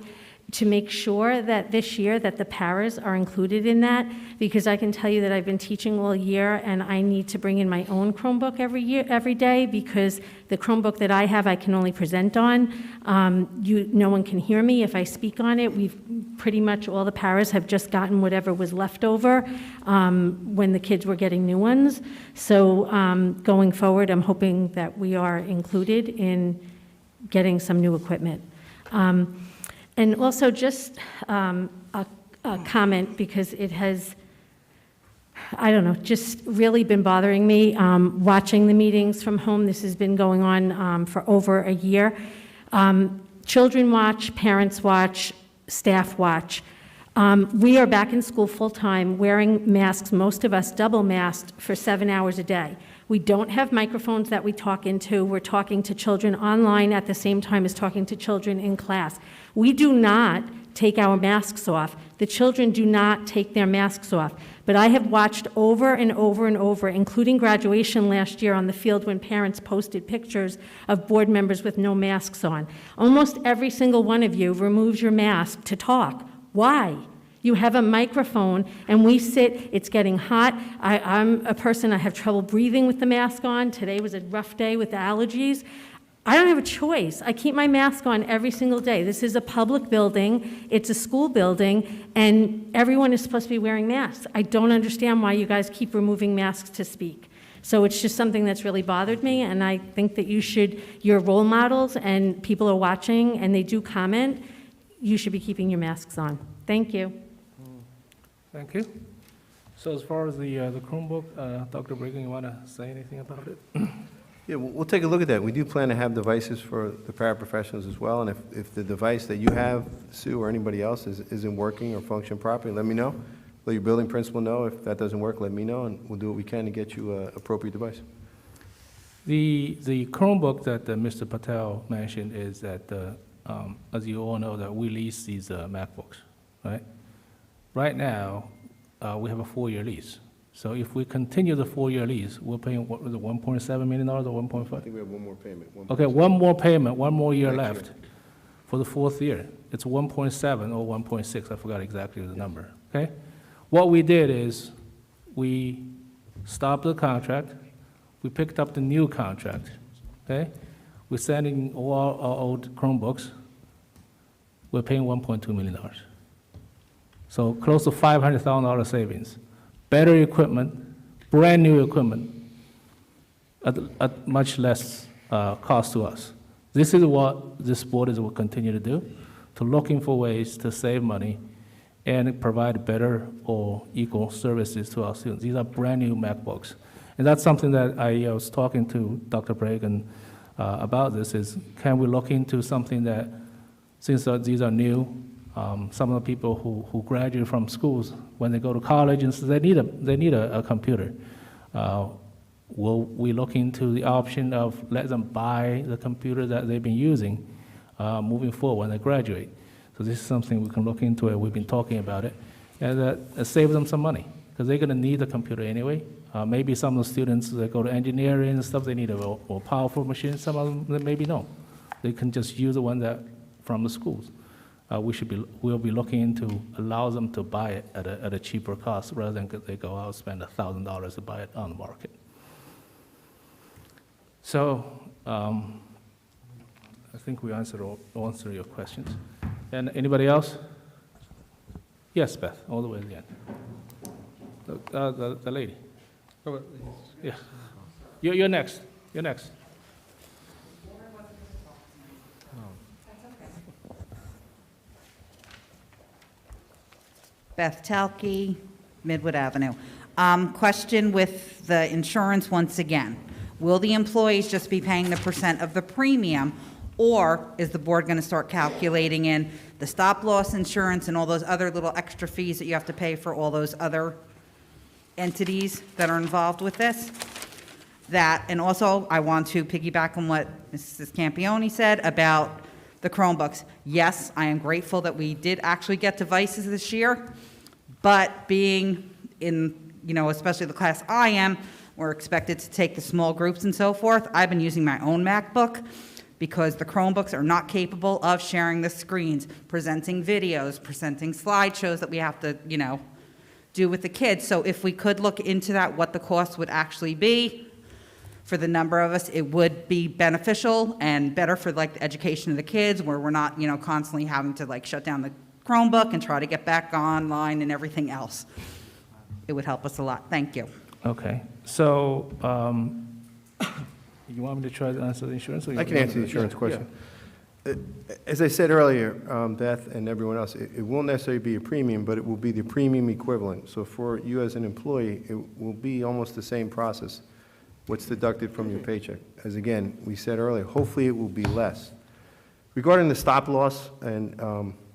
to make sure that this year that the paras are included in that, because I can tell you that I've been teaching all year and I need to bring in my own Chromebook every day, because the Chromebook that I have I can only present on. No one can hear me if I speak on it. We've pretty much all the paras have just gotten whatever was left over when the kids were getting new ones. So going forward, I'm hoping that we are included in getting some new equipment. And also just a comment, because it has I don't know, just really been bothering me. Watching the meetings from home, this has been going on for over a year. Children watch, parents watch, staff watch. We are back in school full-time, wearing masks, most of us double masked for 7 hours a day. We don't have microphones that we talk into. We're talking to children online at the same time as talking to children in class. We do not take our masks off. The children do not take their masks off. But I have watched over and over and over, including graduation last year on the field when parents posted pictures of board members with no masks on. Almost every single one of you removes your mask to talk. Why? You have a microphone, and we sit, it's getting hot. I'm a person, I have trouble breathing with the mask on. Today was a rough day with the allergies. I don't have a choice. I keep my mask on every single day. This is a public building, it's a school building, and everyone is supposed to be wearing masks. I don't understand why you guys keep removing masks to speak. So it's just something that's really bothered me, and I think that you're role models, and people are watching, and they do comment. You should be keeping your masks on. Thank you. Thank you. So as far as the Chromebook, Dr. Brigham, you want to say anything about it? Yeah, we'll take a look at that. We do plan to have devices for the paraprofessionals as well, and if the device that you have, Sue, or anybody else isn't working or functioning properly, let me know. Let your building principal know. If that doesn't work, let me know, and we'll do what we can to get you an appropriate device. The Chromebook that Mr. Patel mentioned is that, as you all know, that we lease these MacBooks, right? Right now, we have a 4-year lease. So if we continue the 4-year lease, we're paying, what was it, $1.7 million or 1.5? I think we have one more payment. Okay, one more payment, one more year Next left for the 4th year. It's 1.7 or 1.6, I forgot exactly the number, okay? What we did is we stopped the contract, we picked up the new contract, okay? We're sending all our old Chromebooks, we're paying $1.2 million. So close to $500,000 savings. Better equipment, brand new equipment, at much less cost to us. This is what this board will continue to do, to looking for ways to save money and provide better or equal services to our students. These are brand new MacBooks. And that's something that I was talking to Dr. Bragan about this, is can we look into something that, since these are new, some of the people who graduate from schools, when they go to college, and so they need a computer. Will we look into the option of let them buy the computer that they've been using moving forward when they graduate? So this is something we can look into, and we've been talking about it, and that saves them some money, because they're going to need a computer anyway. Maybe some of the students that go to engineering and stuff, they need a more powerful machine. Some of them maybe no. They can just use the one that from the schools. We'll be looking into allow them to buy it at a cheaper cost rather than they go out and spend $1,000 to buy it on the market. So I think we answered your questions. And anybody else? Yes, Beth, all the way to the end. The lady. Yeah. You're next. You're next. Beth Talke, Midwood Avenue. Question with the insurance once again. Will the employees just be paying the % of the premium, or is the board going to start calculating in the stop-loss insurance and all those other little extra fees that you have to pay for all those other entities that are involved with this? And also, I want to piggyback on what Mrs. Campione said about the Chromebooks. Yes, I am grateful that we did actually get devices this year, but being in, especially the class I am, we're expected to take the small groups and so forth. I've been using my own MacBook because the Chromebooks are not capable of sharing the screens, presenting videos, presenting slideshows that we have to, do with the kids. So if we could look into that, what the cost would actually be for the number of us, it would be beneficial and better for the education of the kids, where we're not, constantly having to shut down the Chromebook and try to get back online and everything else. It would help us a lot. Thank you. Okay. So you want me to try to answer the insurance? Or I can answer the insurance question. As I said earlier, Beth and everyone else, it won't necessarily be a premium, but it will be the premium equivalent. So for you as an employee, it will be almost the same process, what's deducted from your paycheck. As again, we said earlier, hopefully it will be less. Regarding the stop loss and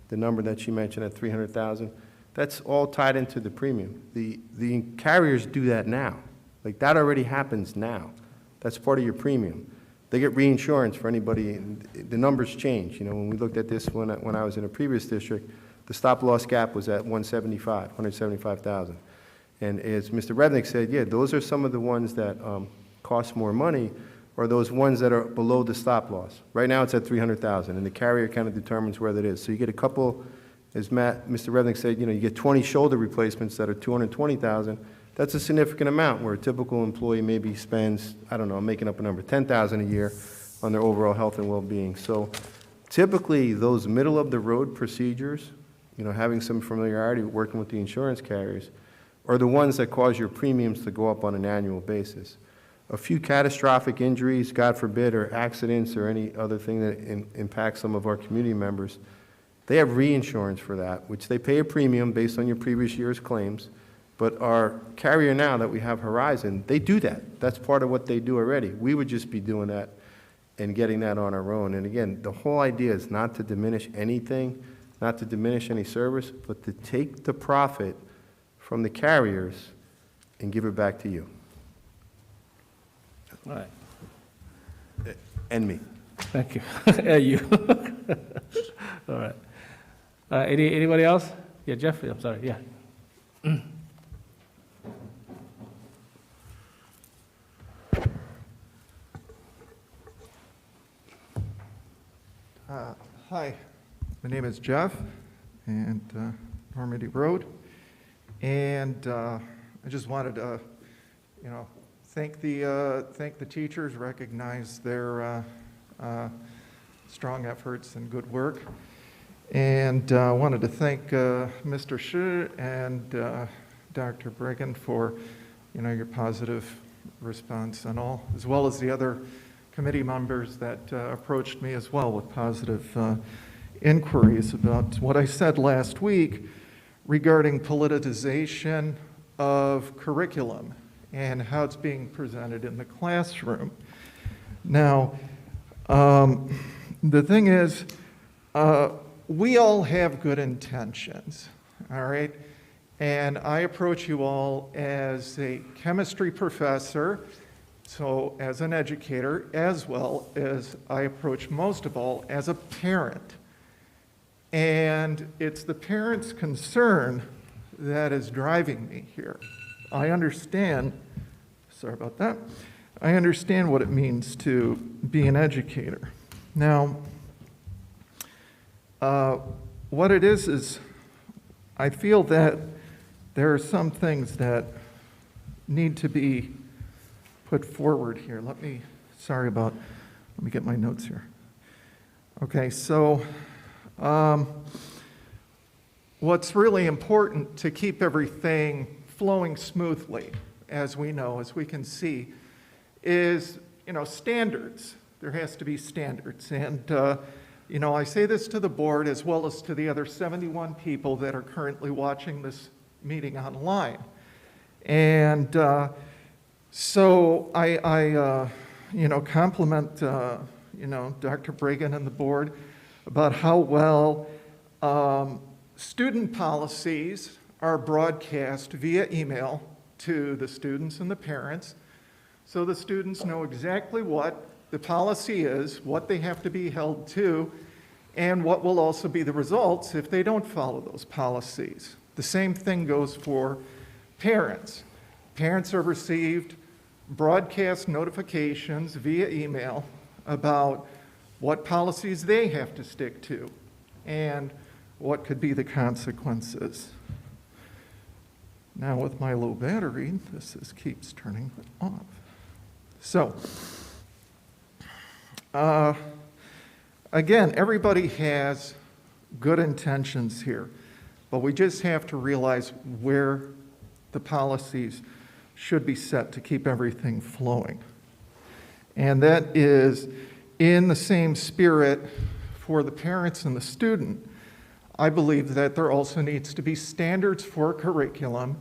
the number that she mentioned at 300,000, that's all tied into the premium. The carriers do that now. Like, that already happens now. That's part of your premium. They get reinsurance for anybody, and the numbers change. You know, when we looked at this when I was in a previous district, the stop loss gap was at 175,000. And as Mr. Revnick said, yeah, those are some of the ones that cost more money, or those ones that are below the stop loss. Right now it's at 300,000, and the carrier kind of determines where that is. So you get a couple, as Mr. Revnick said, you know, you get 20 shoulder replacements that are 220,000. That's a significant amount, where a typical employee maybe spends, I don't know, I'm making up a number, 10,000 a year on their overall health and well-being. So typically those middle-of-the-road procedures, you know, having some familiarity working with the insurance carriers, are the ones that cause your premiums to go up on an annual basis. A few catastrophic injuries, God forbid, or accidents or any other thing that impacts some of our community members, they have reinsurance for that, which they pay a premium based on your previous year's claims. But our carrier now that we have Horizon, they do that. That's part of what they do already. We would just be doing that and getting that on our own. And again, the whole idea is not to diminish anything, not to diminish any service, but to take the profit from the carriers and give it back to you. All right. And me. Thank you. You. All right. Anybody else? Yeah, Jeffrey, I'm sorry, yeah. Hi, my name is Jeff, and Normandy Road, and I just wanted to, you know, thank the teachers, recognize their strong efforts and good work, and wanted to thank Mr. Shi and Dr. Brigham for, you know, your positive response and all, as well as the other committee members that approached me as well with positive inquiries about what I said last week regarding politicization of curriculum and how it's being presented in the classroom. Now, the thing is, we all have good intentions, all right? And I approach you all as a chemistry professor, so as an educator, as well as I approach most of all as a parent. And it's the parent's concern that is driving me here. I understand, sorry about that, I understand what it means to be an educator. Now, what it is I feel that there are some things that need to be put forward here. Let me get my notes here. Okay, so what's really important to keep everything flowing smoothly, as we know, as we can see, is, you know, standards. There has to be standards. And, you know, I say this to the board as well as to the other 71 people that are currently watching this meeting online. And so I you know, compliment, you know, Dr. Brigham and the board about how well student policies are broadcast via email to the students and the parents, so the students know exactly what the policy is, what they have to be held to, and what will also be the results if they don't follow those policies. The same thing goes for parents. Parents are received broadcast notifications via email about what policies they have to stick to and what could be the consequences. Now with my low battery, this keeps turning off. So, again, everybody has good intentions here, but we just have to realize where the policies should be set to keep everything flowing. And that is in the same spirit for the parents and the student, I believe that there also needs to be standards for curriculum,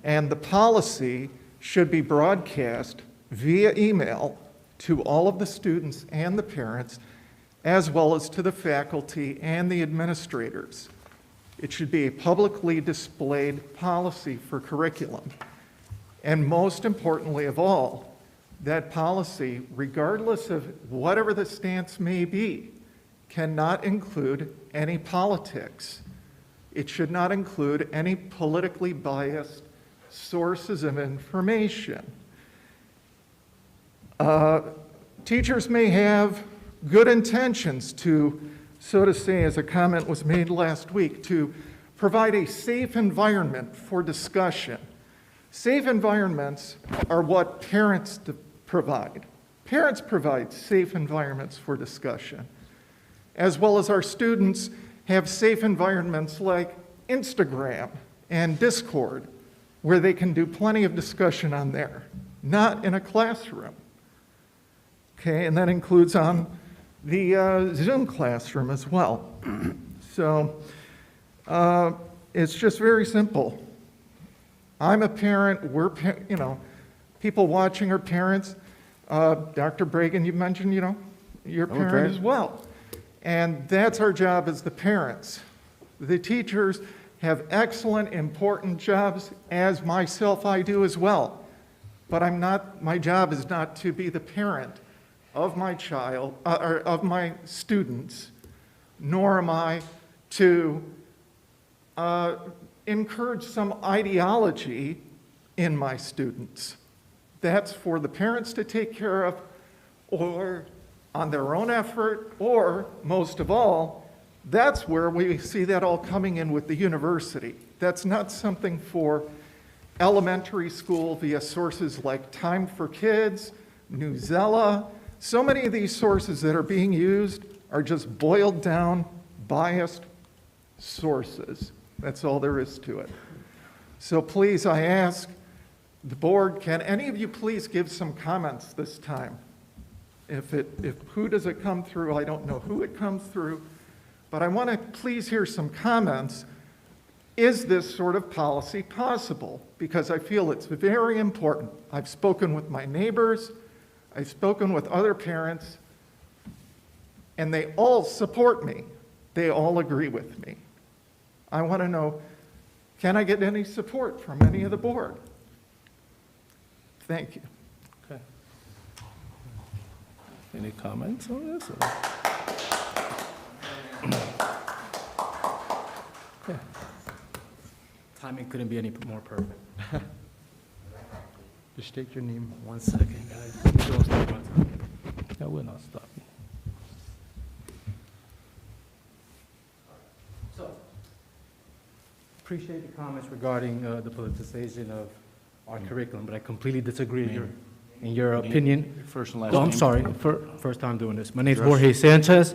and the policy should be broadcast via email to all of the students and the parents, as well as to the faculty and the administrators. It should be a publicly displayed policy for curriculum. And most importantly of all, that policy, regardless of whatever the stance may be, cannot include any politics. It should not include any politically biased sources of information. Teachers may have good intentions to, so to say, as a comment was made last week, to provide a safe environment for discussion. Safe environments are what parents provide. Parents provide safe environments for discussion, as well as our students have safe environments like Instagram and Discord, where they can do plenty of discussion on there, not in a classroom. Okay, and that includes on the Zoom classroom as well. So it's just very simple. I'm a parent, people watching are parents. Dr. Bragan, you mentioned, you're a parent as well. And that's our job as the parents. The teachers have excellent, important jobs, as myself I do as well. But my job is not to be the parent of my child, or of my students, nor am I to encourage some ideology in my students. That's for the parents to take care of, or on their own effort, or most of all, that's where we see that all coming in with the university. That's not something for elementary school via sources like Time for Kids, Newsella. So many of these sources that are being used are just boiled down, biased sources. That's all there is to it. So please, I ask the board, can any of you please give some comments this time? Who does it come through? I don't know who it comes through, but I want to please hear some comments. Is this sort of policy possible? Because I feel it's very important. I've spoken with my neighbors, I've spoken with other parents, and they all support me. They all agree with me. I want to know, can I get any support from any of the board? Thank you. Okay. Any comments on this? Okay. Timing couldn't be any more perfect. Just state your name. 1 second, guys. Don't stop my time. Yeah, we're not stopping. So, appreciate the comments regarding the politicization of our curriculum, but I completely disagree in your opinion. Your first and last Oh, I'm name. sorry. First time doing this. My name is Jorge Sanchez,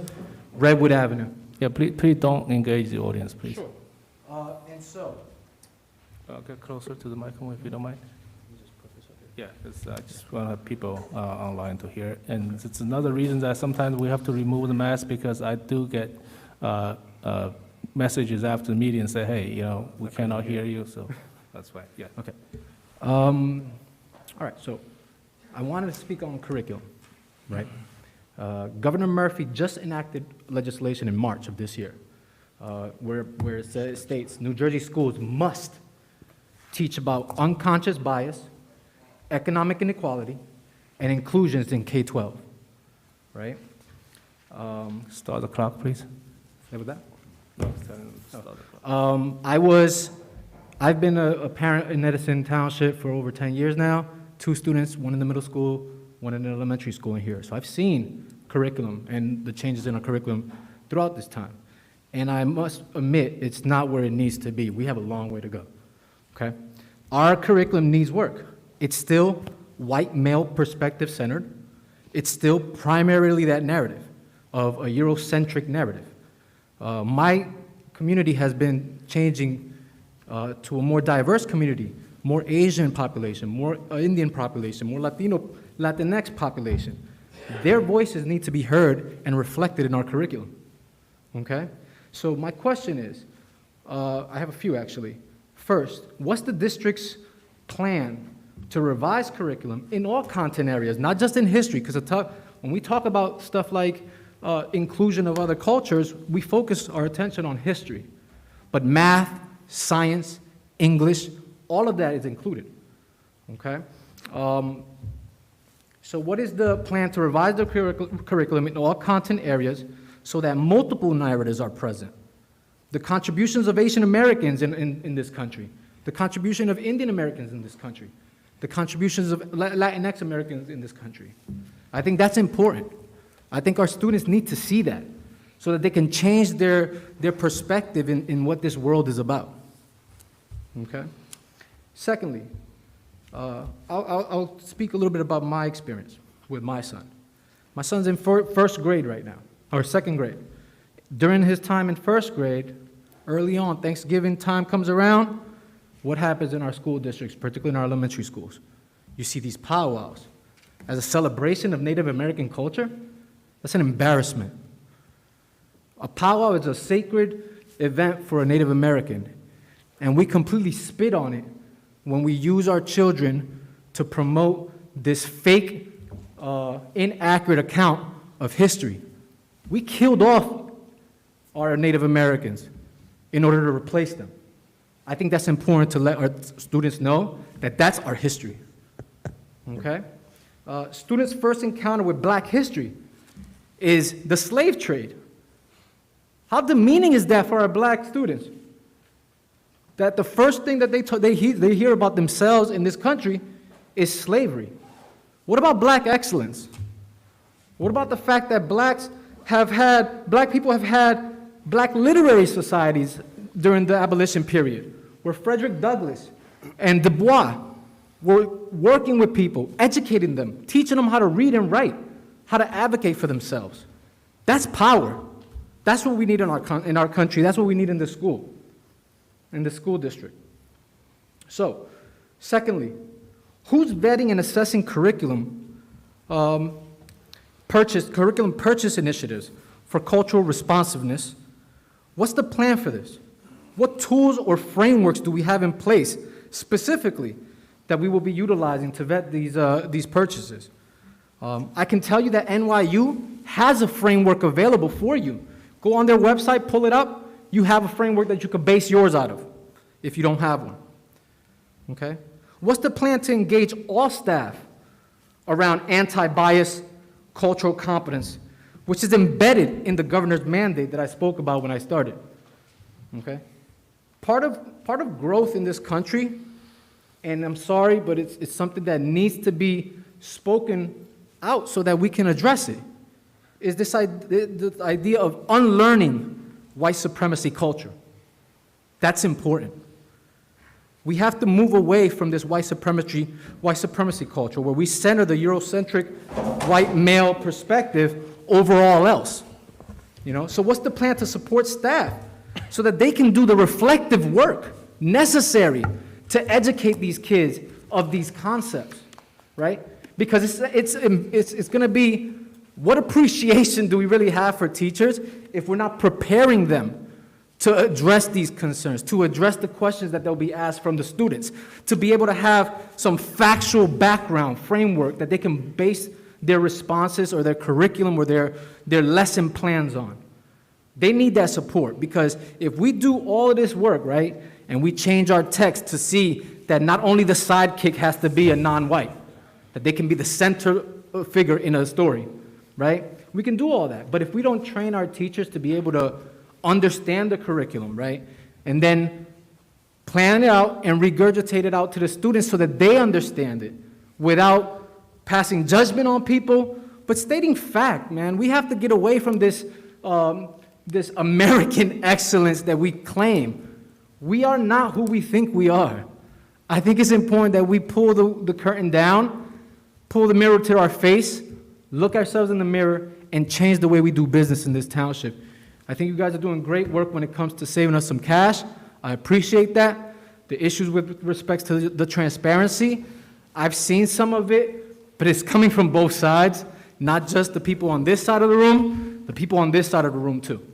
Redwood Avenue. Yeah, please don't engage the audience, please. Sure. And so, Get closer to the microphone if you don't mind. Yeah, I just want people online to hear it. And it's another reason that sometimes we have to remove the mask, because I do get messages after the meeting and say, hey, we cannot hear you, so that's why, yeah. okay. All right, so I wanted to speak on curriculum, right? Governor Murphy just enacted legislation in March of this year, where it states New Jersey schools must teach about unconscious bias, economic inequality, and inclusions in K-12, right? Start the clock, please. Say with that? No, start the clock. I've been a parent in Edison Township for over 10 years now. 2 students, one in the middle school, one in the elementary school in here. So I've seen curriculum and the changes in our curriculum throughout this time. And I must admit, it's not where it needs to be. We have a long way to go, okay? Our curriculum needs work. It's still white male perspective centered. It's still primarily that narrative of a Eurocentric narrative. My community has been changing to a more diverse community, more Asian population, more Indian population, more Latinx population. Their voices need to be heard and reflected in our curriculum. Okay? So my question is, I have a few actually. First, what's the district's plan to revise curriculum in all content areas, not just in history? Because when we talk about stuff like inclusion of other cultures, we focus our attention on history. But math, science, English, all of that is included. Okay? So what is the plan to revise the curriculum in all content areas so that multiple narratives are present? The contributions of Asian Americans in this country, the contribution of Indian Americans in this country, the contributions of Latinx Americans in this country. I think that's important. I think our students need to see that so that they can change their perspective in what this world is about. Okay? Secondly, I'll speak a little bit about my experience with my son. My son's in first grade right now, or second grade. During his time in first grade, early on, Thanksgiving time comes around, what happens in our school districts, particularly in our elementary schools? You see these powwows. As a celebration of Native American culture, that's an embarrassment. A powwow is a sacred event for a Native American, and we completely spit on it when we use our children to promote this fake, inaccurate account of history. We killed off our Native Americans in order to replace them. I think that's important to let our students know that that's our history. Okay? Students' first encounter with Black history is the slave trade. How demeaning is that for our Black students? That the first thing that they hear about themselves in this country is slavery. What about Black excellence? What about the fact that Black people have had Black literary societies during the abolition period, where Frederick Douglass and Du Bois were working with people, educating them, teaching them how to read and write, how to advocate for themselves. That's power. That's what we need in our country. That's what we need in the school district. So, secondly, who's vetting and assessing curriculum purchase initiatives for cultural responsiveness? What's the plan for this? What tools or frameworks do we have in place specifically that we will be utilizing to vet these purchases? I can tell you that NYU has a framework available for you. Go on their website, pull it up. You have a framework that you could base yours out of if you don't have one. Okay? What's the plan to engage all staff around anti-bias cultural competence, which is embedded in the governor's mandate that I spoke about when I started? Okay? Part of growth in this country, and I'm sorry, but it's something that needs to be spoken out so that we can address it, is the idea of unlearning white supremacy culture. That's important. We have to move away from this white supremacy culture where we center the Eurocentric white male perspective over all else. So what's the plan to support staff so that they can do the reflective work necessary to educate these kids of these concepts, right? Because it's going to be, what appreciation do we really have for teachers if we're not preparing them to address these concerns, to address the questions that they'll be asked from the students, to be able to have some factual background framework that they can base their responses or their curriculum or their lesson plans on. They need that support, because if we do all of this work, right, and we change our text to see that not only the sidekick has to be a non-white, that they can be the center figure in a story, right? We can do all that. But if we don't train our teachers to be able to understand the curriculum, right, and then plan it out and regurgitate it out to the students so that they understand it without passing judgment on people, but stating fact, man. We have to get away from this American excellence that we claim. We are not who we think we are. I think it's important that we pull the curtain down, pull the mirror to our face, look ourselves in the mirror, and change the way we do business in this township. I think you guys are doing great work when it comes to saving us some cash. I appreciate that. The issues with respect to the transparency, I've seen some of it, but it's coming from both sides, not just the people on this side of the room, the people on this side of the room too.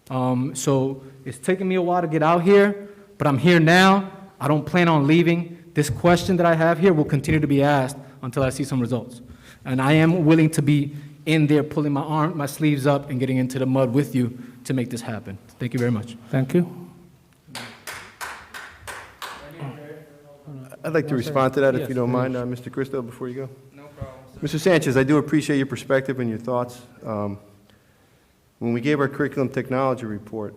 So it's taken me a while to get out here, but I'm here now. I don't plan on leaving. This question that I have here will continue to be asked until I see some results. And I am willing to be in there pulling my sleeves up and getting into the mud with you to make this happen. Thank you very much. Thank you. I'd like to respond to that, if Yes, you don't mind, Mr. Cristo, before you go. No problem. Mr. Sanchez, I do appreciate your perspective and your thoughts. When we gave our curriculum technology report,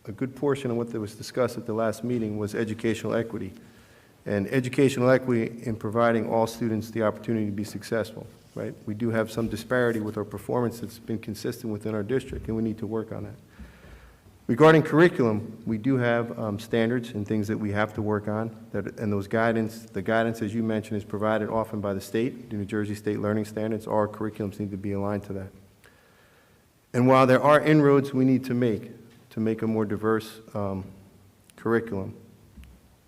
a good portion of what was discussed at the last meeting was educational equity. And educational equity in providing all students the opportunity to be successful, right? We do have some disparity with our performance that's been consistent within our district, and we need to work on that. Regarding curriculum, we do have standards and things that we have to work on, and the guidance, as you mentioned, is provided often by the state, the New Jersey State Learning Standards. Our curriculums need to be aligned to that. And while there are inroads we need to make a more diverse curriculum,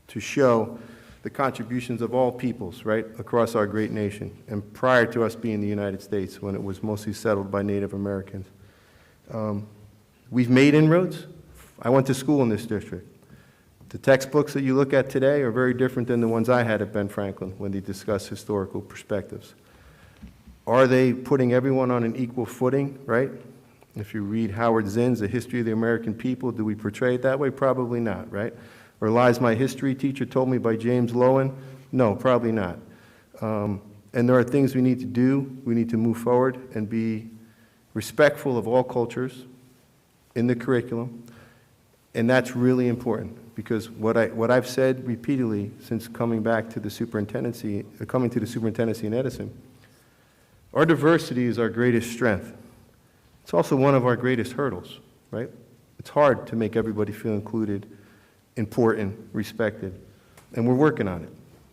to show the contributions of all peoples, right, across our great nation, and prior to us being the United States, when it was mostly settled by Native Americans. We've made inroads. I went to school in this district. The textbooks that you look at today are very different than the ones I had at Ben Franklin when they discuss historical perspectives. Are they putting everyone on an equal footing, right? If you read Howard Zinn's The History of the American People, do we portray it that way? Probably not, right? Or Lies My History Teacher Told Me by James Lowen? No, probably not. And there are things we need to do. We need to move forward and be respectful of all cultures in the curriculum. And that's really important, because what I've said repeatedly since coming to the superintendency in Edison, our diversity is our greatest strength. It's also one of our greatest hurdles, right? It's hard to make everybody feel included, important, respected, and we're working on it.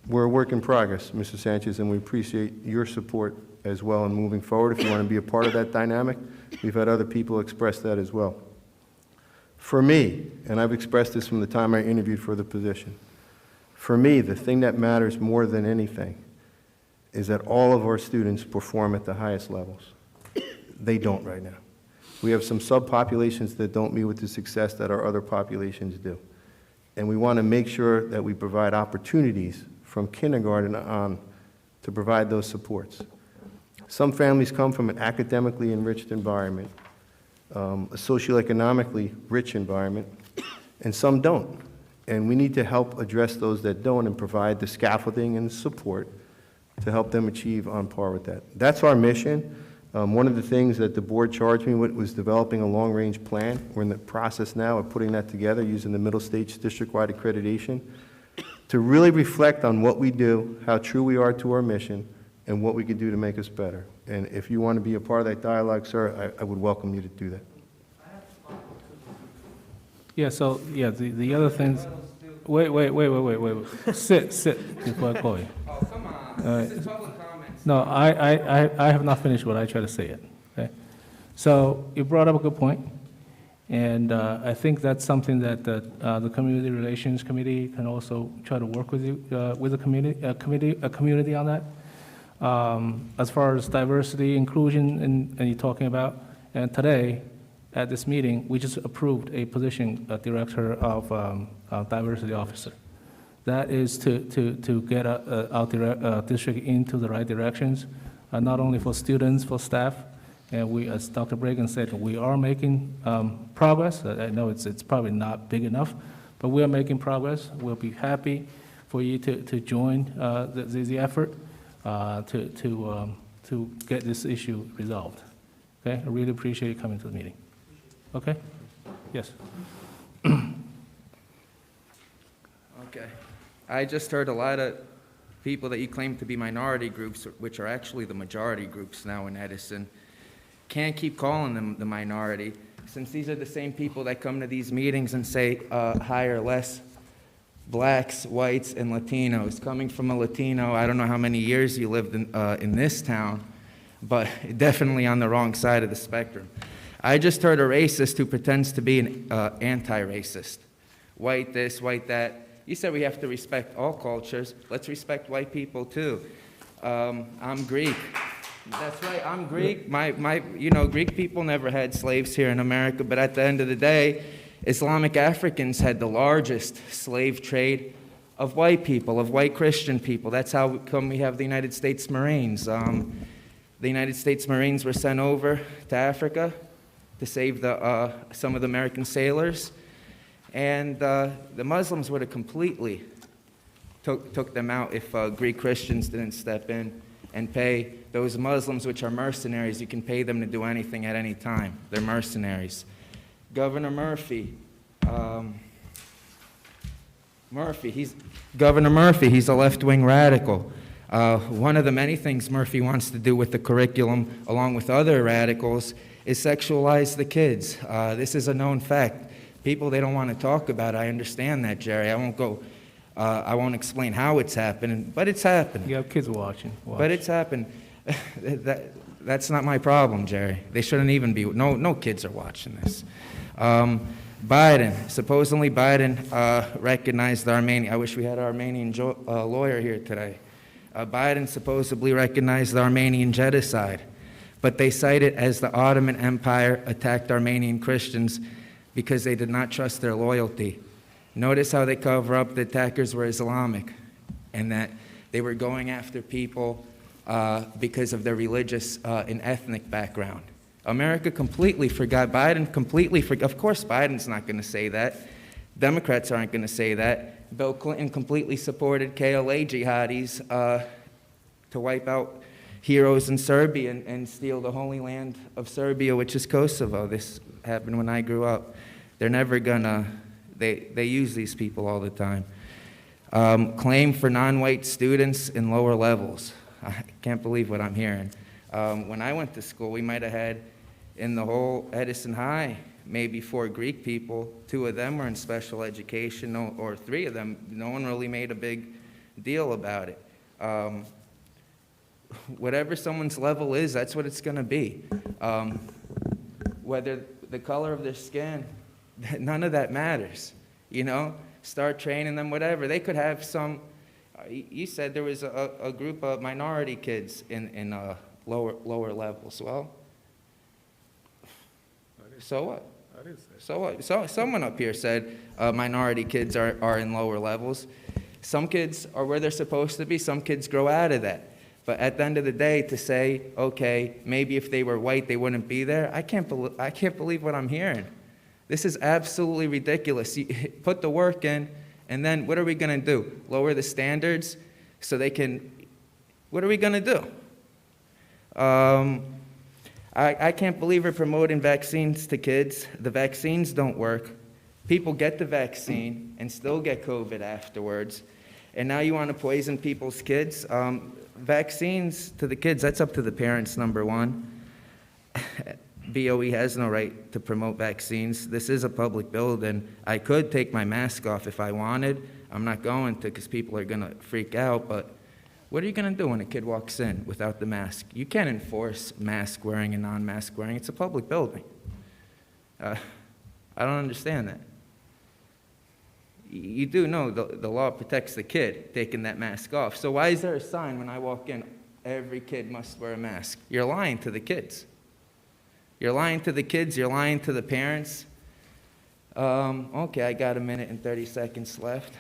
We're a work in progress, Mr. Sanchez, and we appreciate your support as well in moving forward. If you want to be a part of that dynamic, we've had other people express that as well. For me, and I've expressed this from the time I interviewed for the position, for me, the thing that matters more than anything is that all of our students perform at the highest levels. They don't right now. We have some subpopulations that don't meet with the success that our other populations do. And we want to make sure that we provide opportunities from kindergarten on to provide those supports. Some families come from an academically enriched environment, a socioeconomically rich environment, and some don't. And we need to help address those that don't and provide the scaffolding and support to help them achieve on par with that. That's our mission. One of the things that the board charged me with was developing a long-range plan. We're in the process now of putting that together using the Middle States district-wide accreditation to really reflect on what we do, how true we are to our mission, and what we can do to make us better. And if you want to be a part of that dialogue, sir, I would welcome you to do that. Yeah, so, yeah, the other things, wait. Sit before I call you. Oh, come on. This is public comments. No, I have not finished what I try to say yet, okay? So you brought up a good point, and I think that's something that the Community Relations Committee can also try to work with you, with the community on that. As far as diversity, inclusion, and you're talking about, and today, at this meeting, we just approved a position, a director of diversity officer. That is to get our district into the right directions, not only for students, for staff, and we, as Dr. Bragan said, we are making progress. I know it's probably not big enough, but we are making progress. We'll be happy for you to join the effort to get this issue resolved. Okay, I really appreciate you coming to the meeting. Okay? Yes. Okay. I just heard a lot of people that you claim to be minority groups, which are actually the majority groups now in Edison. Can't keep calling them the minority, since these are the same people that come to these meetings and say hire less blacks, whites, and Latinos. Coming from a Latino, I don't know how many years you lived in this town, but definitely on the wrong side of the spectrum. I just heard a racist who pretends to be an anti-racist. White this, white that. You said we have to respect all cultures. Let's respect white people too. I'm Greek. That's right, I'm Greek. Greek people never had slaves here in America, but at the end of the day, Islamic Africans had the largest slave trade of white people, of white Christian people. That's how come we have the United States Marines. The United States Marines were sent over to Africa to save some of the American sailors, and the Muslims would have completely took them out if Greek Christians didn't step in and pay those Muslims, which are mercenaries. You can pay them to do anything at any time. They're mercenaries. Governor Murphy, Governor Murphy, he's a left-wing radical. One of the many things Murphy wants to do with the curriculum, along with other radicals, is sexualize the kids. This is a known fact. People, they don't want to talk about it. I understand that, Jerry. I won't explain how it's happening, but it's happening. You have kids watching. But it's happened. That's not my problem, Jerry. They shouldn't even be. No kids are watching this. Supposedly Biden recognized the Armenian. I wish we had an Armenian lawyer here today. Biden supposedly recognized the Armenian genocide, but they cite it as the Ottoman Empire attacked Armenian Christians because they did not trust their loyalty. Notice how they cover up the attackers were Islamic and that they were going after people because of their religious and ethnic background. America completely forgot. Biden completely forgot. Of course, Biden's not going to say that. Democrats aren't going to say that. Bill Clinton completely supported KLA jihadis to wipe out heroes in Serbia and steal the Holy Land of Serbia, which is Kosovo. This happened when I grew up. They're never gonna. They use these people all the time. Claim for non-white students in lower levels. I can't believe what I'm hearing. When I went to school, we might have had in the whole Edison High, maybe 4 Greek people. 2 of them were in special education, or 3 of them. No one really made a big deal about it. Whatever someone's level is, that's what it's going to be. Whether the color of their skin, none of that matters. Start training them, whatever. They could have some. You said there was a group of minority kids in lower levels. Well, so what? So what? So someone up here said minority kids are in lower levels. Some kids are where they're supposed to be. Some kids grow out of that. But at the end of the day, to say, okay, maybe if they were white, they wouldn't be there, I can't believe what I'm hearing. This is absolutely ridiculous. You put the work in, and then what are we going to do? Lower the standards so they can, what are we going to do? I can't believe we're promoting vaccines to kids. The vaccines don't work. People get the vaccine and still get COVID afterwards. And now you want to poison people's kids? Vaccines to the kids, that's up to the parents, number one. BOE has no right to promote vaccines. This is a public building. I could take my mask off if I wanted. I'm not going to because people are going to freak out, but what are you going to do when a kid walks in without the mask? You can't enforce mask wearing and non-mask wearing. It's a public building. I don't understand that. You do know the law protects the kid taking that mask off. So why is there a sign when I walk in, every kid must wear a mask? You're lying to the kids. You're lying to the kids. You're lying to the parents. Okay, I got 1 minute and 30 seconds left.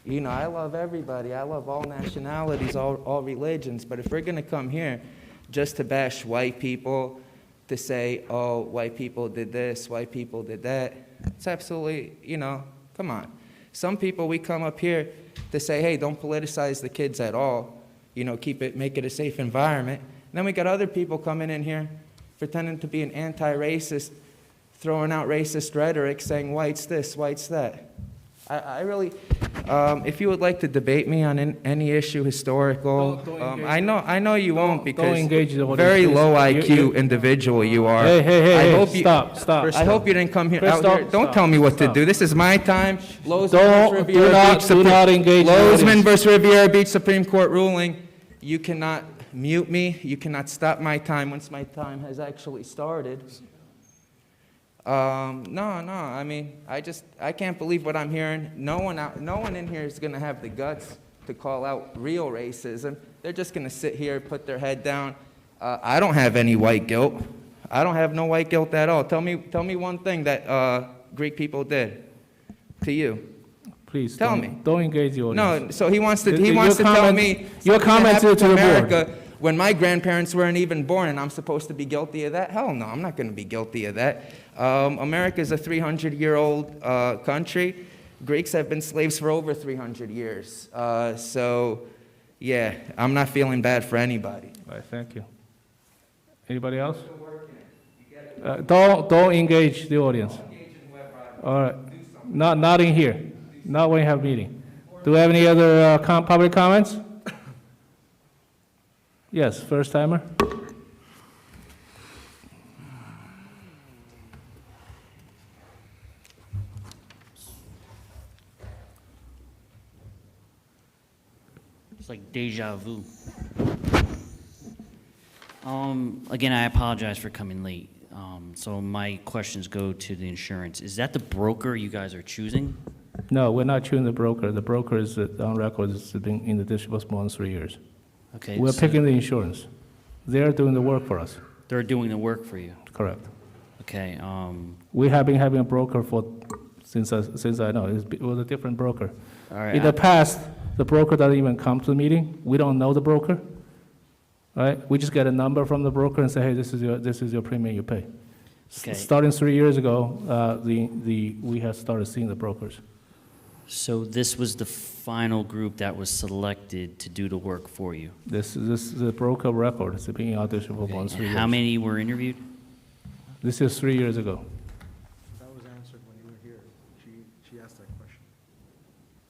I love everybody. I love all nationalities, all religions. But if we're going to come here just to bash white people, to say, oh, white people did this, white people did that, it's absolutely, come on. Some people, we come up here to say, hey, don't politicize the kids at all. Make it a safe environment. And then we got other people coming in here pretending to be an anti-racist, throwing out racist rhetoric, saying white's this, white's that. I really, if you would like to debate me on any issue historical, I know you won't because very low IQ individual you are. Hey, stop. I hope you didn't come here. Don't tell me what to do. This is my time. Lozman versus Riviera Beach Supreme Court ruling. You cannot mute me. You cannot stop my time once my time has actually started. I mean, I can't believe what I'm hearing. No one in here is going to have the guts to call out real racism. They're just going to sit here, put their head down. I don't have any white guilt. I don't have no white guilt at all. Tell me one thing that Greek people did to you. Please, tell me. Don't engage the audience. No, so he wants to tell me your comment to the America board. when my grandparents weren't even born, and I'm supposed to be guilty of that? Hell no, I'm not going to be guilty of that. America is a 300-year-old country. Greeks have been slaves for over 300 years. So, yeah, I'm not feeling bad for anybody. All right, thank you. Anybody else? Don't engage the audience. All right, not in here. Not when you have a meeting. Do we have any other public comments? Yes, first timer. It's like deja vu. Again, I apologize for coming late. So my questions go to the insurance. Is that the broker you guys are choosing? No, we're not choosing the broker. The broker is on record, has been in the district for more than 3 years. Okay. We're so picking the insurance. They're doing the work for us. They're doing the work for you. Correct. Okay. We have been having a broker since I know. It was a different broker. All right. In the past, the broker doesn't even come to the meeting. We don't know the broker. Right? We just get a number from the broker and say, hey, this is your premium you pay. Okay. Starting 3 years ago, we have started seeing the brokers. So this was the final group that was selected to do the work for you. This is the broker record. It's being auditioned for more than 3 years. How many were interviewed? This is 3 years ago. That was answered when you were here. She asked that question.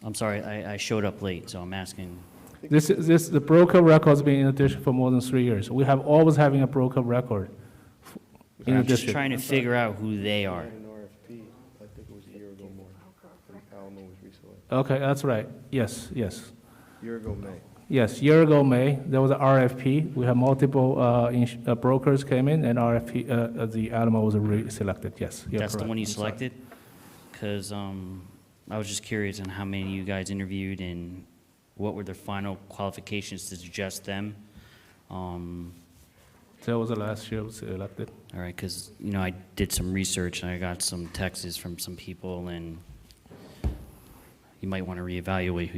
I'm sorry, I showed up late, so I'm asking. The broker record's been in addition for more than 3 years. We have always having a broker record in I'm addition. just trying to figure out who they are. An RFP, I think it was a year ago more. Alamo was recently. Okay, that's right. Yes. Year ago May. Yes, year ago May, there was an RFP. We have multiple brokers came in, and RFP, the Alamo was selected. Yes, you're That's the correct. one you I'm sorry. selected? Because I was just curious on how many you guys interviewed and what were their final qualifications to suggest them. That was the last year was elected. All right, because, I did some research and I got some texts from some people, and you might want to reevaluate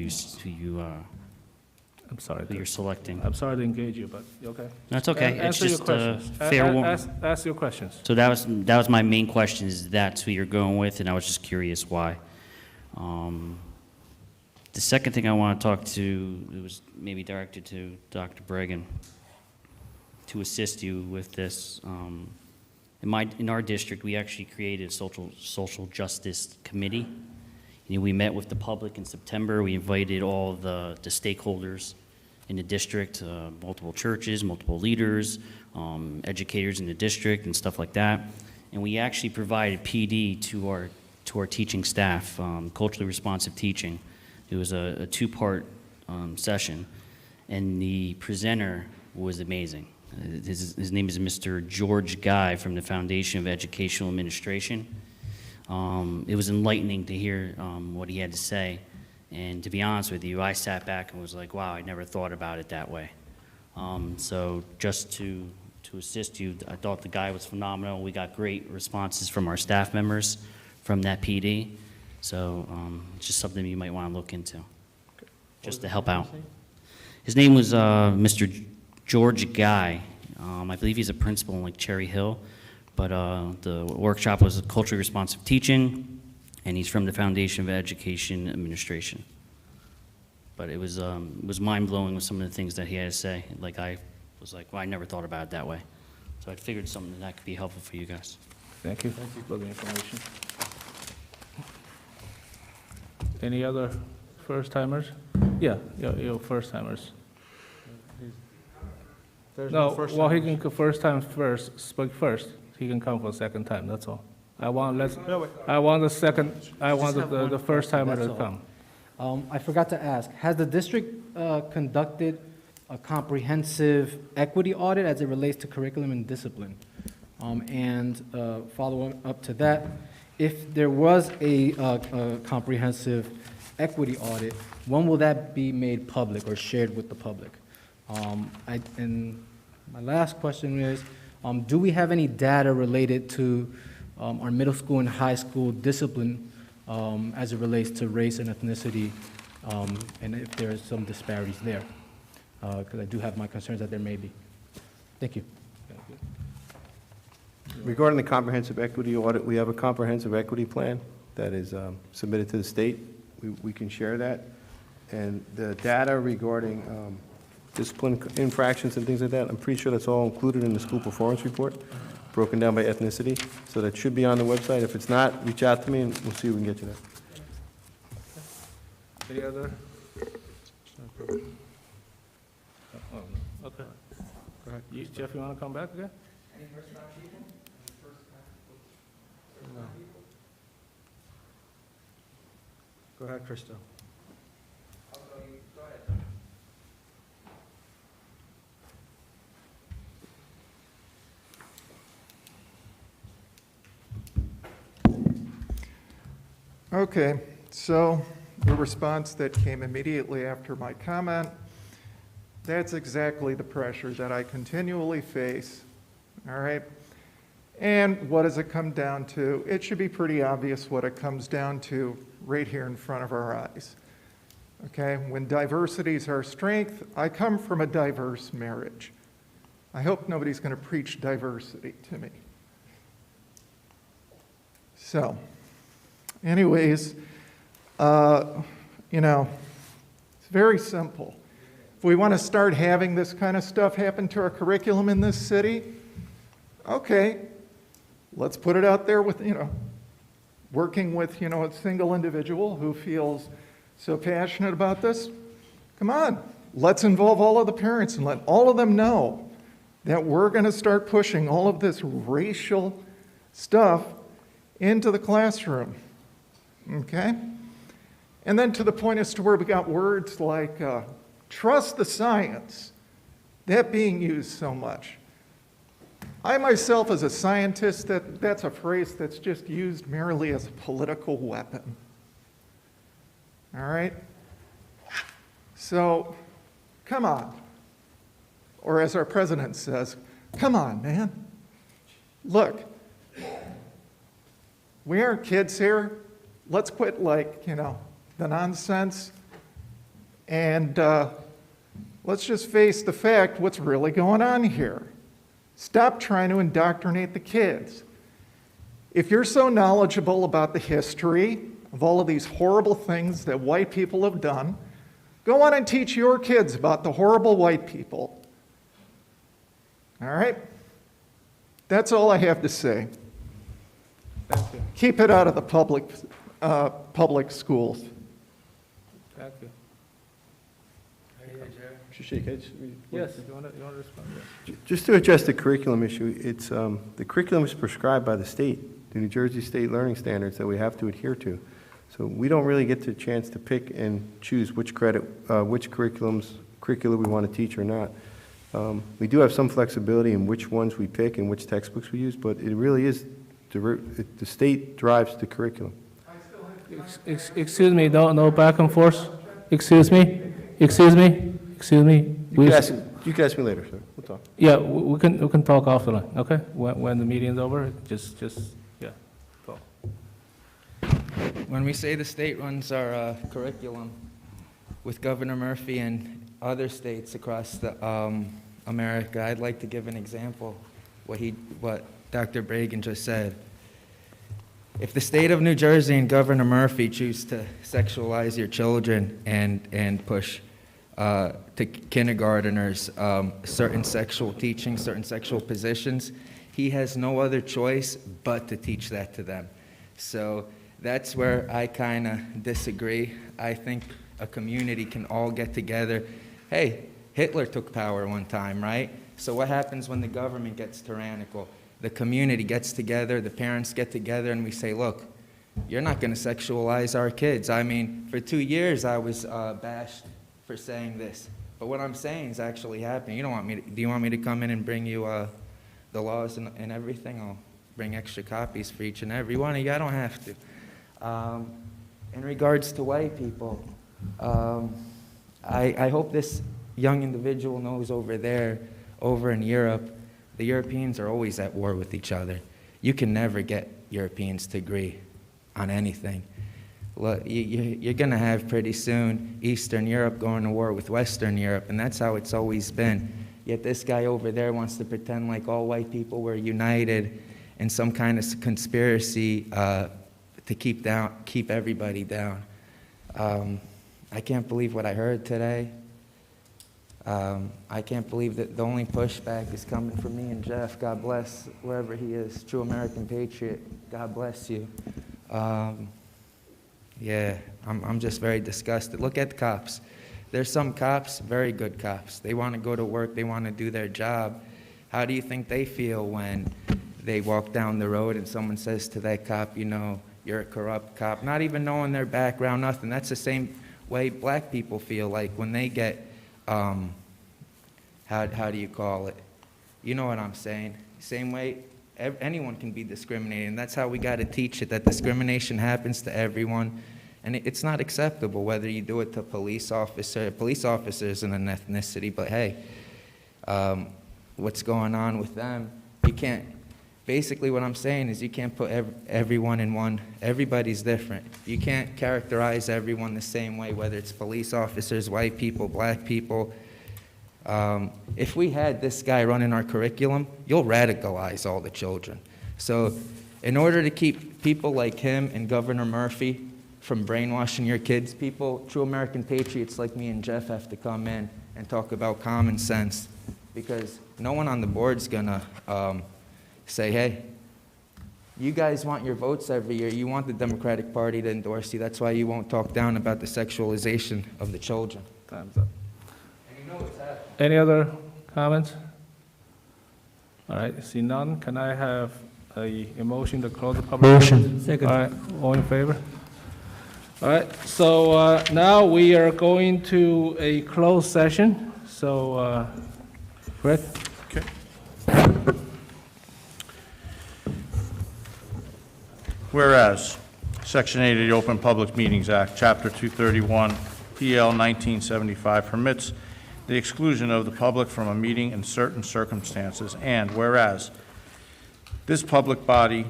I'm sorry. who you're selecting. I'm sorry to engage you, but okay. That's okay. It's Answer your just questions. fair warning. Ask your questions. So that was my main question, is that's who you're going with, and I was just curious why. The second thing I want to talk to, it was maybe directed to Dr. Bregan, to assist you with this. In our district, we actually created a social justice committee. We met with the public in September. We invited all the stakeholders in the district, multiple churches, multiple leaders, educators in the district, and stuff like that. And we actually provided PD to our teaching staff, culturally responsive teaching. It was a two-part session, and the presenter was amazing. His name is Mr. George Guy from the Foundation of Educational Administration. It was enlightening to hear what he had to say, and to be honest with you, I sat back and was like, wow, I never thought about it that way. So just to assist you, I thought the guy was phenomenal. We got great responses from our staff members from that PD, so it's just something you might want to look into, just to help out. His name was Mr. George Guy. I believe he's a principal in Cherry Hill. But the workshop was culturally responsive teaching, and he's from the Foundation of Education Administration. But it was mind-blowing with some of the things that he had to say. I was like, well, I never thought about it that way. So I figured something that could be helpful for you guys. Thank you for the information. Any other first-timers? Yeah, your first-timers. No, well, he can go speak first. He can come for a second time, that's all. I want the first timer to come. I forgot to ask, has the district conducted a comprehensive equity audit as it relates to curriculum and discipline? And following up to that, if there was a comprehensive equity audit, when will that be made public or shared with the public? And My last question is, do we have any data related to our middle school and high school discipline as it relates to race and ethnicity, and if there are some disparities there? Because I do have my concerns that there may be. Thank you. Regarding the comprehensive equity audit, we have a comprehensive equity plan that is submitted to the state. We can share that. And the data regarding discipline infractions and things like that, I'm pretty sure that's all included in the school performance report, broken down by ethnicity. So that should be on the website. If it's not, reach out to me and we'll see if we can get you there. Any other? Okay. Go ahead. Jeff, you want to come back again? No. Go ahead, Crystal. Okay, so the response that came immediately after my comment, that's exactly the pressure that I continually face, all right? And what does it come down to? It should be pretty obvious what it comes down to right here in front of our eyes, okay? When diversity is our strength, I come from a diverse marriage. I hope nobody's going to preach diversity to me. So, anyways, you know, it's very simple. If we want to start having this kind of stuff happen to our curriculum in this city, okay, let's put it out there with, working with, a single individual who feels so passionate about this. Come on, let's involve all of the parents and let all of them know that we're going to start pushing all of this racial stuff into the classroom. Okay? And then to the point as to where we got words like trust the science, that being used so much. I myself, as a scientist, that's a phrase that's just used merely as a political weapon. All right? So, come on. Or as our president says, come on, man. Look, we aren't kids here. Let's quit, the nonsense. And let's just face the fact what's really going on here. Stop trying to indoctrinate the kids. If you're so knowledgeable about the history of all of these horrible things that white people have done, go on and teach your kids about the horrible white people. All right? That's all I have to say. Thank you. Keep it out of the public schools. Thank you. Should shake hands. Yes, you want to respond? Yes. Just to address the curriculum issue, it's the curriculum is prescribed by the state, the New Jersey State Learning Standards that we have to adhere to. So we don't really get the chance to pick and choose which curricula we want to teach or not. We do have some flexibility in which ones we pick and which textbooks we use, but it really is the state drives the curriculum. Excuse me, no back and forth. Excuse me. You can ask me later, sir. We'll talk. Yeah, we can talk offline, okay? When the meeting's over, just yeah, talk. When we say the state runs our curriculum with Governor Murphy and other states across America, I'd like to give an example what Dr. Bragan just said. If the state of New Jersey and Governor Murphy choose to sexualize your children and push to kindergarteners certain sexual teaching, certain sexual positions, he has no other choice but to teach that to them. So that's where I kind of disagree. I think a community can all get together. Hey, Hitler took power one time, right? So what happens when the government gets tyrannical? The community gets together, the parents get together, and we say, look, you're not going to sexualize our kids. I mean, for 2 years I was bashed for saying this, but what I'm saying is actually happening. Do you want me to come in and bring you the laws and everything? I'll bring extra copies for each and every one of you. I don't have to. In regards to white people, I hope this young individual knows over there over in Europe, the Europeans are always at war with each other. You can never get Europeans to agree on anything. Look, you're going to have pretty soon Eastern Europe going to war with Western Europe, and that's how it's always been. Yet this guy over there wants to pretend like all white people were united in some kind of conspiracy to keep everybody down. I can't believe what I heard today. I can't believe that the only pushback is coming from me and Jeff. God bless wherever he is. True American patriot. God bless you. Yeah, I'm just very disgusted. Look at the cops. There's some cops, very good cops. They want to go to work. They want to do their job. How do you think they feel when they walk down the road and someone says to that cop, you know, you're a corrupt cop, not even knowing their background, nothing. That's the same way black people feel like when they get, how do you call it? You know what I'm saying. Same way anyone can be discriminated, and that's how we got to teach it, that discrimination happens to everyone, and it's not acceptable whether you do it to police officer. Police officer isn't an ethnicity, but hey, what's going on with them? You can't, basically what I'm saying is you can't put everyone in one, everybody's different. You can't characterize everyone the same way, whether it's police officers, white people, black people. If we had this guy running our curriculum, you'll radicalize all the children. So in order to keep people like him and Governor Murphy from brainwashing your kids, people, true American patriots like me and Jeff have to come in and talk about common sense, because no one on the board's gonna say, hey, you guys want your votes every year. You want the Democratic Party to endorse you. That's why you won't talk down about the sexualization of the children. Time's up. Any other comments? All right, see none. Can I have a motion to close the public? Motion. Second. All right, all in favor? All right, so now we are going to a closed session. So, Fred? Okay. Whereas, Section 8 of the Open Public Meetings Act, Chapter 231, PL 1975 permits the exclusion of the public from a meeting in certain circumstances, and whereas this public body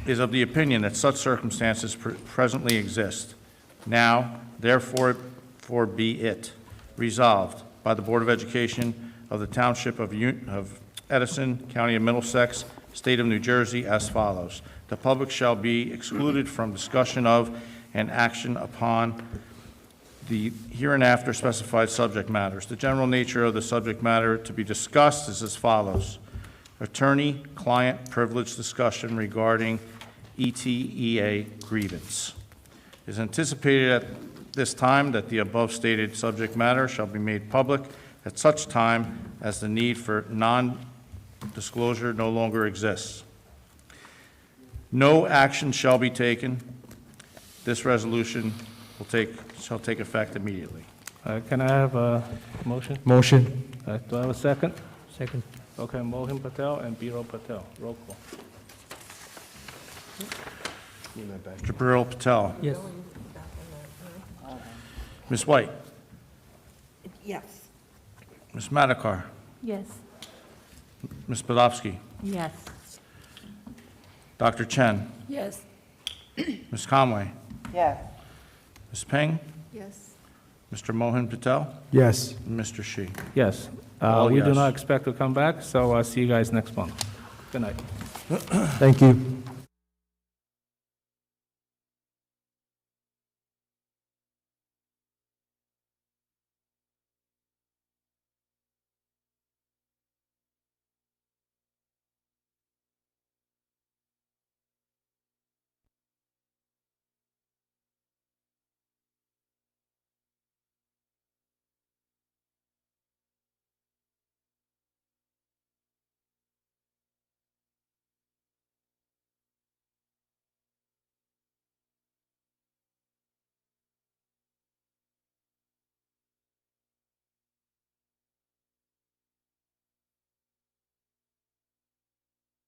is of the opinion that such circumstances presently exist, now, therefore be it resolved by the Board of Education of the Township of Edison, County of Middlesex, State of New Jersey, as follows. The public shall be excluded from discussion of and action upon the hereinafter specified subject matters. The general nature of the subject matter to be discussed is as follows. Attorney-client privilege discussion regarding ETEA grievance. It is anticipated at this time that the above stated subject matter shall be made public at such time as the need for non-disclosure no longer exists. No action shall be taken. This resolution shall take effect immediately. Can I have a motion? Motion. Do I have a second? Second. Okay, Mohin Patel and Biro Patel. Roll call. Jabril Patel. Yes. Ms. White. Yes. Ms. Madakar. Yes. Ms. Podolsky. Yes. Dr. Chen. Yes. Ms. Conway. Yes. Ms. Ping. Yes. Mr. Mohin Patel. Yes. And Mr. Shi. Yes. All We do yes. not expect to come back, so I'll see you guys next month. Good night. Thank you.